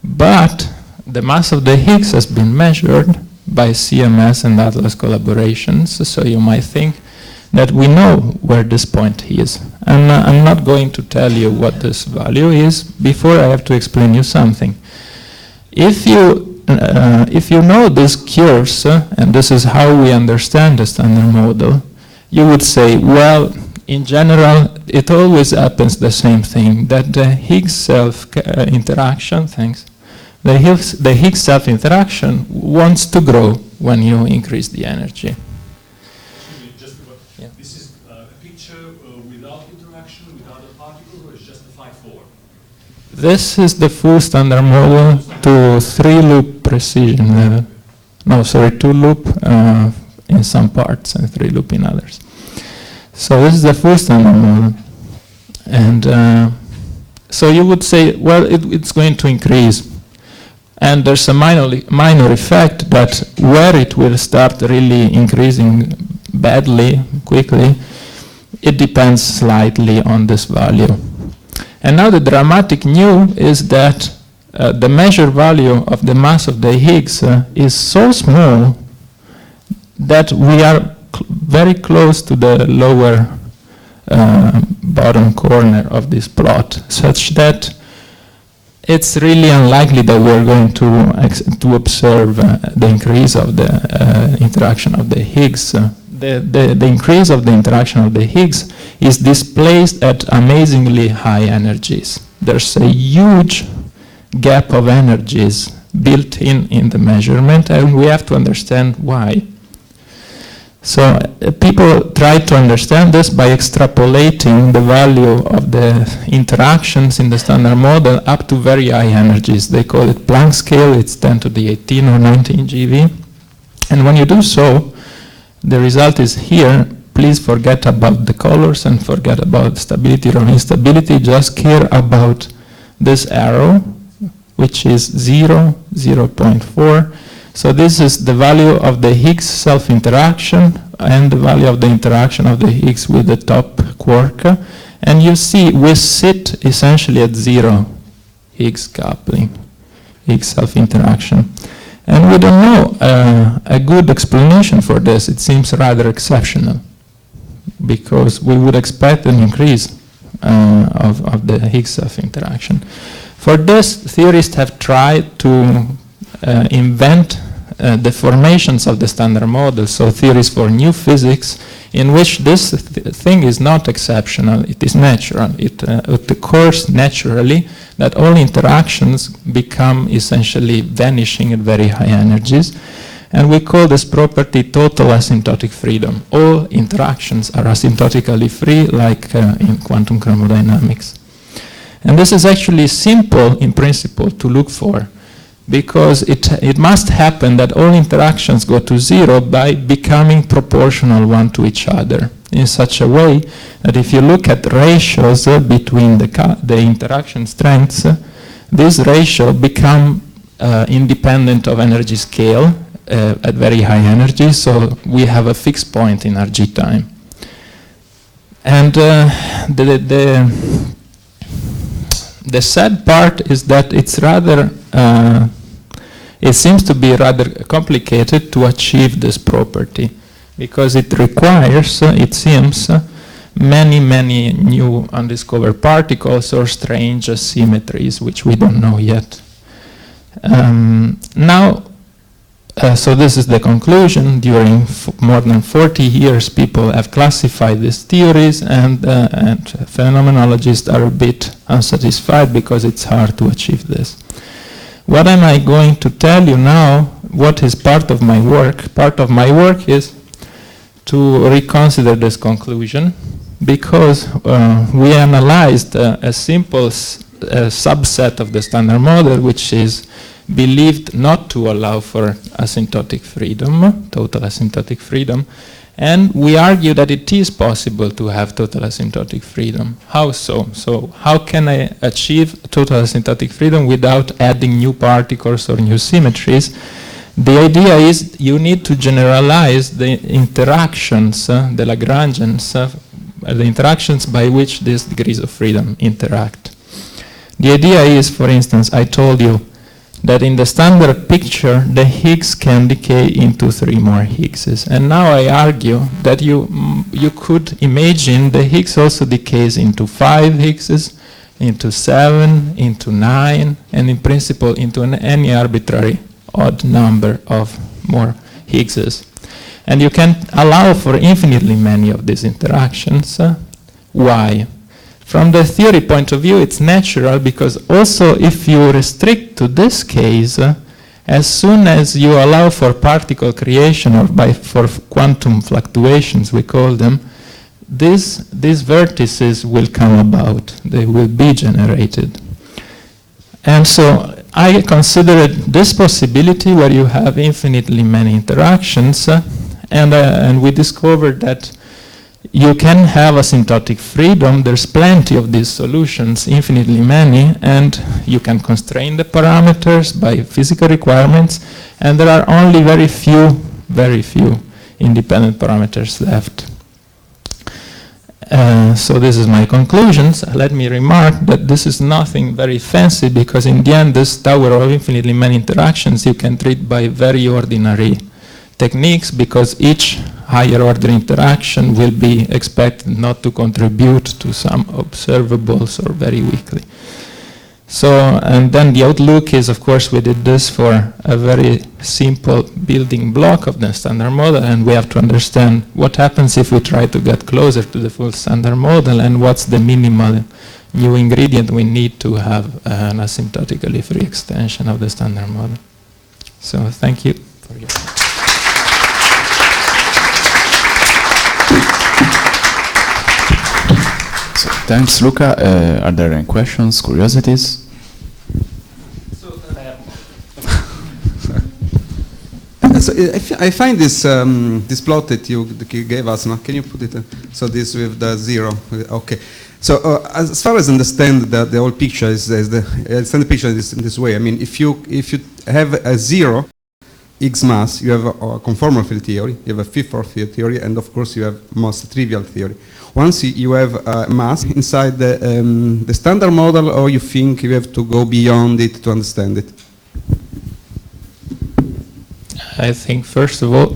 But the mass of the Higgs has been measured by CMS and ATLAS collaborations, so you might think that we know where this point is. And I'm not going to tell you what this value is. Before, I have to explain you something. If you know these curves, and this is how we understand the standard model, you would say, well, in general, it always happens the same thing, that the Higgs self-interaction, the Higgs self-interaction wants to grow when you increase the energy. This is a picture without interaction, without a particle, or it's just a 5-4? This is the full standard model to 3-loop precision level. No, sorry, 2-loop in some parts and 3-loop in others. So this is the full standard model. And so you would say, well, it's going to increase. And there's a minor effect that where it will start really increasing badly, quickly, it depends slightly on this value. And now the dramatic news is that the measured value of the mass of the Higgs is so small that we are very close to the lower bottom corner of this plot, such that it's really unlikely that we're going to observe the increase of the interaction of the Higgs. The increase of the interaction of the Higgs is displaced at amazingly high energies. There's a huge gap of energies built in the measurement, and we have to understand why. So people try to understand this by extrapolating the value of the interactions in the standard model up to very high energies. They call it Planck scale. It's 10 to the 18 or 19 GeV. And when you do so, the result is here. Please forget about the colors and forget about stability or instability. Just care about this arrow, which is 0, 0.4, So this is the value of the Higgs self-interaction and the value of the interaction of the Higgs with the top quark. And you see we sit essentially at 0 Higgs coupling, Higgs self-interaction. And we don't know a good explanation for this. It seems rather exceptional, because we would expect an increase of the Higgs self-interaction. For this, theorists have tried to invent deformations of the standard model, so theories for new physics, in which this thing is not exceptional, it is natural. It occurs naturally that all interactions become essentially vanishing at very high energies. And we call this property total asymptotic freedom. All interactions are asymptotically free, like in quantum chromodynamics. And this is actually simple in principle to look for, because it must happen that all interactions go to 0 by becoming proportional one to each other, in such a way that if you look at ratios between the interaction strengths, these ratios become independent of energy scale at very high energy, so we have a fixed point in RG time. And the sad part is that it's rather, it seems to be rather complicated to achieve this property, because it requires, it seems, many new undiscovered particles or strange symmetries, which we don't know yet. So this is the conclusion. During more than 40 years, people have classified these theories, and phenomenologists are a bit unsatisfied because it's hard to achieve this. What am I going to tell you now? What is part of my work? Part of my work is to reconsider this conclusion, because we analyzed a simple subset of the standard model, which is believed not to allow for asymptotic freedom, total asymptotic freedom, and we argue that it is possible to have total asymptotic freedom. How so? So how can I achieve total asymptotic freedom without adding new particles or new symmetries? The idea is you need to generalize the interactions, the Lagrangians, the interactions by which these degrees of freedom interact. The idea is, for instance, I told you that in the standard picture, the Higgs can decay into 3 more Higgses. And now I argue that you could imagine the Higgs also decays into 5 Higgses, into 7, into 9, and in principle into any arbitrary odd number of more Higgses. And you can allow for infinitely many of these interactions. Why? From the theory point of view, it's natural, because also if you restrict to this case, as soon as you allow for particle creation or for quantum fluctuations, we call them, these vertices will come about. They will be generated. And so I considered this possibility where you have infinitely many interactions, and we discovered that you can have asymptotic freedom. There's plenty of these solutions, infinitely many, and you can constrain the parameters by physical requirements, and there are only very few independent parameters left. So this is my conclusions. Let me remark that this is nothing very fancy, because in the end this tower of infinitely many interactions you can treat by very ordinary techniques, because each higher order interaction will be expected not to contribute to some observables or very weakly. So, and then the outlook is, of course, we did this for a very simple building block of the standard model, and we have to understand what happens if we try to get closer to the full standard model, and what's the minimal new ingredient we need to have an asymptotically free extension of the standard model. So thank you for your time. So, thanks, Luca. Are there any questions, curiosities? So I find this this plot that you gave us. No? Can you put it? So this with the 0. Okay. So as far as I understand the whole picture is I understand the picture is in this way. I mean, if you have a 0, Higgs mass, you have a conformal field theory, you have a fifth-order field theory, and of course you have most trivial theory. Once you have mass inside the standard model, or you think you have to go beyond it to understand it? I think, first of all,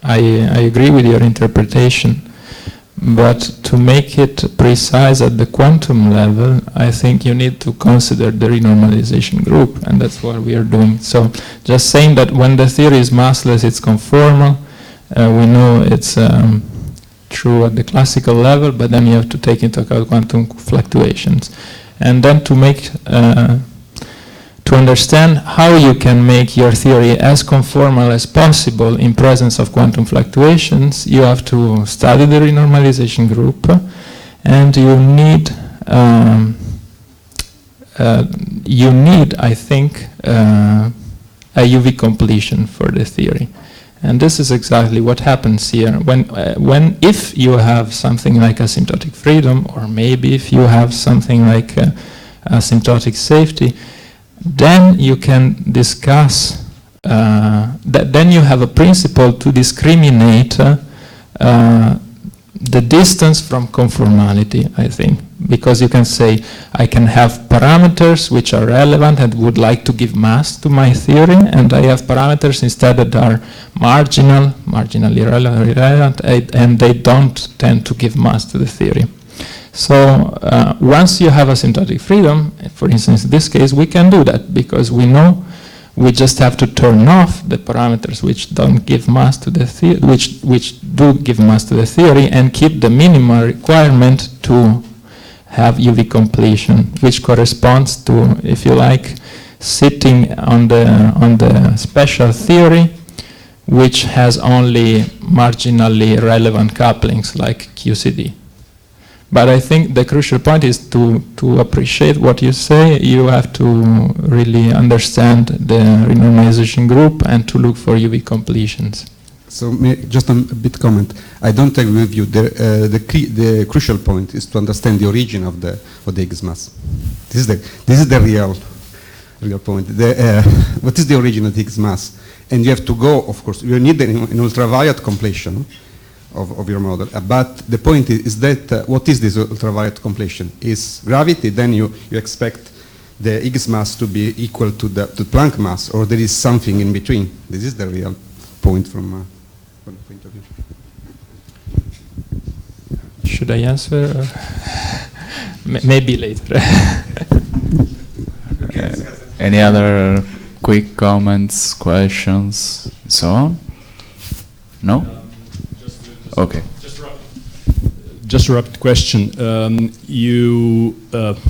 I agree with your interpretation, but to make it precise at the quantum level, I think you need to consider the renormalization group, and that's what we are doing. So just saying that when the theory is massless, it's conformal, we know it's true at the classical level, but then you have to take into account quantum fluctuations. And then to make to understand how you can make your theory as conformal as possible in presence of quantum fluctuations, you have to study the renormalization group, and you need, I think, a UV completion for the theory. And this is exactly what happens here. If you have something like asymptotic freedom, or maybe if you have something like asymptotic safety, then you can discuss, then you have a principle to discriminate the distance from conformality, I think. Because you can say, I can have parameters which are relevant and would like to give mass to my theory, and I have parameters instead that are marginally irrelevant, and they don't tend to give mass to the theory. So once you have asymptotic freedom, for instance, in this case, we can do that because we know we just have to turn off the parameters which don't give mass to the theory, which do give mass to the theory, and keep the minimal requirement to have UV completion, which corresponds to, if you like, sitting on the special theory, which has only marginally relevant couplings like QCD. But I think the crucial point is to appreciate what you say. You have to really understand the renormalization group and to look for UV completions. So just a bit comment. I don't agree with you. The crucial point is to understand the origin of the Higgs mass. This is the real point. What is the origin of the Higgs mass? And you have to go, of course, you need an ultraviolet completion of your model. But the point is that what is this ultraviolet completion? Is gravity, then you expect the Higgs mass to be equal to the Planck mass, or there is something in between. This is the real point from the point of view. Should I answer? Maybe later. Okay. Any other quick comments, questions, so on? No? Okay. Just a rapid question. You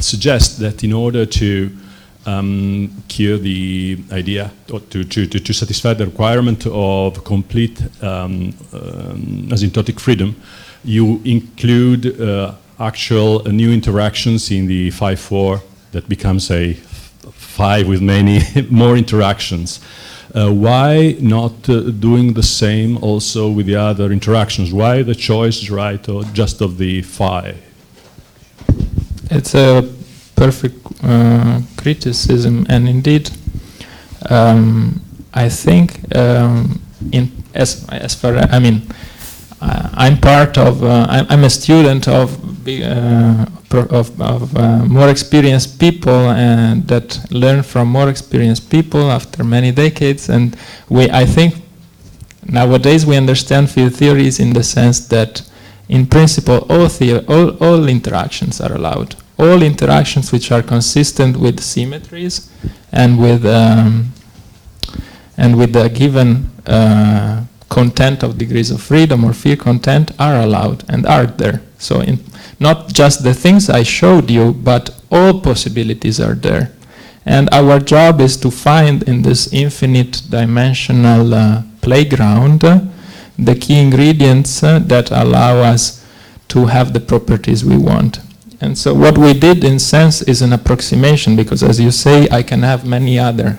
suggest that in order to cure the idea, or to satisfy the requirement of complete asymptotic freedom, you include actual new interactions in the 5-4 that becomes a 5 with many more interactions. Why not doing the same also with the other interactions? Why the choice, right, or just of the 5? It's a perfect criticism, and indeed, I think as far I mean, I'm part of. I'm a student of more experienced people, and that learn from more experienced people after many decades. And I think nowadays we understand field theories in the sense that, in principle, all interactions are allowed. All interactions which are consistent with symmetries and with the given content of degrees of freedom or field content are allowed and are there. So not just the things I showed you, but all possibilities are there. And our job is to find in this infinite dimensional playground the key ingredients that allow us to have the properties we want. And so what we did, in sense, is an approximation, because as you say, I can have many other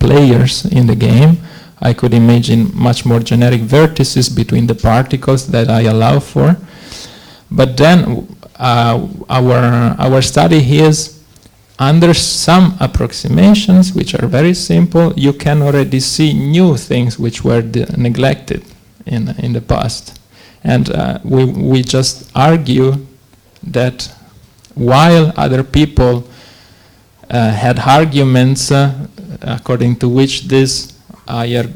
players in the game. I could imagine much more generic vertices between the particles that I allow for. But then our study is under some approximations, which are very simple, you can already see new things which were neglected in the past. And we just argue that while other people had arguments according to which these higher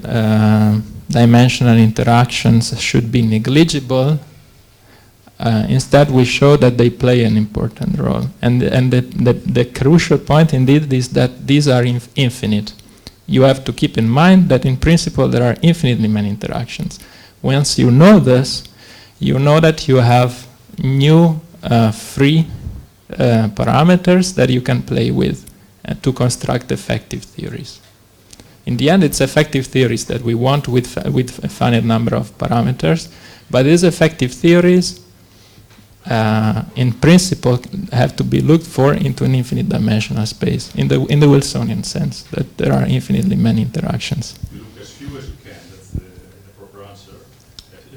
dimensional interactions should be negligible, instead we show that they play an important role. And the crucial point indeed is that these are infinite. You have to keep in mind that in principle there are infinitely many interactions. Once you know this, you know that you have new free parameters that you can play with to construct effective theories. In the end, it's effective theories that we want with a finite number of parameters, but these effective theories in principle have to be looked for into an infinite dimensional space in the Wilsonian sense, that there are infinitely many interactions. You look as few as you can, that's the proper answer.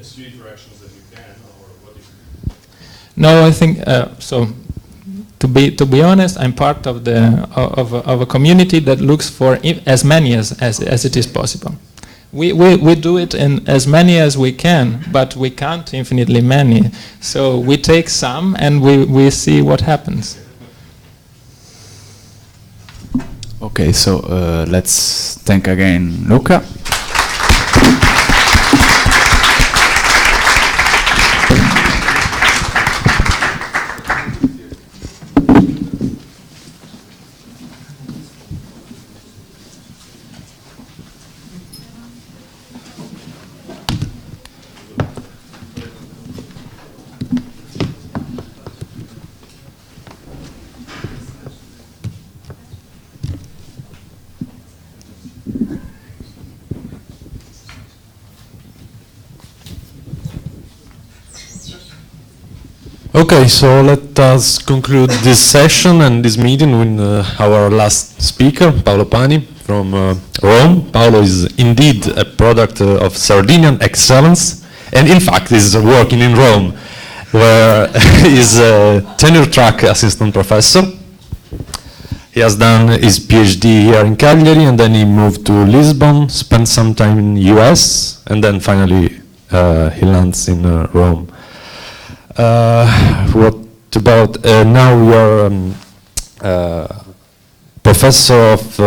As few interactions as you can, or what is it? No, I think so. To be honest, I'm part of a community that looks for as many as it is possible. We do it in as many as we can, but we can't infinitely many. So we take some and we see what happens. Okay, so let's thank again Luca. Okay, so let us conclude this session and this meeting with our last speaker, Paolo Pani from Rome. Paolo is indeed a product of Sardinian excellence, and in fact is working in Rome, where he is a tenure-track assistant professor. He has done his PhD here in Cagliari, and then he moved to Lisbon, spent some time in the US, and then finally he lands in Rome. What about now you are professor of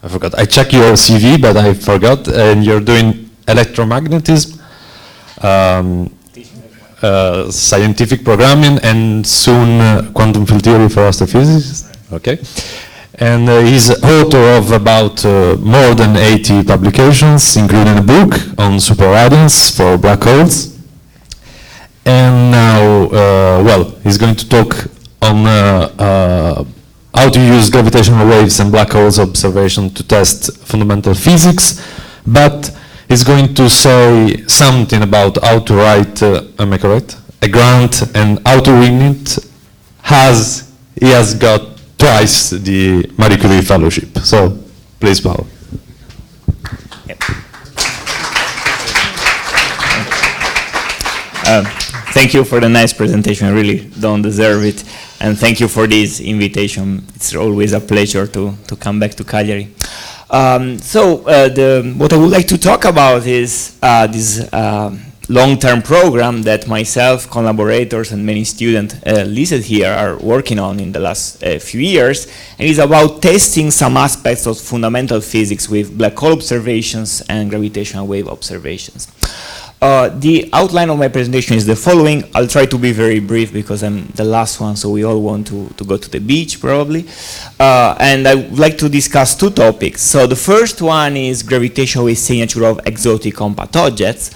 I forgot. I checked your CV, but I forgot. And you're doing electromagnetism, scientific programming, and soon quantum field theory for astrophysics. Okay. And he's author of about more than 80 publications, including a book on superradiance for black holes. And now, well, he's going to talk on how to use gravitational waves and black holes observation to test fundamental physics, but he's going to say something about how to write, am I correct? A grant and how to win it. He has got twice the Marie Curie Fellowship. So, please, Paolo. Thank you for the nice presentation. I really don't deserve it. And thank you for this invitation. It's always a pleasure to come back to Cagliari. What I would like to talk about is this long-term program that myself, collaborators, and many students listed here are working on in the last few years. And it's about testing some aspects of fundamental physics with black hole observations and gravitational wave observations. The outline of my presentation is the following. I'll try to be very brief because I'm the last one, so we all want to go to the beach probably. And I would like to discuss two topics. So the first one is gravitational wave signature of exotic compact objects,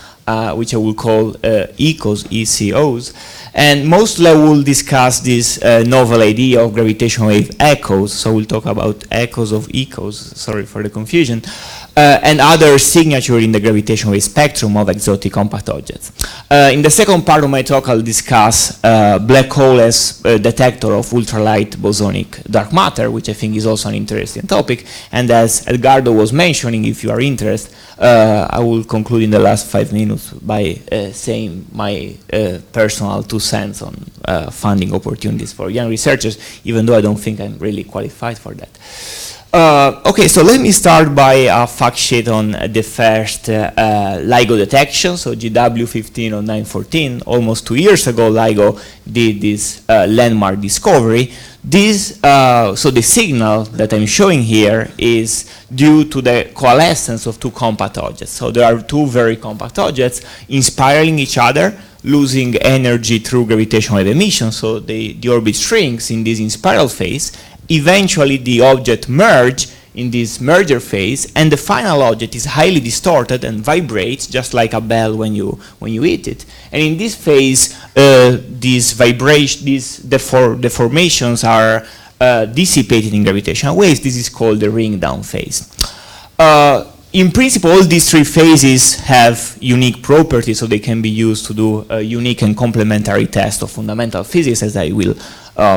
which I will call ECOs. And mostly I will discuss this novel idea of gravitational wave echoes. So we'll talk about echoes of ECOs, sorry for the confusion. and other signature in the gravitational wave spectrum of exotic compact objects. In the second part of my talk, I'll discuss black hole as a detector of ultralight bosonic dark matter, which I think is also an interesting topic. And as Edgardo was mentioning, if you are interested, I will conclude in the last 5 minutes by saying my personal 2 cents on funding opportunities for young researchers, even though I don't think I'm really qualified for that. Okay, so let me start by a fact sheet on the first LIGO detection, so GW150914. Almost 2 years ago, LIGO did this landmark discovery. This, so the signal that I'm showing here is due to the coalescence of 2 compact objects. So there are 2 very compact objects inspiraling each other, losing energy through gravitational wave emission, so the orbit shrinks in this inspiral phase. Eventually, the object merge in this merger phase, and the final object is highly distorted and vibrates just like a bell when you hit it. And in this phase, these deformations are dissipated in gravitational waves. This is called the ring down phase. In principle, all these 3 phases have unique properties, so they can be used to do a unique and complementary test of fundamental physics, as I will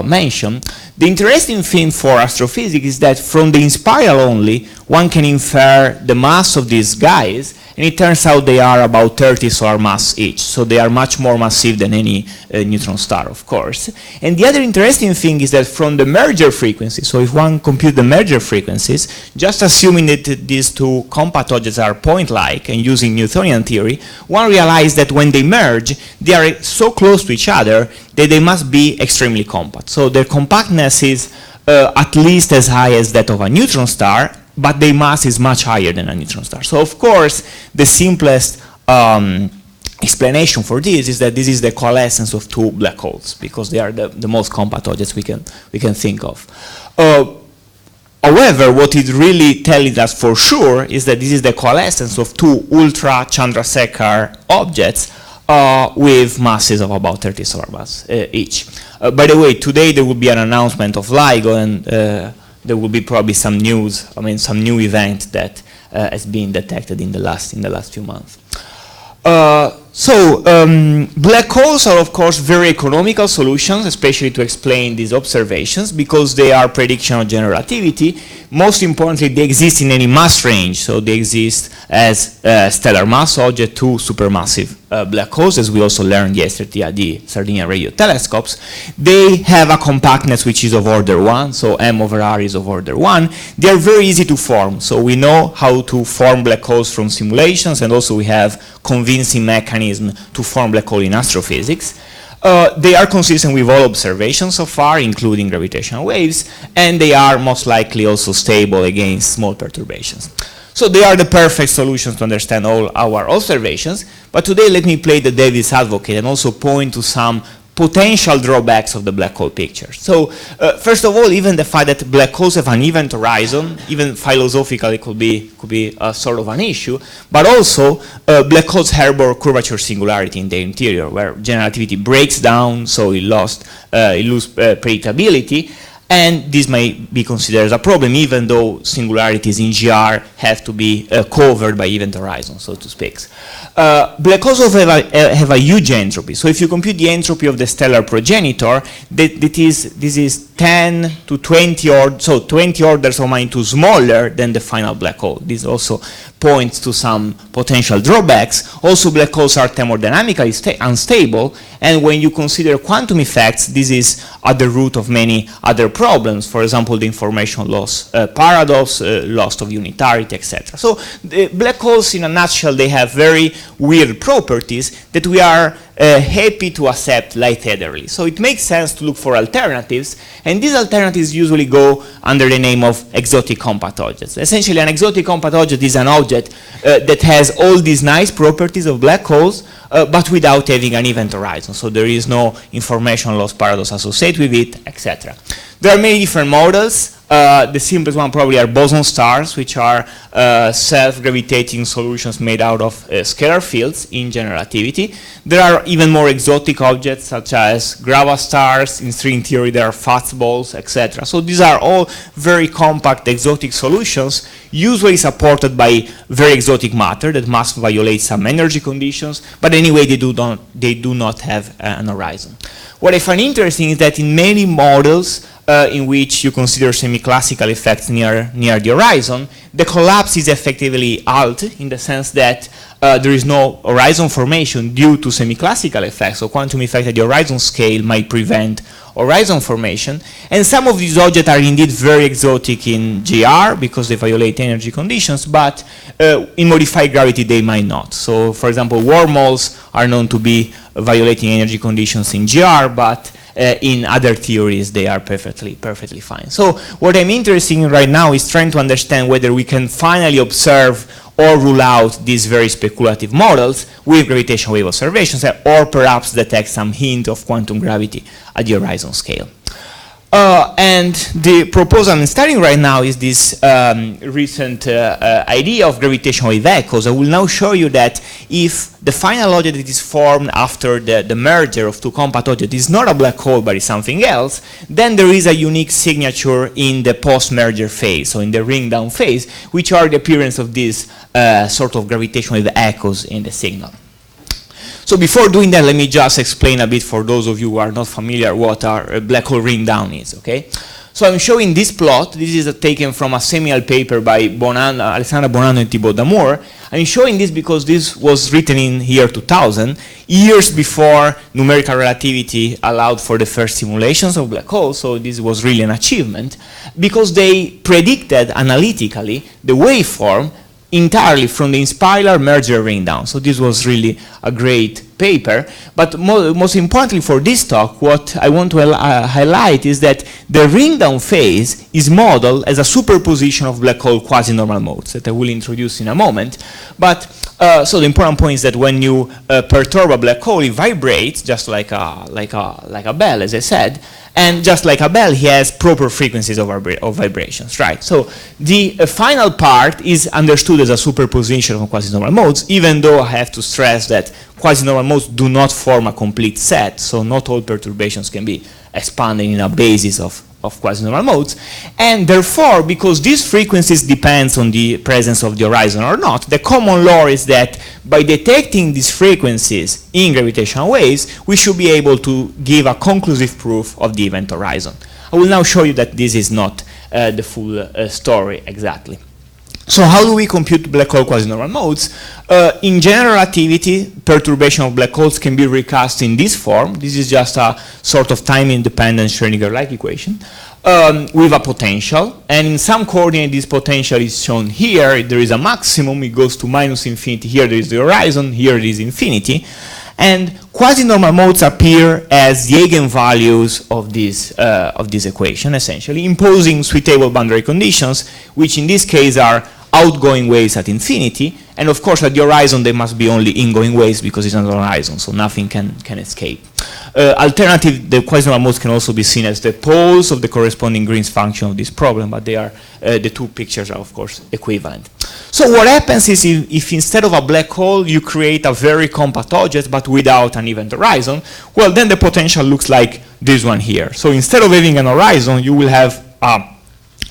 mention. The interesting thing for astrophysics is that from the inspiral only, one can infer the mass of these guys, and it turns out they are about 30 solar mass each, so they are much more massive than any neutron star, of course. And the other interesting thing is that from the merger frequency, so if one computes the merger frequencies, just assuming that these 2 compact objects are point-like and using Newtonian theory, one realizes that when they merge, they are so close to each other that they must be extremely compact. So their compactness is at least as high as that of a neutron star, but their mass is much higher than a neutron star. So of course, the simplest explanation for this is that this is the coalescence of 2 black holes, because they are the most compact objects we can think of. However, what it really telling us for sure is that this is the coalescence of 2 ultra Chandrasekhar objects with masses of about 30 solar mass each. By the way, today there will be an announcement of LIGO, and there will be probably some news, some new event that has been detected in the last few months. Black holes are, of course, very economical solutions, especially to explain these observations, because they are prediction of general relativity. Most importantly, they exist in any mass range, so they exist as stellar mass object to supermassive black holes, as we also learned yesterday at the Sardinia radio telescopes. They have a compactness which is of order 1, so M over R is of order 1. They are very easy to form, so we know how to form black holes from simulations, and also we have convincing mechanism to form black hole in astrophysics. They are consistent with all observations so far, including gravitational waves, and they are most likely also stable against small perturbations. So they are the perfect solutions to understand all our observations, but today let me play the devil's advocate and also point to some potential drawbacks of the black hole picture. So first of all, even the fact that black holes have an event horizon, even philosophically could be a sort of an issue, but also black holes harbor curvature singularity in their interior, where general relativity breaks down, so it loses predictability, and this may be considered as a problem, even though singularities in GR have to be covered by event horizon, so to speak. Black holes also have a huge entropy. So if you compute the entropy of the stellar progenitor, this is 10 to 20 orders, so 20 orders of magnitude smaller than the final black hole. This also points to some potential drawbacks. Also, black holes are thermodynamically unstable, and when you consider quantum effects, this is at the root of many other problems. For example, the information loss paradox, loss of unitarity, etc. So the black holes, in a nutshell, they have very weird properties that we are happy to accept lightheadedly. So it makes sense to look for alternatives, and these alternatives usually go under the name of exotic compact objects. Essentially, an exotic compact object is an object that has all these nice properties of black holes, but without having an event horizon. So there is no information loss paradox associated with it, etc. There are many different models. The simplest one probably are boson stars, which are self-gravitating solutions made out of scalar fields in general relativity. There are even more exotic objects, such as grava stars. In string theory, there are fastballs, etc. So these are all very compact, exotic solutions, usually supported by very exotic matter that must violate some energy conditions, but anyway, they do not have an horizon. What I find interesting is that in many models in which you consider semi-classical effects near the horizon, the collapse is effectively halt, in the sense that there is no horizon formation due to semi-classical effects. So quantum effects at the horizon scale might prevent horizon formation. And some of these objects are indeed very exotic in GR because they violate energy conditions, but in modified gravity they might not. So for example, wormholes are known to be violating energy conditions in GR, but in other theories they are perfectly fine. So what I'm interested in right now is trying to understand whether we can finally observe or rule out these very speculative models with gravitational wave observations, or perhaps detect some hint of quantum gravity at the horizon scale. And the proposal I'm studying right now is this recent idea of gravitational wave echoes. I will now show you that if the final object that is formed after the merger of two compact objects is not a black hole but is something else, then there is a unique signature in the post-merger phase, so in the ring down phase, which are the appearance of these sort of gravitational wave echoes in the signal. So before doing that, let me just explain a bit for those of you who are not familiar what a black hole ring down is, okay? So I'm showing this plot. This is taken from a seminal paper by Alessandra Bonanno and Thibaut Damour. I'm showing this because this was written in year 2000, years before numerical relativity allowed for the first simulations of black holes, so this was really an achievement, because they predicted analytically the waveform entirely from the inspiral merger ring down. So this was really a great paper. But most importantly for this talk, what I want to highlight is that the ring down phase is modeled as a superposition of black hole quasi-normal modes that I will introduce in a moment. But so the important point is that when you perturb a black hole, it vibrates just like a bell, as I said. And just like a bell, he has proper frequencies of vibrations, right? So the final part is understood as a superposition of quasi-normal modes, even though I have to stress that quasi-normal modes do not form a complete set, so not all perturbations can be expanded in a basis of quasi-normal modes. And therefore, because these frequencies depends on the presence of the horizon or not, the common law is that by detecting these frequencies in gravitational waves, we should be able to give a conclusive proof of the event horizon. I will now show you that this is not the full story exactly. So how do we compute black hole quasi-normal modes? In general relativity, perturbation of black holes can be recast in this form. This is just a sort of time-independent Schrödinger-like equation with a potential. And in some coordinate, this potential is shown here. There is a maximum. It goes to minus infinity. Here there is the horizon. Here it is infinity. And quasi-normal modes appear as the eigenvalues of this equation, essentially, imposing suitable boundary conditions, which in this case are outgoing waves at infinity, and of course at the horizon they must be only ingoing waves because it's not an horizon, so nothing can escape. Alternative, the quasi-normal modes can also be seen as the poles of the corresponding Green's function of this problem, but they are the two pictures are of course equivalent. So what happens is if instead of a black hole you create a very compact object but without an event horizon, well then the potential looks like this one here. So instead of having an horizon, you will have a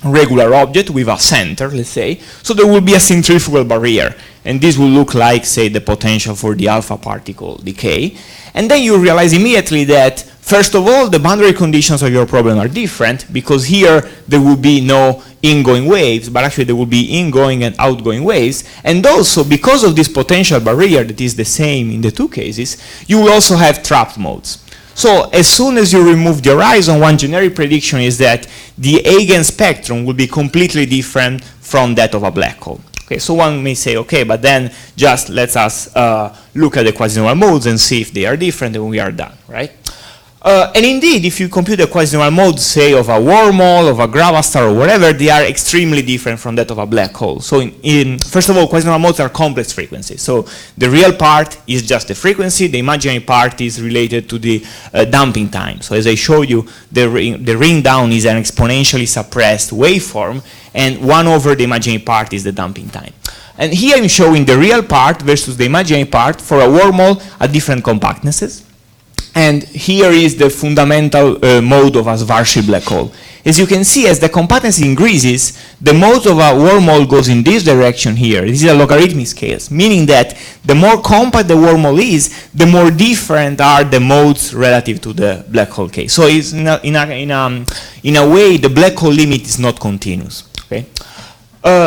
regular object with a center, let's say, so there will be a centrifugal barrier, and this will look like, say, the potential for the alpha particle decay. And then you realize immediately that, first of all, the boundary conditions of your problem are different, because here there will be no ingoing waves, but actually there will be ingoing and outgoing waves. And also, because of this potential barrier that is the same in the two cases, you will also have trapped modes. So as soon as you remove the horizon, one generic prediction is that the eigenspectrum will be completely different from that of a black hole. Okay, so one may say, okay, but then just let us look at the quasi-normal modes and see if they are different, and we are done, right? And indeed, if you compute the quasi-normal mode, say, of a wormhole, of a gravastar, or whatever, they are extremely different from that of a black hole. So first of all, quasi-normal modes are complex frequencies. So the real part is just the frequency. The imaginary part is related to the damping time. So as I showed you, the ring down is an exponentially suppressed waveform, and 1 over the imaginary part is the damping time. And here I'm showing the real part versus the imaginary part for a wormhole at different compactnesses. And here is the fundamental mode of a Schwarzschild black hole. As you can see, as the compactness increases, the mode of a wormhole goes in this direction here. This is a logarithmic scale, meaning that the more compact the wormhole is, the more different are the modes relative to the black hole case. So it's in a way, the black hole limit is not continuous. Okay?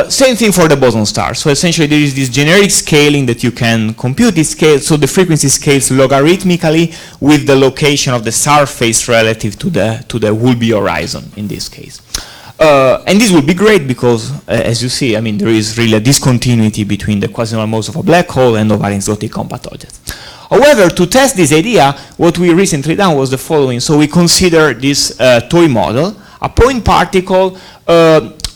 Same thing for the boson star. So essentially there is this generic scaling that you can compute this scale, so the frequency scales logarithmically with the location of the surface relative to the would-be horizon in this case. And this would be great because, as you see, I mean, there is really a discontinuity between the quasi-normal modes of a black hole and of asymptotic compact objects. However, to test this idea, what we recently done was the following. So we consider this toy model, a point particle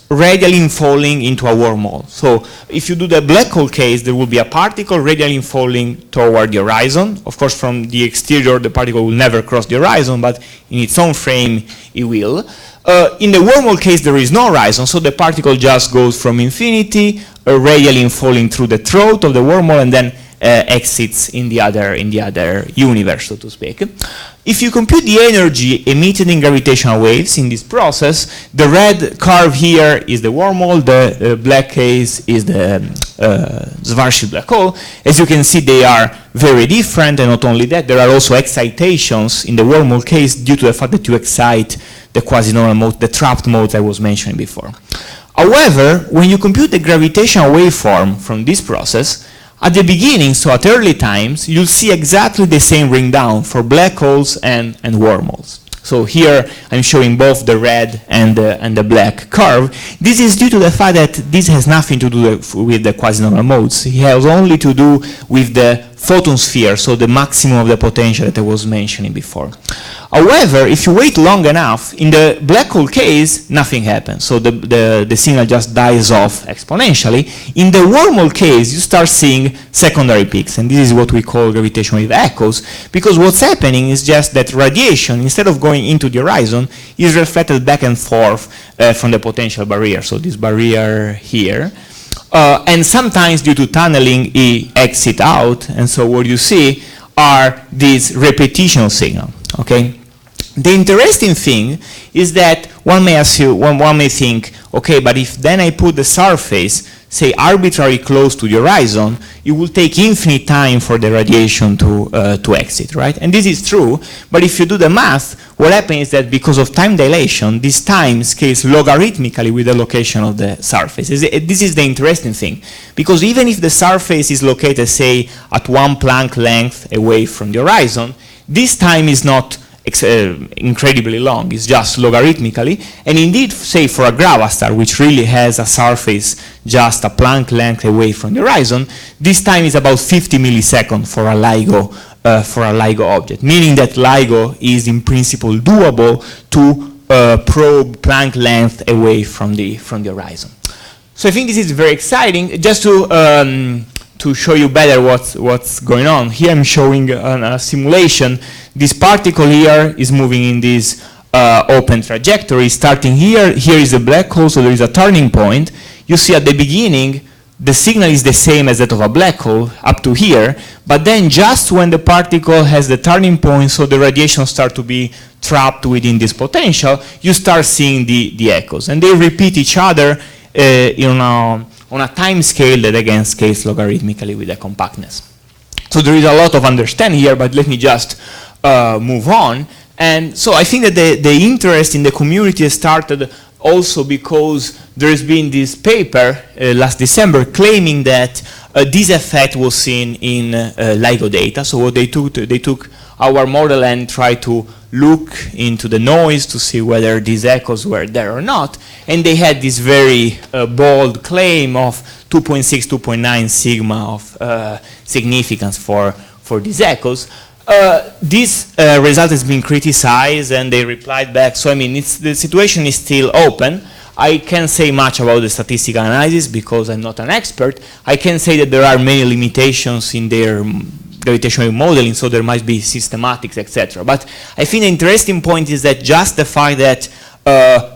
radially falling into a wormhole. So if you do the black hole case, there will be a particle radially falling toward the horizon. Of course, from the exterior, the particle will never cross the horizon, but in its own frame, it will. In the wormhole case, there is no horizon, so the particle just goes from infinity, radially falling through the throat of the wormhole, and then exits in the other universe, so to speak. If you compute the energy emitted in gravitational waves in this process, the red curve here is the wormhole, the black case is the Schwarzschild black hole. As you can see, they are very different, and not only that, there are also excitations in the wormhole case due to the fact that you excite the quasi-normal mode, the trapped modes I was mentioning before. However, when you compute the gravitational waveform from this process, at the beginning, so at early times, you'll see exactly the same ring down for black holes and wormholes. So here I'm showing both the red and the black curve. This is due to the fact that this has nothing to do with the quasi-normal modes. It has only to do with the photon sphere, so the maximum of the potential that I was mentioning before. However, if you wait long enough, in the black hole case, nothing happens. So the signal just dies off exponentially. In the wormhole case, you start seeing secondary peaks, and this is what we call gravitational wave echoes, because what's happening is just that radiation, instead of going into the horizon, is reflected back and forth from the potential barrier, so this barrier here. And sometimes due to tunneling, it exits out, and so what you see are these repetition signals. Okay. The interesting thing is that one may think, okay, but if then I put the surface, say, arbitrarily close to the horizon, it will take infinite time for the radiation to exit, right? And this is true, but if you do the math, what happens is that because of time dilation, this time scales logarithmically with the location of the surface. This is the interesting thing, because even if the surface is located, say, at 1 Planck length away from the horizon, this time is not incredibly long, it's just logarithmically, and indeed, say, for a gravastar, which really has a surface just a Planck length away from the horizon, this time is about 50 milliseconds for a LIGO object, meaning that LIGO is in principle doable to probe Planck length away from the horizon. So I think this is very exciting. Just to show you better what's going on, here I'm showing a simulation. This particle here is moving in this open trajectory, starting here. Here is a black hole, so there is a turning point. You see at the beginning, the signal is the same as that of a black hole up to here, but then just when the particle has the turning point, so the radiation starts to be trapped within this potential, you start seeing the echoes. And they repeat each other on a time scale that again scales logarithmically with the compactness. So there is a lot of understanding here, but let me just move on. And so I think that the interest in the community started also because there's been this paper last December claiming that this effect was seen in LIGO data. So what they took our model and tried to look into the noise to see whether these echoes were there or not. And they had this very bold claim of 2.6, 2.9 sigma of significance for these echoes. This result has been criticized and they replied back. So I mean, the situation is still open. I can't say much about the statistical analysis because I'm not an expert. I can say that there are many limitations in their gravitational modeling, so there might be systematics, etc. But I think the interesting point is that just the fact that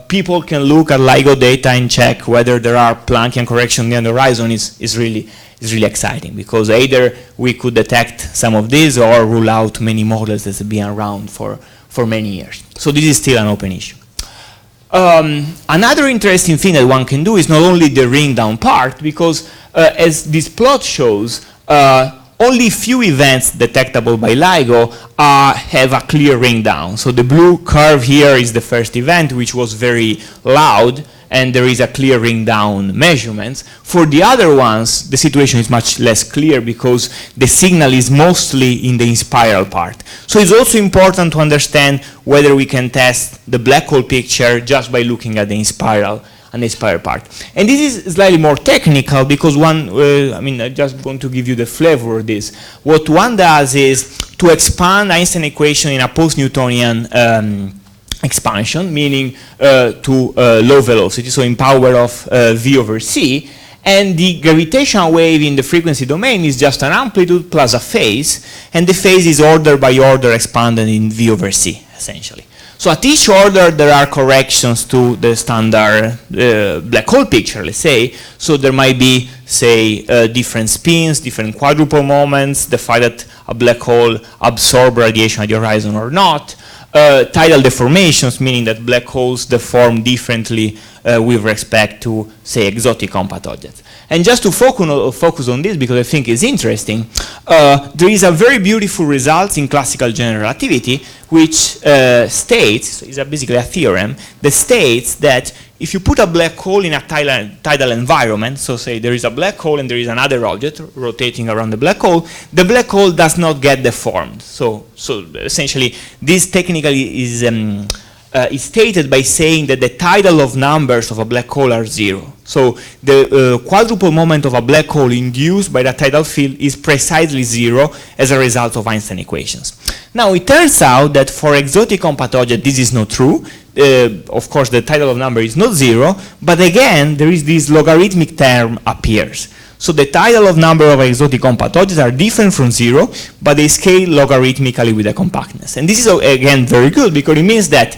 people can look at LIGO data and check whether there are Planckian corrections near the horizon is really exciting, because either we could detect some of these or rule out many models that have been around for many years. So this is still an open issue. Another interesting thing that one can do is not only the ring down part, because as this plot shows, only few events detectable by LIGO have a clear ring down. So the blue curve here is the first event, which was very loud, and there is a clear ring down measurements. For the other ones, the situation is much less clear because the signal is mostly in the in-spiral part. So it's also important to understand whether we can test the black hole picture just by looking at the in-spiral and the spiral part. And this is slightly more technical because one, I just want to give you the flavor of this. What one does is to expand Einstein equation in a post-Newtonian expansion, meaning to low velocity, so in power of v over c, and the gravitational wave in the frequency domain is just an amplitude plus a phase, and the phase is order by order expanded in v over c, essentially. So at each order there are corrections to the standard black hole picture, let's say. So there might be, say, different spins, different quadruple moments, the fact that a black hole absorbs radiation at the horizon or not, tidal deformations, meaning that black holes deform differently with respect to, say, exotic compact objects. And just to focus on this, because I think it's interesting, there is a very beautiful result in classical general relativity, which states, is basically a theorem, that states that if you put a black hole in a tidal environment, so say there is a black hole and there is another object rotating around the black hole does not get deformed. So essentially, this technically is stated by saying that the tidal of numbers of a black hole are 0. So the quadruple moment of a black hole induced by the tidal field is precisely 0 as a result of Einstein equations. Now it turns out that for exotic compact objects this is not true. Of course the tidal of number is not 0, but again there is this logarithmic term appears. So the tidal of number of exotic compact objects are different from 0, but they scale logarithmically with the compactness. And this is again very good because it means that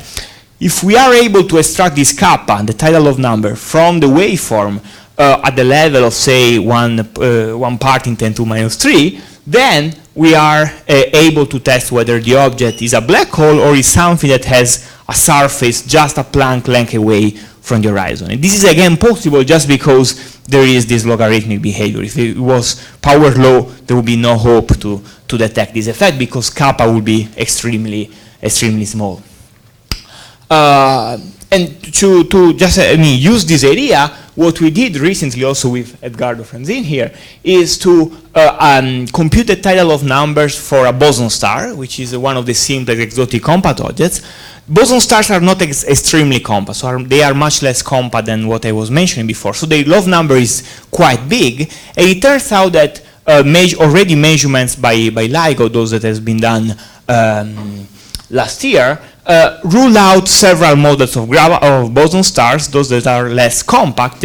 if we are able to extract this kappa, the tidal of number, from the waveform at the level of, say, 1 part in 10 to minus 3, then we are able to test whether the object is a black hole or is something that has a surface just a Planck length away from the horizon. And this is again possible just because there is this logarithmic behavior. If it was power law, there would be no hope to detect this effect because kappa would be extremely small. And to just use this idea, what we did recently also with Edgardo Franzin here is to compute the tidal of numbers for a boson star, which is one of the simplest exotic compact objects. Boson stars are not extremely compact, so they are much less compact than what I was mentioning before. So the love number is quite big, and it turns out that already measurements by LIGO, those that has been done last year, rule out several models of boson stars, those that are less compact.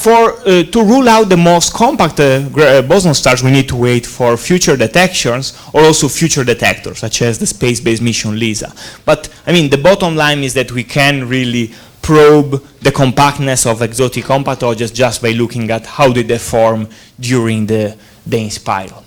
To rule out the most compact boson stars, we need to wait for future detections or also future detectors, such as the space-based mission LISA. But the bottom line is that we can really probe the compactness of exotic compact objects just by looking at how they deform during the in-spiral.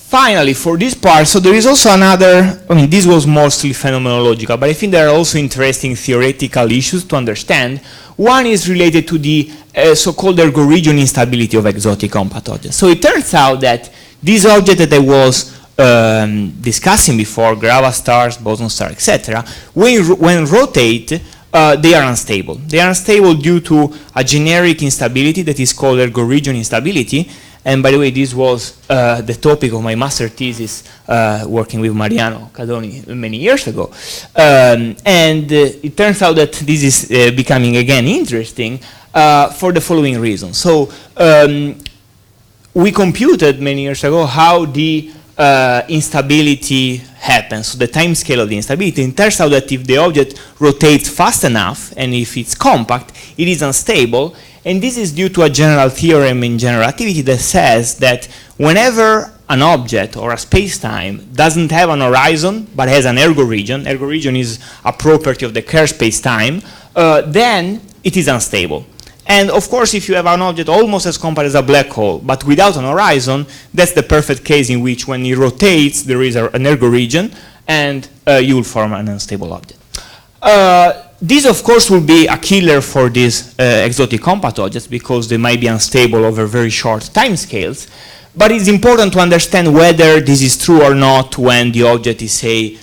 Finally, for this part, so there is also another, this was mostly phenomenological, but I think there are also interesting theoretical issues to understand. One is related to the so-called ergo region instability of exotic compact objects. So it turns out that these objects that I was discussing before, Grava stars, boson stars, etc., when rotate, they are unstable. They are unstable due to a generic instability that is called ergo region instability. And by the way, this was the topic of my master thesis working with Mariano Cadoni many years ago. And it turns out that this is becoming again interesting for the following reason. So we computed many years ago how the instability happens, so the time scale of the instability. And it turns out that if the object rotates fast enough and if it's compact, it is unstable. And this is due to a general theorem in general relativity that says that whenever an object or a space-time doesn't have an horizon but has an ergo region is a property of the Kerr space-time, then it is unstable. And of course, if you have an object almost as compact as a black hole, but without an horizon, that's the perfect case in which when it rotates, there is an ergo region, and you will form an unstable object. This, of course, will be a killer for these exotic compact objects because they might be unstable over very short timescales. But it's important to understand whether this is true or not when the object is, say,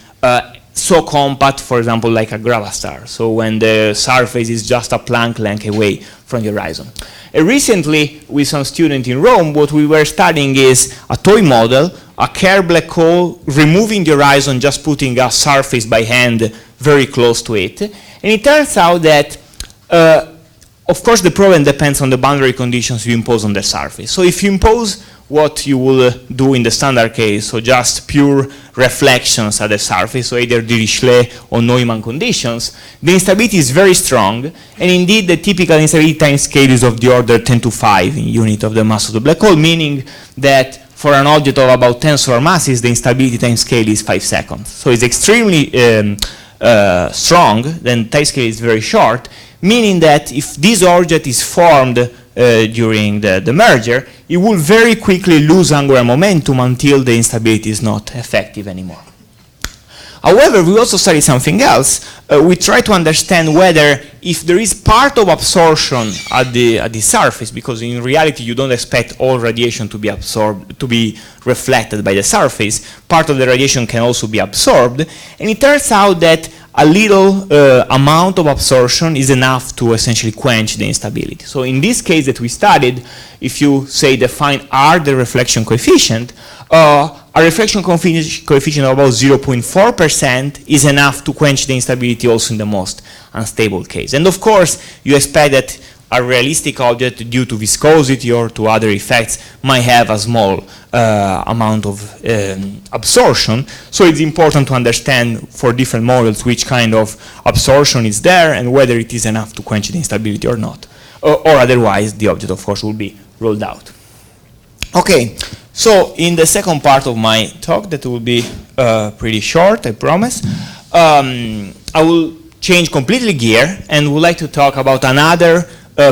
so compact, for example, like a gravastar. So when the surface is just a Planck length away from the horizon. Recently, with some students in Rome, what we were studying is a toy model, a Kerr black hole, removing the horizon, just putting a surface by hand very close to it. And it turns out that, of course, the problem depends on the boundary conditions you impose on the surface. So if you impose what you will do in the standard case, so just pure reflections at the surface, so either Dirichlet or Neumann conditions, the instability is very strong, and indeed the typical instability time scale is of the order 10 to 5 in unit of the mass of the black hole, meaning that for an object of about 10 solar masses, the instability time scale is 5 seconds. So it's extremely strong, then time scale is very short, meaning that if this object is formed during the merger, it will very quickly lose angular momentum until the instability is not effective anymore. However, we also studied something else. We try to understand whether if there is part of absorption at the surface, because in reality you don't expect all radiation to be absorbed, to be reflected by the surface, part of the radiation can also be absorbed, and it turns out that a little amount of absorption is enough to essentially quench the instability. So in this case that we studied, if you say define R, the reflection coefficient, a reflection coefficient of about 0.4% is enough to quench the instability also in the most unstable case. And of course, you expect that a realistic object, due to viscosity or to other effects, might have a small amount of absorption. So it's important to understand for different models which kind of absorption is there and whether it is enough to quench the instability or not. Or otherwise, the object, of course, will be ruled out. Okay, so in the second part of my talk, that will be pretty short, I promise, I will change completely gear and would like to talk about another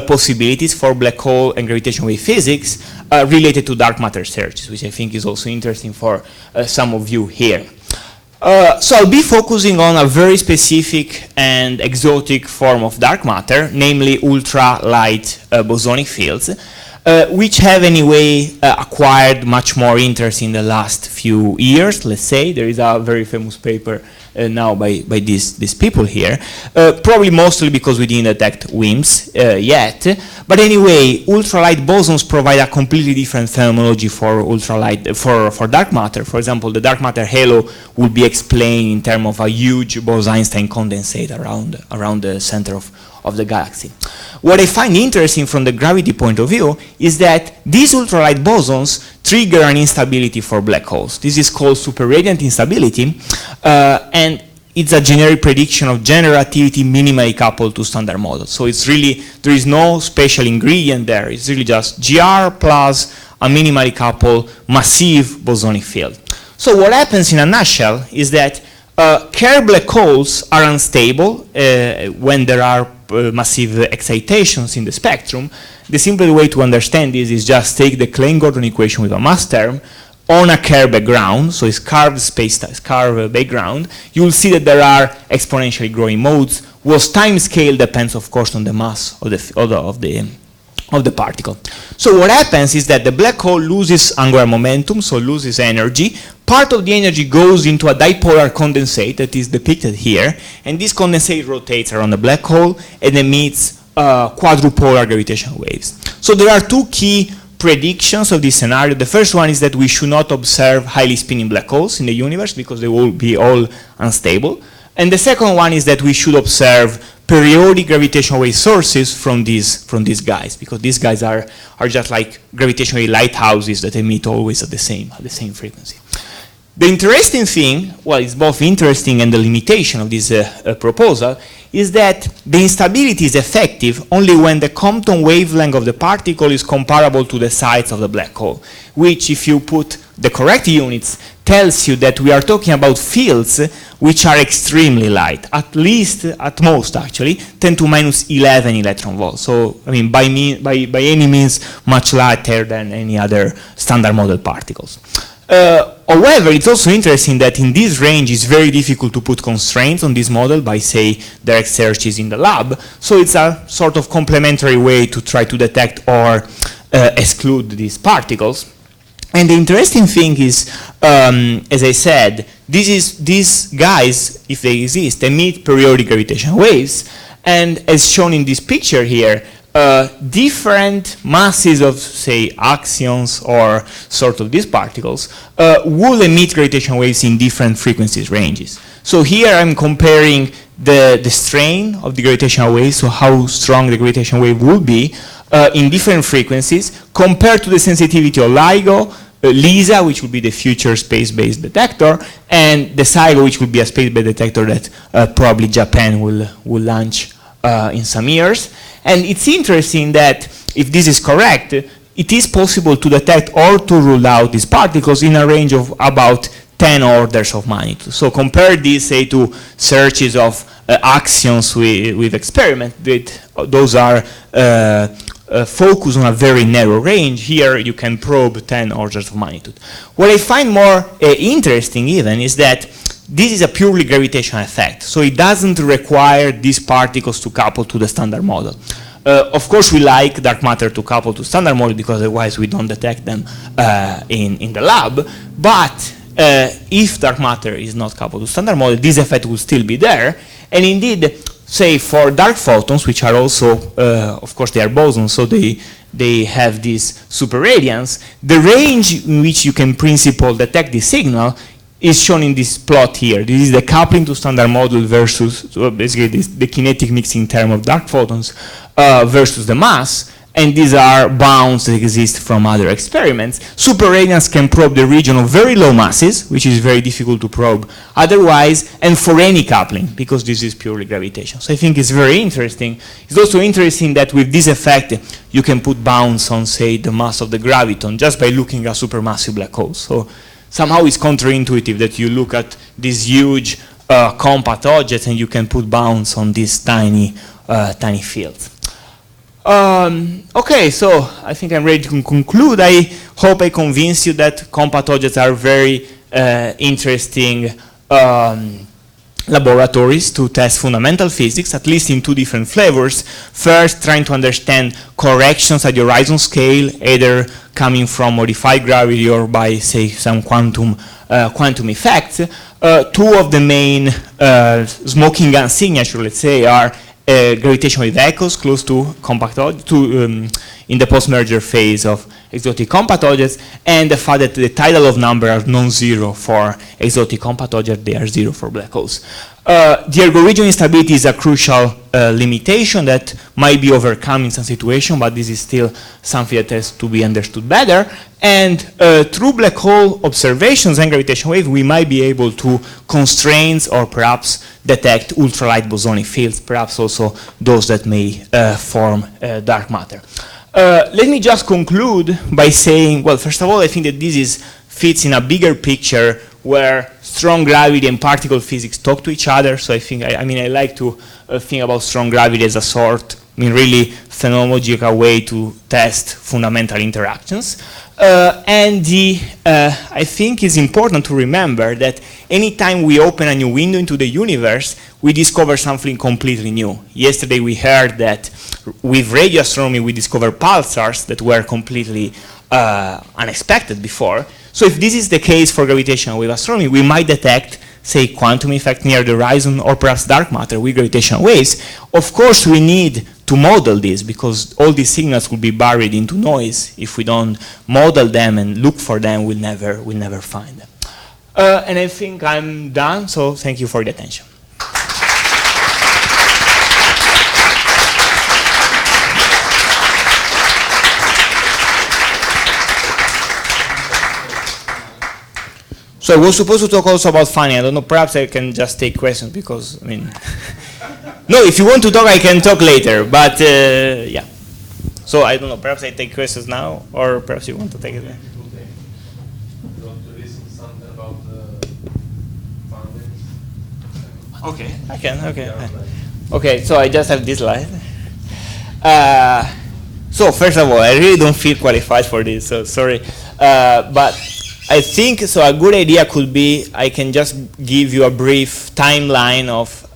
possibilities for black hole and gravitational wave physics related to dark matter searches, which I think is also interesting for some of you here. So I'll be focusing on a very specific and exotic form of dark matter, namely ultra-light bosonic fields, which have anyway acquired much more interest in the last few years, let's say. There is a very famous paper now by these people here, probably mostly because we didn't detect WIMPs yet. But anyway, ultralight bosons provide a completely different phenomenology for ultralight, for dark matter. For example, the dark matter halo will be explained in terms of a huge Bose-Einstein condensate around the center of the galaxy. What I find interesting from the gravity point of view is that these ultralight bosons trigger an instability for black holes. This is called superradiant instability, and it's a generic prediction of general relativity minimally coupled to standard models. So it's really, there is no special ingredient there. It's really just GR plus a minimally coupled massive bosonic field. So what happens in a nutshell is that Kerr black holes are unstable when there are massive excitations in the spectrum. The simple way to understand this is just take the Klein-Gordon equation with a mass term on a Kerr background, so it's carved space, carved background. You will see that there are exponentially growing modes, whose time scale depends, of course, on the mass of the particle. So what happens is that the black hole loses angular momentum, so loses energy. Part of the energy goes into a dipolar condensate that is depicted here, and this condensate rotates around the black hole and emits quadrupolar gravitational waves. So there are two key predictions of this scenario. The first one is that we should not observe highly spinning black holes in the universe because they will be all unstable. And the second one is that we should observe periodic gravitational wave sources from these guys, because these guys are just like gravitational lighthouses that emit always at the same frequency. The interesting thing, well, it's both interesting and the limitation of this proposal, is that the instability is effective only when the Compton wavelength of the particle is comparable to the size of the black hole, which, if you put the correct units, tells you that we are talking about fields which are extremely light, at least, at most actually, 10 to minus 11 electron volts. So, I mean, by any means, much lighter than any other standard model particles. However, it's also interesting that in this range it's very difficult to put constraints on this model by, say, direct searches in the lab. So it's a sort of complementary way to try to detect or exclude these particles. And the interesting thing is, as I said, these guys, if they exist, emit periodic gravitational waves. And as shown in this picture here, different masses of, say, axions or sort of these particles will emit gravitational waves in different frequencies ranges. So here I'm comparing the strain of the gravitational wave, so how strong the gravitational wave will be in different frequencies compared to the sensitivity of LIGO, LISA, which will be the future space-based detector, and the SIGO, which will be a space-based detector that probably Japan will launch in some years. And it's interesting that if this is correct, it is possible to detect or to rule out these particles in a range of about 10 orders of magnitude. So compare this, say, to searches of axions with experiment. Those are focused on a very narrow range. Here you can probe 10 orders of magnitude. What I find more interesting even is that this is a purely gravitational effect, so it doesn't require these particles to couple to the standard model. Of course, we like dark matter to couple to standard model because otherwise we don't detect them in the lab. But if dark matter is not coupled to standard model, this effect will still be there. And indeed, say for dark photons, which are also, of course, they are bosons, so they have this superradiance, the range in which you can in principle detect this signal is shown in this plot here. This is the coupling to standard model versus, so basically the kinetic mixing term of dark photons versus the mass, and these are bounds that exist from other experiments. Superradiance can probe the region of very low masses, which is very difficult to probe otherwise, and for any coupling, because this is purely gravitation. So I think it's very interesting. It's also interesting that with this effect, you can put bounds on, say, the mass of the graviton just by looking at supermassive black holes. So somehow it's counterintuitive that you look at these huge compact objects and you can put bounds on these tiny fields. Okay, so I think I'm ready to conclude. I hope I convinced you that compact objects are very interesting laboratories to test fundamental physics, at least in two different flavors. First, trying to understand corrections at the horizon scale, either coming from modified gravity or by, say, some quantum effects. Two of the main smoking gun signatures, let's say, are gravitational wave echoes close to compact in the post-merger phase of exotic compact objects, and the fact that the tidal of number are non-zero for exotic compact objects, they are zero for black holes. The ergo region instability is a crucial limitation that might be overcome in some situation, but this is still something that has to be understood better. And through black hole observations and gravitational wave, we might be able to constrain or perhaps detect ultralight bosonic fields, perhaps also those that may form dark matter. Let me just conclude by saying, well, first of all, I think that this fits in a bigger picture where strong gravity and particle physics talk to each other. So I think, I like to think about strong gravity as a sort, really phenomenological way to test fundamental interactions. I think it's important to remember that anytime we open a new window into the universe, we discover something completely new. Yesterday we heard that with radio astronomy we discovered pulsars that were completely unexpected before. So if this is the case for gravitational wave astronomy, we might detect, say, quantum effect near the horizon or perhaps dark matter with gravitational waves. Of course, we need to model this because all these signals will be buried into noise. If we don't model them and look for them, we'll never find them. And I think I'm done, so thank you for the attention. So I was supposed to talk also about funding. I don't know, perhaps I can just take questions because, I mean, no, if you want to talk, I can talk later, but yeah. So I don't know, perhaps I take questions now, or perhaps you want to take it then. Okay, I can, okay. Okay, so I just have this slide. So first of all, I really don't feel qualified for this, so sorry. But I think, so a good idea could be, I can just give you a brief timeline of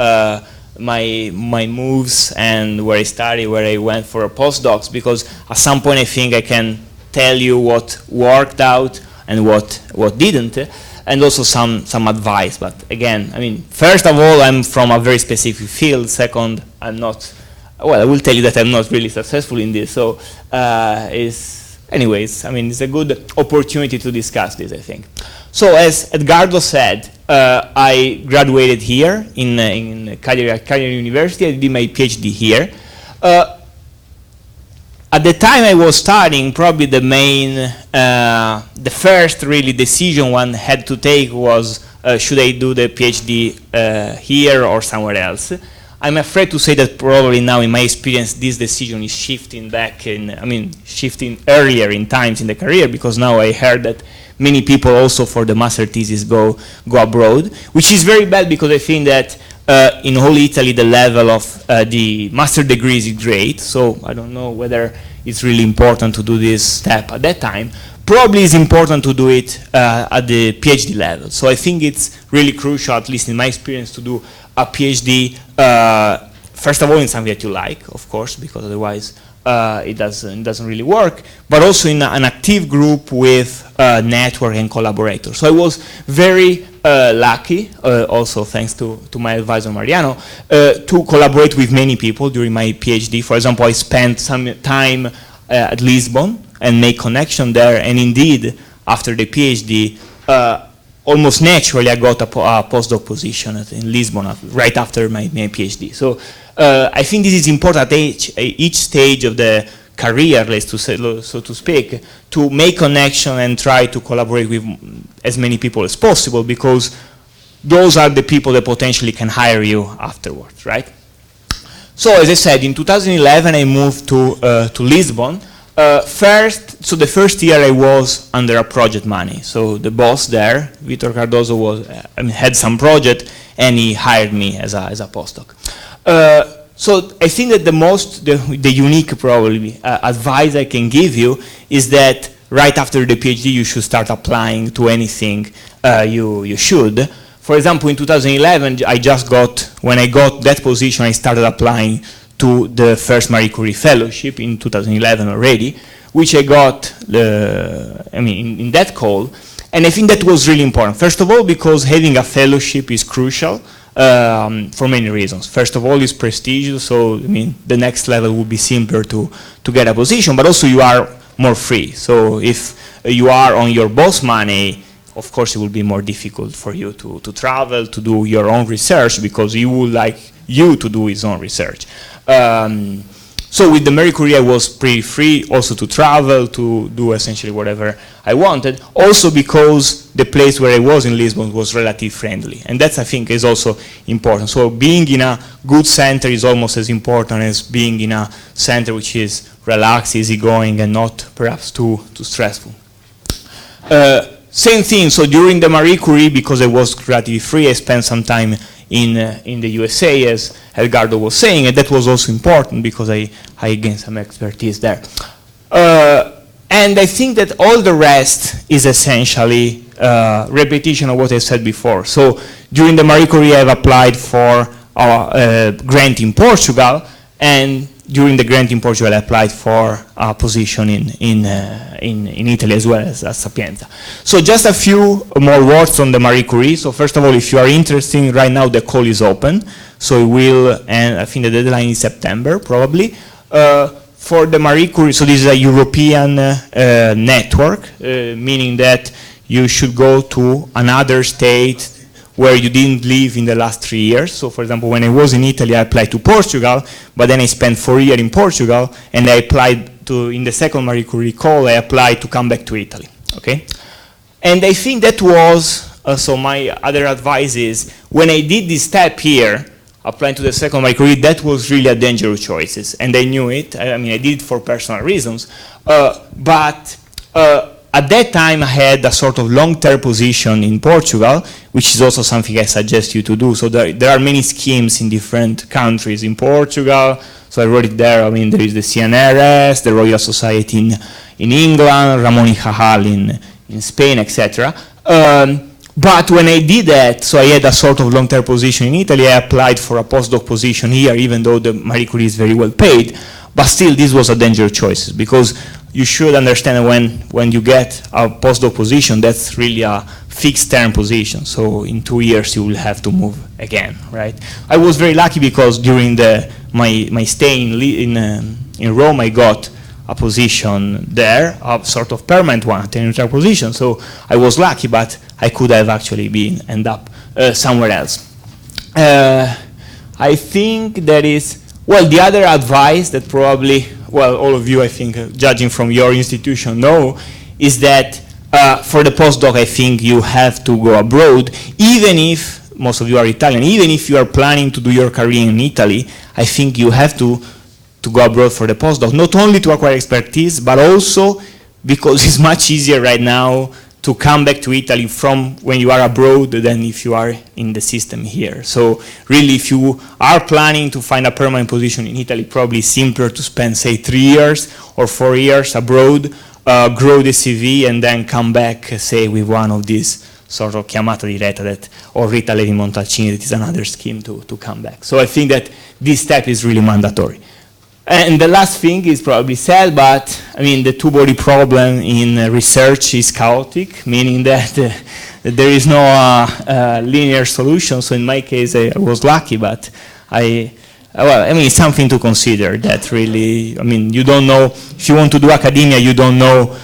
my moves and where I studied, where I went for a postdocs, because at some point I think I can tell you what worked out and what didn't, and also some advice. But again, I mean, first of all, I'm from a very specific field. Second, I'm not, well, I will tell you that I'm not really successful in this. So anyways, I mean, it's a good opportunity to discuss this, I think. So as Edgardo said, I graduated here in Cagliari University. I did my PhD here. At the time I was studying, probably the first really decision one had to take was, should I do the PhD here or somewhere else? I'm afraid to say that probably now, in my experience, this decision is shifting back shifting earlier in times in the career, because now I heard that many people also for the master thesis go abroad, which is very bad, because I think that in whole Italy the level of the master degrees is great. So I don't know whether it's really important to do this step at that time. Probably it's important to do it at the PhD level. So I think it's really crucial, at least in my experience, to do a PhD, first of all, in something that you like, of course, because otherwise it doesn't really work, but also in an active group with network and collaborators. So I was very lucky, also thanks to my advisor Mariano, to collaborate with many people during my PhD. For example, I spent some time at Lisbon and make connection there, and indeed, after the PhD, almost naturally I got a postdoc position in Lisbon right after my PhD. So I think this is important at each stage of the career, so to speak, to make connection and try to collaborate with as many people as possible, because those are the people that potentially can hire you afterwards, right? So as I said, in 2011 I moved to Lisbon. So the first year I was under a project money. So the boss there, Vitor Cardoso, had some project, and he hired me as a postdoc. So I think that the unique probably advice I can give you is that right after the PhD you should start applying to anything you should. For example, in 2011, when I got that position, I started applying to the first Marie Curie Fellowship in 2011 already, which I got in that call. And I think that was really important. First of all, because having a fellowship is crucial for many reasons. First of all, it's prestigious, so the next level would be simpler to get a position, but also you are more free. So if you are on your boss money, of course it will be more difficult for you to travel, to do your own research, because he would like you to do his own research. So with the Marie Curie I was pretty free also to travel, to do essentially whatever I wanted, also because the place where I was in Lisbon was relatively friendly, and that I think is also important. So being in a good center is almost as important as being in a center which is relaxed, easygoing, and not perhaps too stressful. Same thing, so during the Marie Curie, because I was relatively free, I spent some time in the USA, as Edgardo was saying, and that was also important because I gained some expertise there. And I think that all the rest is essentially repetition of what I said before. So during the Marie Curie, I've applied for a grant in Portugal, and during the grant in Portugal, I applied for a position in Italy as well as Sapienza. So just a few more words on the Marie Curie. So first of all, if you are interested, right now the call is open. So it will, and I think the deadline is September probably. For the Marie Curie, so this is a European network, meaning that you should go to another state where you didn't live in the last 3 years. So for example, when I was in Italy, I applied to Portugal, but then I spent 4 years in Portugal, and I applied to, in the second Marie Curie call, I applied to come back to Italy, okay? And I think that was So my other advice is, when I did this step here, applying to the second Marie Curie, that was really a dangerous choice, and I knew it. I mean, I did it for personal reasons, but at that time I had a sort of long-term position in Portugal, which is also something I suggest you to do. So there are many schemes in different countries in Portugal. So I wrote it there. I mean, there is the CNRS, the Royal Society in England, Ramon y Cajal in Spain, etc. But when I did that, so I had a sort of long-term position in Italy, I applied for a postdoc position here, even though the Marie Curie is very well paid. But still, this was a dangerous choice, because you should understand when you get a postdoc position, that's really a fixed-term position. So in 2 years, you will have to move again, right? I was very lucky because during my stay in Rome, I got a position there, a sort of permanent one, a tenure position. So I was lucky, but I could have actually end up somewhere else. I think that is, well, the other advice that probably, well, all of you, I think, judging from your institution, know, is that for the postdoc, I think you have to go abroad, even if most of you are Italian, even if you are planning to do your career in Italy, I think you have to go abroad for the postdoc, not only to acquire expertise, but also because it's much easier right now to come back to Italy from when you are abroad than if you are in the system here. So really, if you are planning to find a permanent position in Italy, probably simpler to spend, say, 3 years or 4 years abroad, grow the CV, and then come back, say, with one of these sort of chiamata diretta or Rita Levi Montalcini, that is another scheme to come back. So I think that this step is really mandatory. And the last thing is probably sad, but I mean, the two-body problem in research is chaotic, meaning that there is no linear solution. So in my case, I was lucky, but well, I mean, it's something to consider that really, I mean, you don't know, if you want to do academia, you don't know.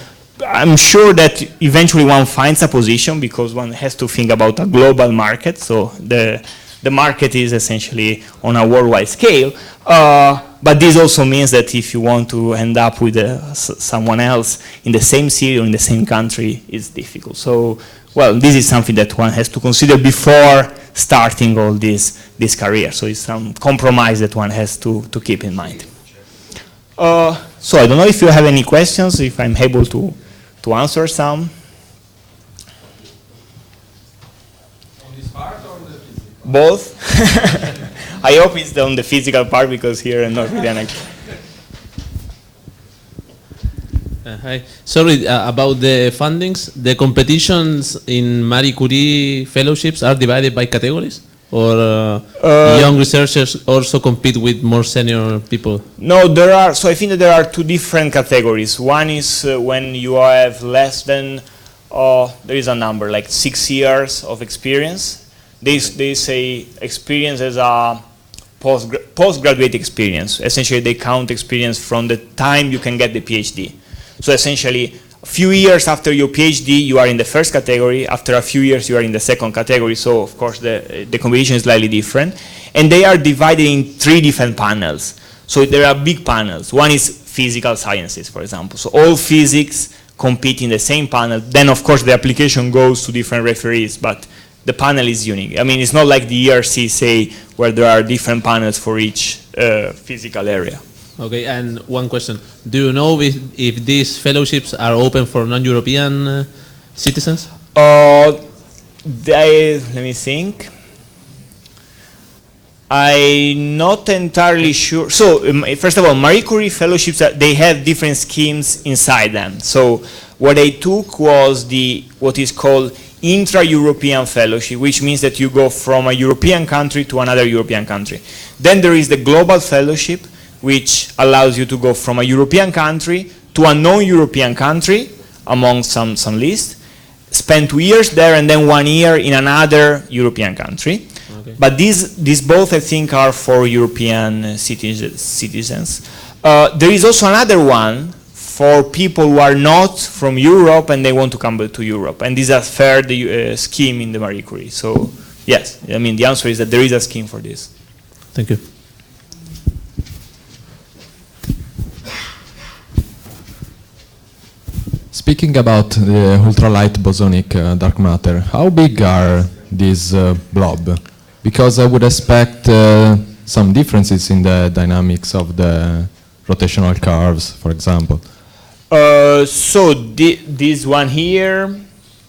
I'm sure that eventually one finds a position because one has to think about a global market. So the market is essentially on a worldwide scale. But this also means that if you want to end up with someone else in the same city or in the same country, it's difficult. So, well, this is something that one has to consider before starting all this career. So it's some compromise that one has to keep in mind. So I don't know if you have any questions, if I'm able to answer some. On this part or the physical? Both. I hope it's on the physical part, because here I'm not really an expert. Hi. Sorry, about the fundings. The competitions in Marie Curie fellowships are divided by categories? Or young researchers also compete with more senior people? No, so I think that there are two different categories. One is when you have less than, there is a number, like 6 years of experience. They say experience as a postgraduate experience. Essentially, they count experience from the time you can get the PhD. So essentially, a few years after your PhD, you are in the first category. After a few years, you are in the second category. So, of course, the competition is slightly different. And they are divided in 3 different panels. So there are big panels. One is physical sciences, for example. So all physics compete in the same panel. Then, of course, the application goes to different referees, but the panel is unique. I mean, it's not like the ERC, say, where there are different panels for each physical area. Okay, and one question. Do you know if these fellowships are open for non-European citizens? Let me think. I'm not entirely sure. So, first of all, Marie Curie fellowships, they have different schemes inside them. So, what I took was what is called intra-European fellowship, which means that you go from a European country to another European country. Then there is the global fellowship, which allows you to go from a European country to a non-European country among some list, spend 2 years there and then 1 year in another European country. Okay. But these both, I think, are for European citizens. There is also another one for people who are not from Europe and they want to come to Europe. And this is a third scheme in the Marie Curie. So, yes, I mean, the answer is that there is a scheme for this. Thank you. Speaking Thinking about the ultralight bosonic dark matter, how big are these blob? Because I would expect some differences in the dynamics of the rotational curves, for example. So this one here,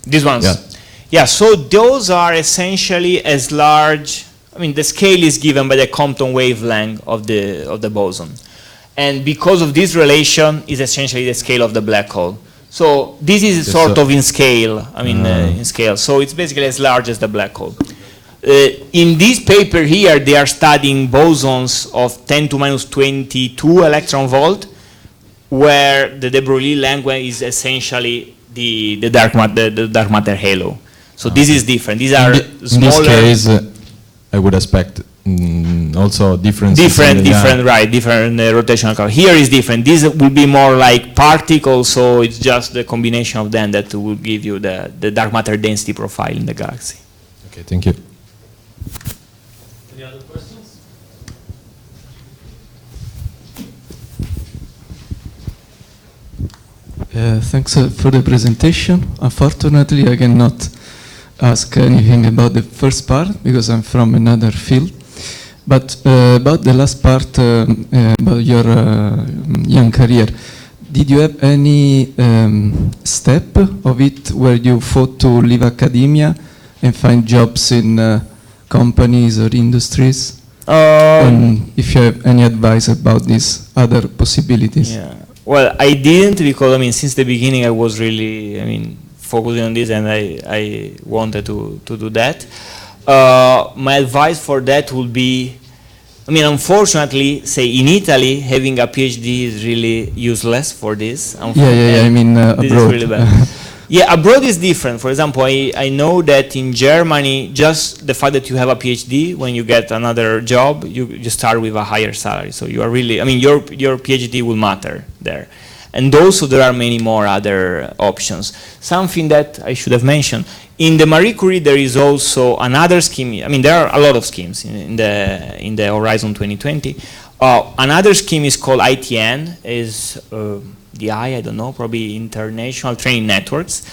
these ones. Yeah. Yeah, so those are essentially as large, I mean, the scale is given by the Compton wavelength of the boson. And because of this relation is essentially the scale of the black hole. So this is sort of in scale, I mean, in scale. So it's basically as large as the black hole. In this paper here, they are studying bosons of 10 to minus 22 electron volt, where the de Broglie length is essentially the dark matter halo. So this is different. These are smaller. In this case, I would expect also different rotational curve. Here is different. This will be more like particles, so it's just the combination of them that will give you the dark matter density profile in the galaxy. Okay, thank you. Any other questions? Thanks for the presentation. Unfortunately, I cannot ask anything about the first part because I'm from another field. But about the last part, about your young career, did you have any step of it where you thought to leave academia and find jobs in companies or industries? And if you have any advice about these other possibilities? Yeah. Well, I didn't because, I mean, since the beginning I was really, I mean, focusing on this and I wanted to do that. My advice for that would be, I mean, unfortunately, say in Italy, having a PhD is really useless for this. Yeah, I mean this abroad. is really bad. Yeah, abroad is different. For example, I know that in Germany, just the fact that you have a PhD, when you get another job, you start with a higher salary. So you are really, I mean, your PhD will matter there. And also there are many more other options. Something that I should have mentioned, in the Marie Curie there is also another scheme. I mean, there are a lot of schemes in the Horizon 2020. Another scheme is called ITN, is I don't know, probably International Training Networks.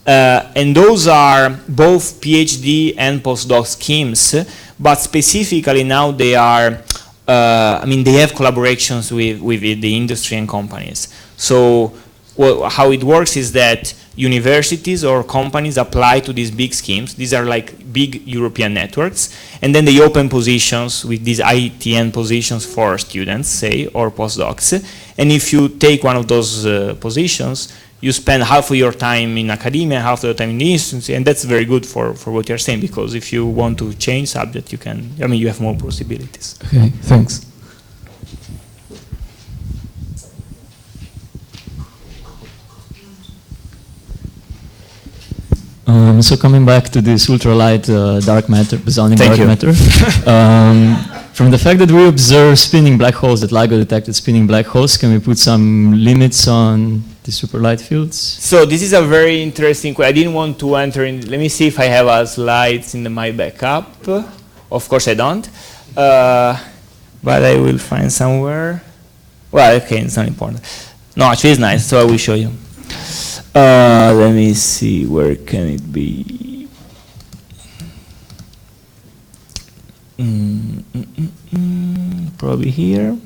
And those are both PhD and postdoc schemes, but specifically now they are, I mean, they have collaborations with the industry and companies. So how it works is that universities or companies apply to these big schemes. These are like big European networks. And then they open positions with these ITN positions for students, say, or postdocs. And if you take one of those positions, you spend half of your time in academia, half of your time in the institute, and that's very good for what you're saying, because if you want to change subject, you can, I mean, you have more possibilities. Okay, thanks. So coming back to this ultralight dark matter, bosonic dark matter, from the fact that we observe spinning black holes, that LIGO detected spinning black holes, can we put some limits on the superlight fields? So this is a very interesting question. I didn't want to enter in, let me see if I have a slides in my backup. Of course I don't, but I will find somewhere. Well, okay, it's not important. No, actually it's nice, so I will show you. Let me see, where can it be? Probably here.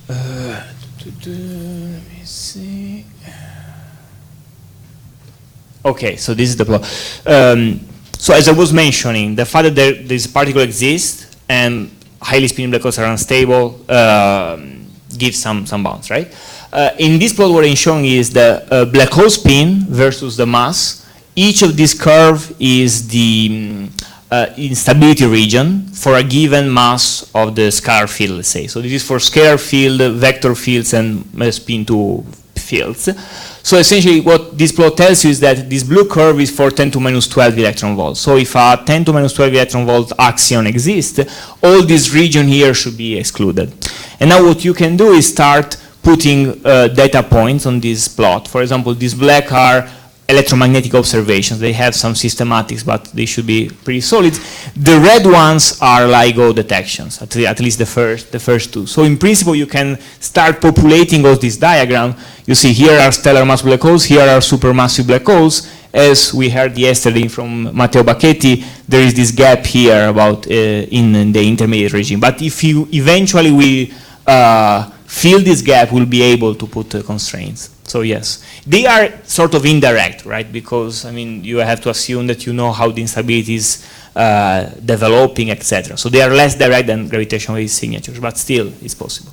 Let me see. Okay, so this is the plot. So as I was mentioning, the fact that this particle exists and highly spinning black holes are unstable gives some bounds, right? In this plot, what I'm showing is the black hole spin versus the mass. Each of these curve is the instability region for a given mass of the scalar field, let's say. So this is for scalar field, vector fields, and spin 2 fields. So essentially what this plot tells you is that this blue curve is for 10 to minus 12 electron volts. So if a 10 to minus 12 electron volt axion exists, all this region here should be excluded. And now what you can do is start putting data points on this plot. For example, these black are electromagnetic observations. They have some systematics, but they should be pretty solid. The red ones are LIGO detections, at least the first two. So in principle, you can start populating all this diagram. You see here are stellar mass black holes, here are supermassive black holes. As we heard yesterday from Matteo Bacchetti, there is this gap here about in the intermediate regime. But if you eventually will fill this gap, we'll be able to put constraints. So yes, they are sort of indirect, right? Because I mean, you have to assume that you know how the instability is developing, etc. So they are less direct than gravitational wave signatures, but still, it's possible.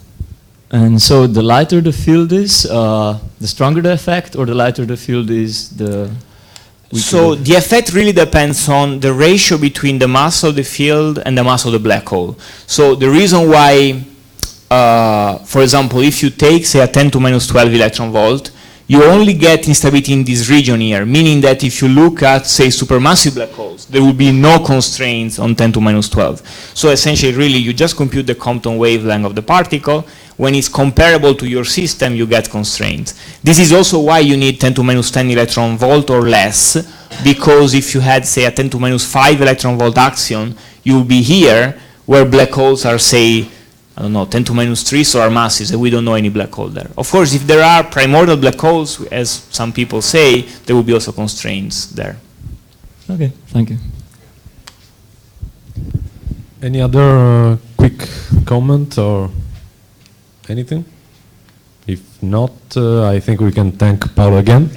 And so the lighter the field is, the stronger the effect, or the lighter the field is, the weaker? So the effect really depends on the ratio between the mass of the field and the mass of the black hole. So the reason why, for example, if you take, say, a 10 to minus 12 electron volt, you only get instability in this region here, meaning that if you look at, say, supermassive black holes, there will be no constraints on 10 to minus 12. So essentially, really, you just compute the Compton wavelength of the particle. When it's comparable to your system, you get constraints. This is also why you need 10 to minus 10 electron volt or less, because if you had, say, a 10 to minus 5 electron volt axion, you will be here, where black holes are, say, I don't know, 10 to minus 3 solar masses, and we don't know any black hole there. Of course, if there are primordial black holes, as some people say, there will be also constraints there. Okay, thank you. Any other quick comment or anything? If not, I think we can thank Paolo again.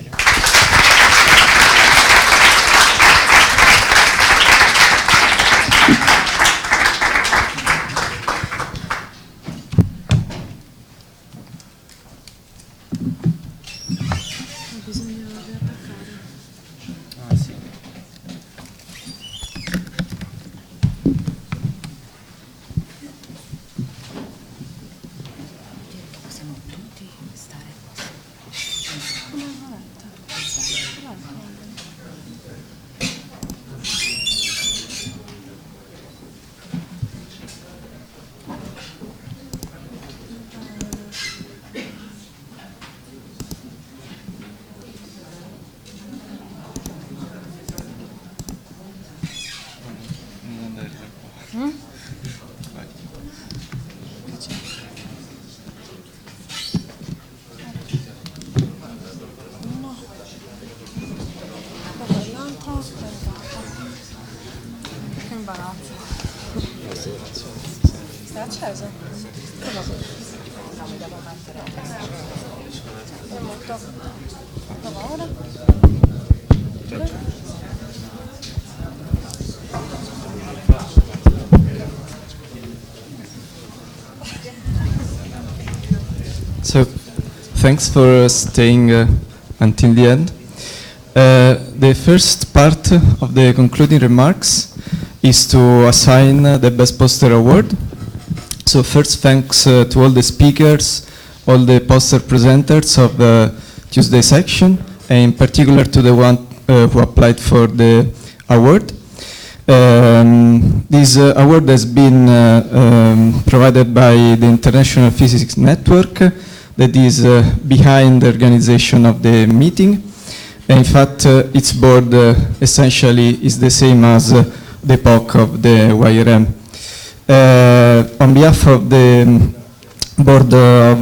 Che imbarazzo. Stai acceso? No, mi devo mettere. È molto. Prova ora. So, thanks for staying until the end. The first part of the concluding remarks is to assign the Best Poster Award. So first, thanks to all the speakers, all the poster presenters of the Tuesday section, and in particular to the one who applied for the award. This award has been provided by the International Physics Network that is behind the organization of the meeting. In fact, its board essentially is the same as the POC of the YRM. On behalf of the board of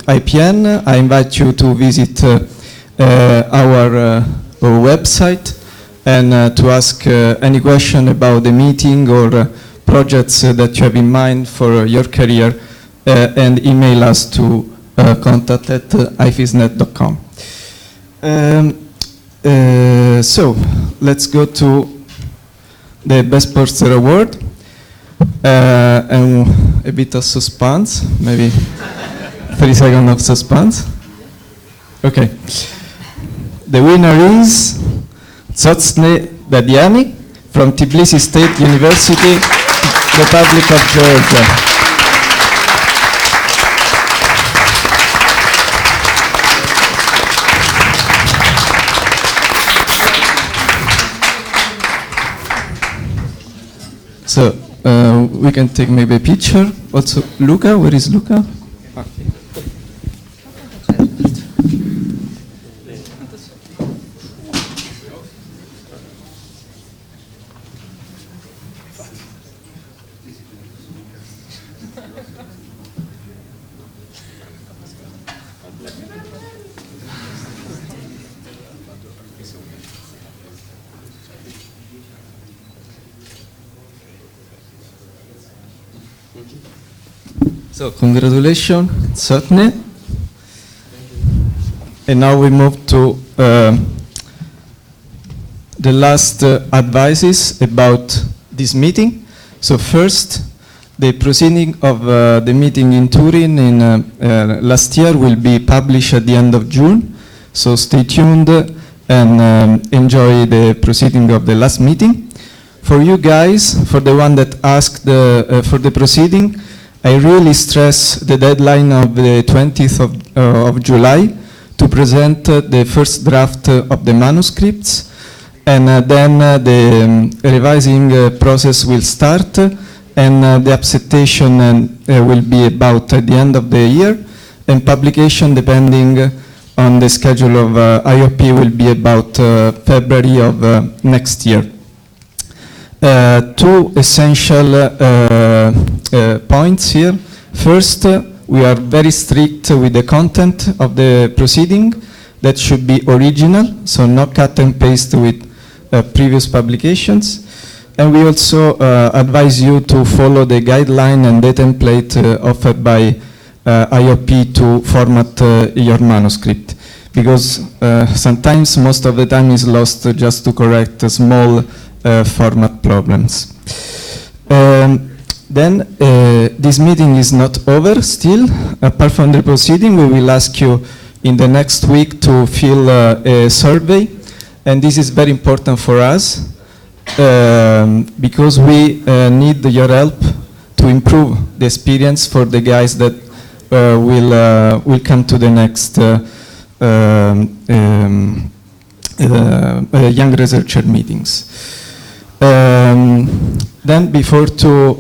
IPN, I invite you to visit our website and to ask any question about the meeting or projects that you have in mind for your career, and email us to contact@ifisnet.com. So let's go to the Best Poster Award, and a bit of suspense, maybe 30 seconds of suspense. Okay. The winner is Zocne Dadiani from Tbilisi State University, Republic of Georgia. So we can take maybe a picture. Also, Luca, where is Luca? So congratulations, certainly. And now we move to the last advices about this meeting. So first, the proceeding of the meeting in Turin in last year will be published at the end of June. So stay tuned and enjoy the proceeding of the last meeting. For you guys, for the one that asked for the proceeding, I really stress the deadline of the 20th of July to present the first draft of the manuscripts, and then the revising process will start, and the acceptation will be about at the end of the year, and publication, depending on the schedule of IOP, will be about February of next year. Two essential points here. First, we are very strict with the content of the proceeding. That should be original, so no cut and paste with previous publications. And we also advise you to follow the guideline and the template offered by IOP to format your manuscript, because sometimes, most of the time, is lost just to correct small format problems. Then this meeting is not over still. Apart from the proceeding, we will ask you in the next week to fill a survey, and this is very important for us because we need your help to improve the experience for the guys that will come to the next young researcher meetings. Then, before to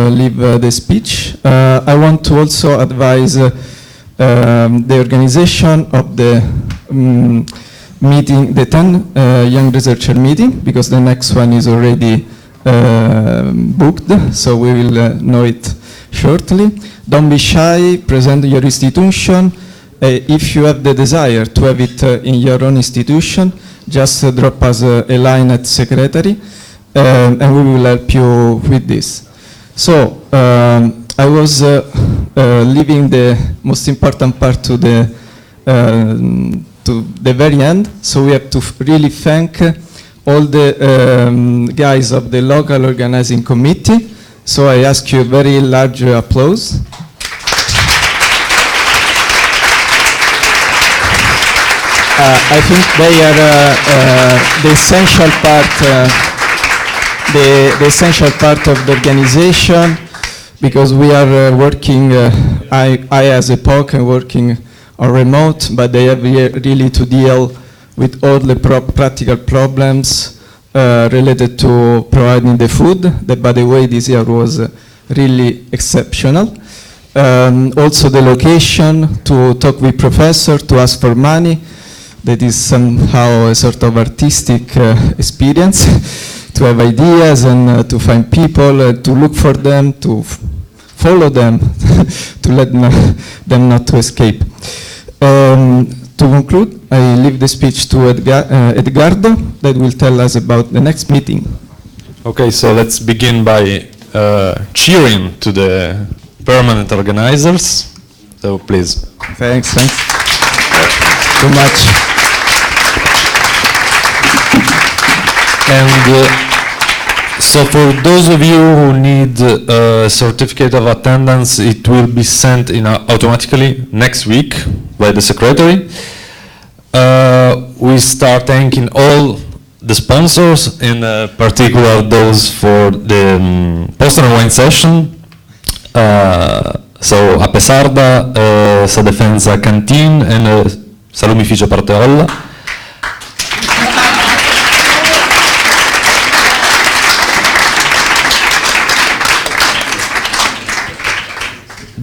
leave the speech, I want to also advise the organization of the meeting, the 10 young researcher meeting, because the next one is already booked, so we will know it shortly. Don't be shy, present your institution. If you have the desire to have it in your own institution, just drop us a line at secretary, and we will help you with this. So, I was leaving the most important part to the very end, so we have to really thank all the guys of the local organizing committee. So I ask you a very large applause. I think they are the essential part. The essential part of the organization, because we are working, I as a POC am working on remote, but they have really to deal with all the practical problems related to providing the food, that, by the way, this year was really exceptional. Also the location, to talk with professor, to ask for money, that is somehow a sort of artistic experience. To have ideas and to find people, to look for them, to follow them, to let them not to escape. To conclude, I leave the speech to Edgardo, that will tell us about the next meeting. Okay, so let's begin by cheering to the permanent organizers. So please. Thanks too much. And so for those of you who need a certificate of attendance, it will be sent in automatically next week by the secretary. We start thanking all the sponsors, in particular those for the poster and wine session. So a Pesarda, Sa Defensa Canteen, and Salumificio Parteolla.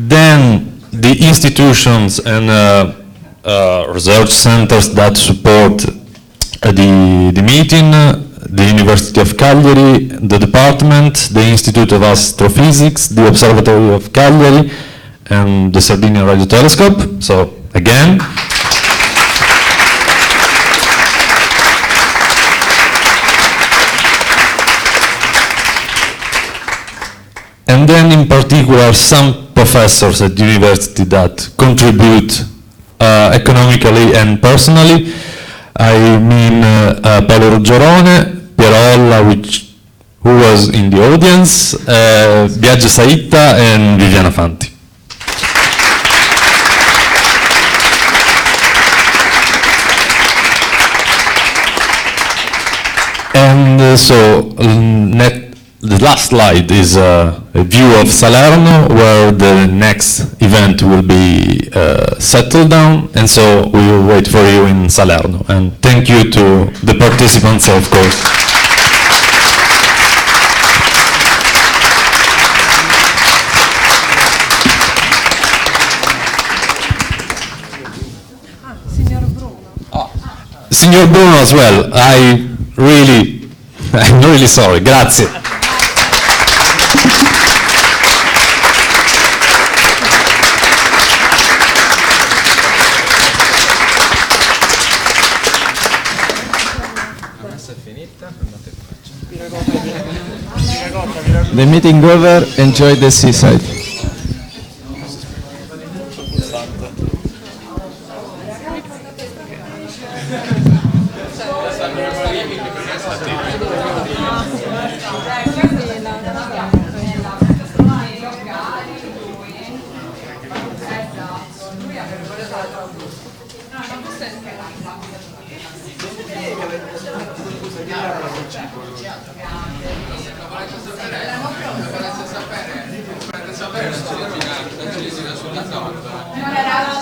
Then the institutions and research centers that support the meeting, the University of Cagliari, the department, the Institute of Astrophysics, the Observatory of Cagliari, and the Sardinian Radio Telescope. So again. And then in particular some professors at university that contribute economically and personally. I mean Paolo Ruggiorone, Pierolla, who was in the audience, Biagio Saitta, and Viviana Fanti. And so the last slide is a view of Salerno, where the next event will be settled down, and so we will wait for you in Salerno. And thank you to the participants, of course. Signor Bruno as well. I'm really sorry. Grazie. The meeting over, enjoy the seaside.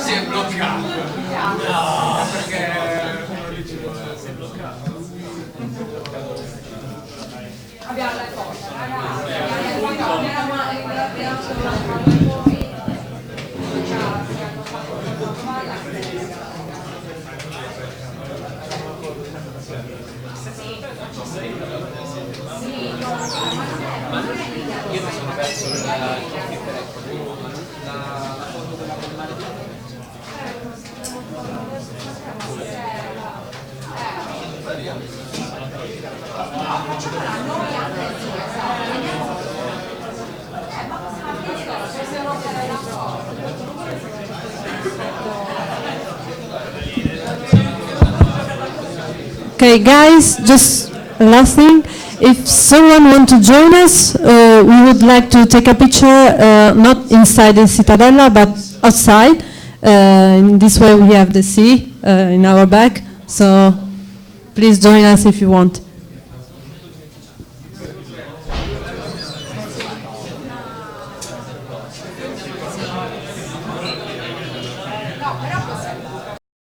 Si è bloccato. No, perché si è bloccato. Abbiamo le cose, io mi sono perso Okay, guys, just last thing. If someone wants to join us, we would like to take a picture, not inside the Cittadella, but outside. In this way we have the sea in our back, so please join us if you want.